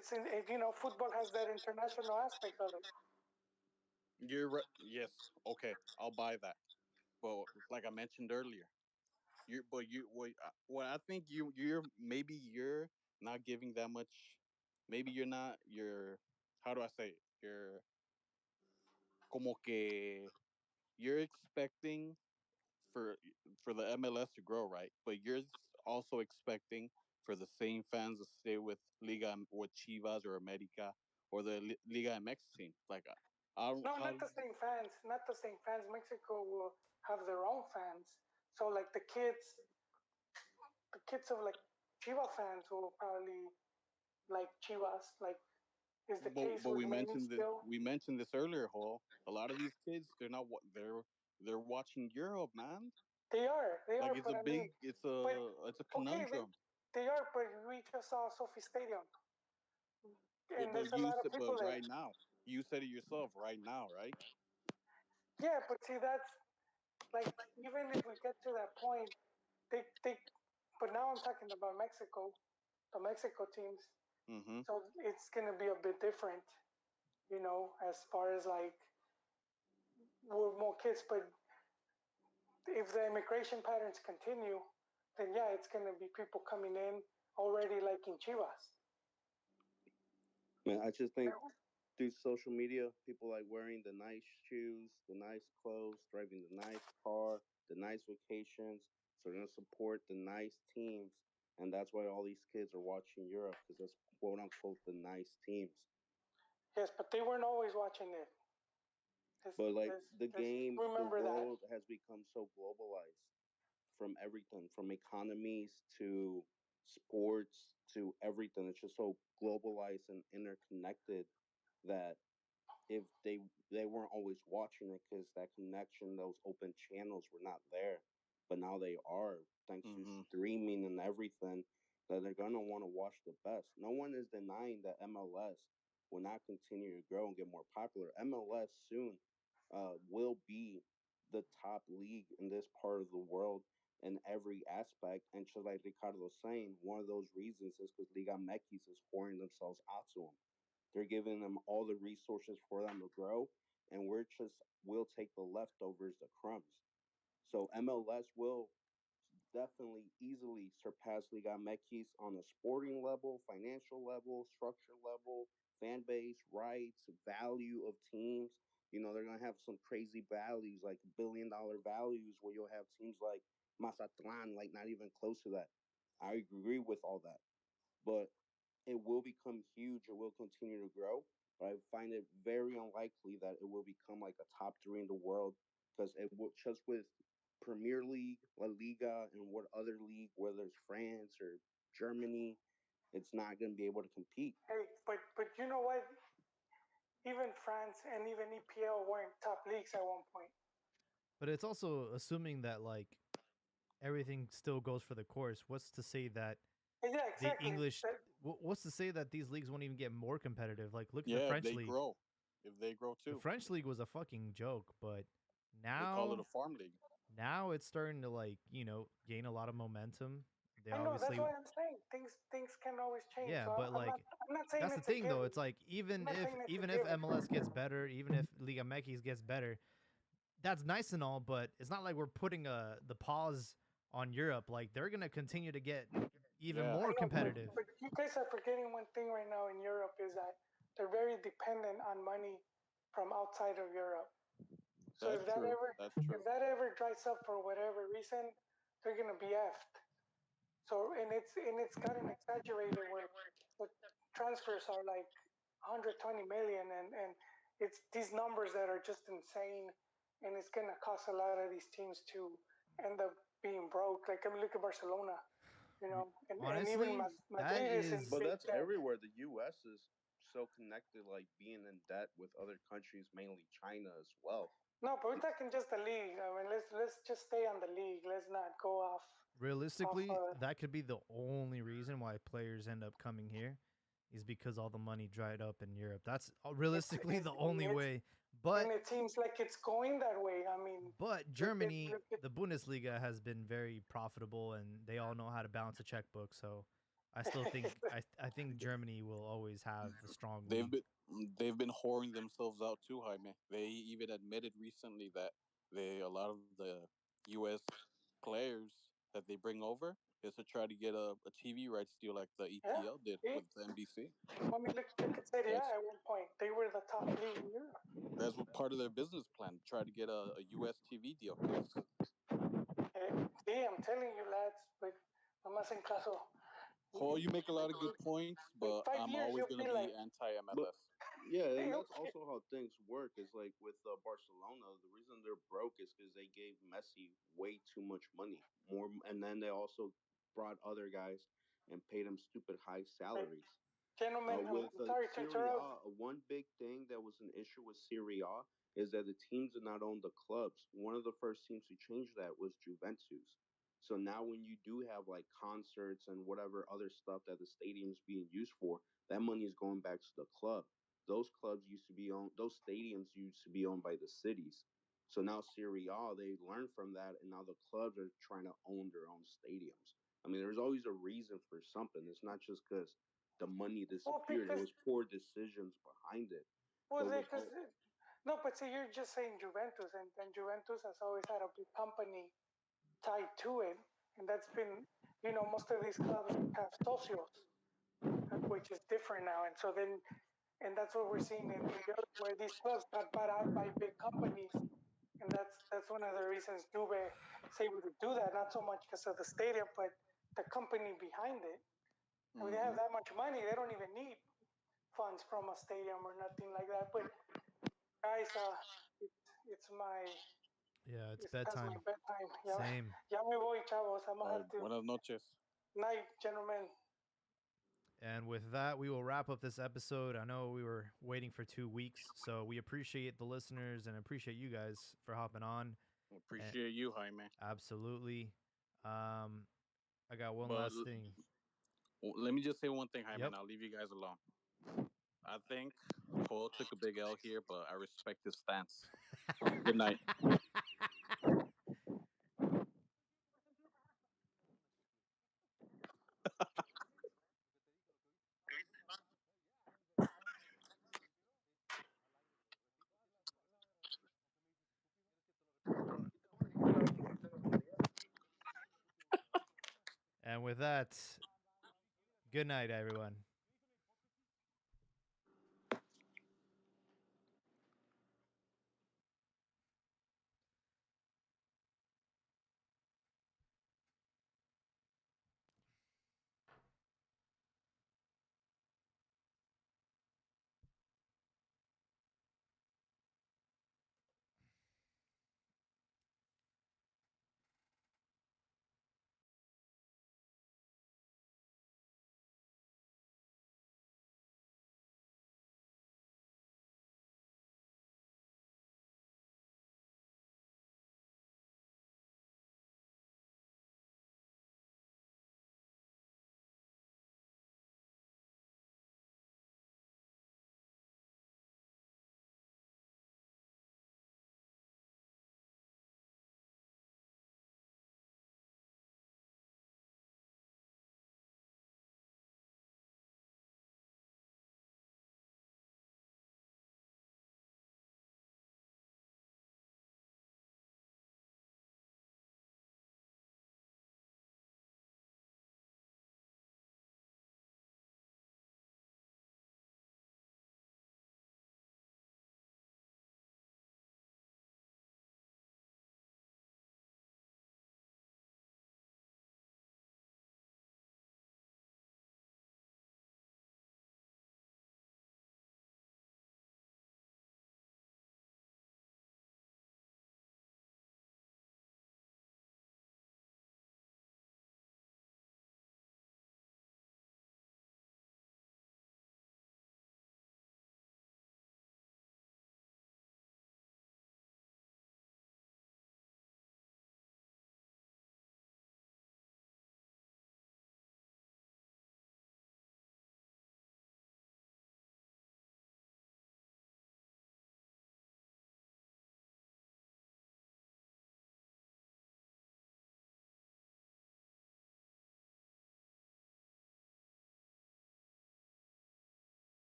football has that international aspect of it. You're right. Yes. Okay. I'll buy that. But like I mentioned earlier, you what I think you're not giving that much maybe you're how do I say it? You're como que you're expecting for for the MLS to grow, right? But you're also expecting for the same fans to stay with with Chivas or America or the Liga MX team. Like, I don't No, how. not the same fans. Not the same fans. Mexico will have their own fans. So like the kids of like Chivas fans will probably like Chivas. Like is the case But with many still. we mentioned this earlier, Hall. A lot of these kids, they're watching Europe, man. They Like are, but I mean, but it's a okay, conundrum. they are. But we just saw Sophie Stadium, and But there's a lot of but people there. right now, you said it yourself. Right now, right? Yeah, but see, that's like even if we get to that point, they. But now I'm talking about Mexico, the Mexico teams. Mm-hmm. So it's gonna be a bit different, as far as like we're more kids. But if the immigration patterns continue, then yeah, it's gonna be people coming in already like in Chivas. Man, I just think through social media, people like wearing the nice shoes, the nice clothes, driving the nice car, the nice vacations. So they're gonna support the nice teams, and that's why all these kids are watching Europe because it's quote unquote the nice teams. Yes, but they weren't always watching it. But like the Let's game, the remember that. world has become so globalized from everything, from economies to sports to everything. It's just so globalized and interconnected that if they weren't always watching it because that connection, those open channels were not there, but now they are thanks to Mm-hmm. streaming and everything. That they're gonna want to watch the best. No one is denying that MLS will not continue to grow and get more popular. MLS soon will be the top league in this part of the world in every aspect. And just like Ricardo was saying, one of those reasons is because Liga MX is pouring themselves out to them. They're giving them all the resources for them to grow, and we'll take the leftovers, the crumbs. So MLS will definitely easily surpass Liga MX on a sporting level, financial level, structure level, fan base, rights, value of teams. They're gonna have some crazy values, like $1 billion values, where you'll have teams like Mazatlan, like not even close to that. I agree with all that, but it will become huge. It will continue to grow, but I find it very unlikely that it will become like a top three in the world because it will just with Premier League, La Liga, and what other league, whether it's France or Germany, it's not going to be able to compete. Hey, but you know what? Even France and even EPL weren't top leagues at one point. But it's also assuming that like everything still goes for the course. What's to say that Yeah, the exactly. English? What's to say that these leagues won't even get more competitive? Like, look at the Yeah, French league. if they grow The too, French league was a fucking joke, but they call it now a farm league. now it's starting to like gain a lot of momentum. They I know that's obviously why I'm saying things can always change. yeah, So but like I'm not saying that's the it's a thing though. given. It's like I'm not saying it's a even if given. MLS gets better, even if Liga MX gets better, that's nice and all, but it's not like we're putting the pause on Europe. Like they're gonna continue to get even Yeah, I more know, competitive. but you guys are forgetting one thing right now in Europe is that they're very dependent on money from outside of Europe. So that's true. That's if true. that ever dries up for whatever reason, they're gonna be effed. So and it's gotten exaggerated where the transfers are like 120 million and it's these numbers that are just insane and it's gonna cost a lot of these teams to end up being broke. Like I mean, look at Barcelona, and even Honestly, that Madrid is in is But big that's debt. everywhere. The U.S. is so connected, like being in debt with other countries, mainly China as well. No, but we're talking just the league. I mean, let's just stay on the league. Let's not go off. realistically that could be the only reason why players end up coming here is because all the money dried up in Europe. That's realistically It's the only it's way. But and it seems like it's going that way. I mean, Germany, look at the Bundesliga has been very profitable and they all know how to balance a checkbook. So I still think I think Germany will always have a strong They've league. been they've been whoring themselves out too, Jaime. They even admitted recently that they a lot of the U.S. players that they bring over, is to try to get a TV rights deal like the Yeah. EPL did See? with the NBC. I mean, look at Serie A That's at one point. They were the top league in Europe. that's what part of their business plan. Try to get a US TV deal. 'Cause See, I'm telling you, lads, but no más en caso. Paul, you make a lot of good points, In but 5 I'm years, always you'll gonna be be like, anti But MLS. yeah, and hey, that's okay. also how things work. Is like with Barcelona, the reason they're broke is because they gave Messi way too much money, more, and then they also brought other guys and paid them stupid high Hey, salaries. gentlemen, With I'm sorry to Serie interrupt. A, one big thing that was an issue with Serie A is that the teams did not own the clubs. One of the first teams to change that was Juventus. So now, when you do have like concerts and whatever other stuff that the stadium's being used for, that money is going back to the club. Those clubs used to be owned; those stadiums used to be owned by the cities. So now Serie A, they learned from that, and now the clubs are trying to own their own stadiums. I mean, there's always a reason for something. It's not just because the money Well, disappeared. It because, was poor decisions behind it. well, But with because, no, but see, you're just saying Juventus, and Juventus has always had a big company tied to it, and that's been, most of these clubs have socios, which is different now, and so then, and that's what we're seeing in Europe, where these clubs got bought out by big companies, and that's one of the reasons Juve is able to do that. Not so much because of the stadium, but the company behind it. I mean, they have Hmm. that much money; they don't even need funds from a stadium or nothing like that. But guys, it's it's my Yeah, it's it's past my bedtime. bedtime. Ya, Same. ya me voy, chavos. I'm All gonna right, have to buenas noches. night, gentlemen. And with that, we will wrap up this episode. I know we were waiting for 2 weeks, so we appreciate the listeners and appreciate you guys for hopping on. Appreciate you, Jaime. Absolutely. I got one But last thing. let me just say one thing, Jaime, Yep. and I'll leave you guys alone. I think Paul took a big L here, but I respect his stance. Good night. And with that, good night, everyone.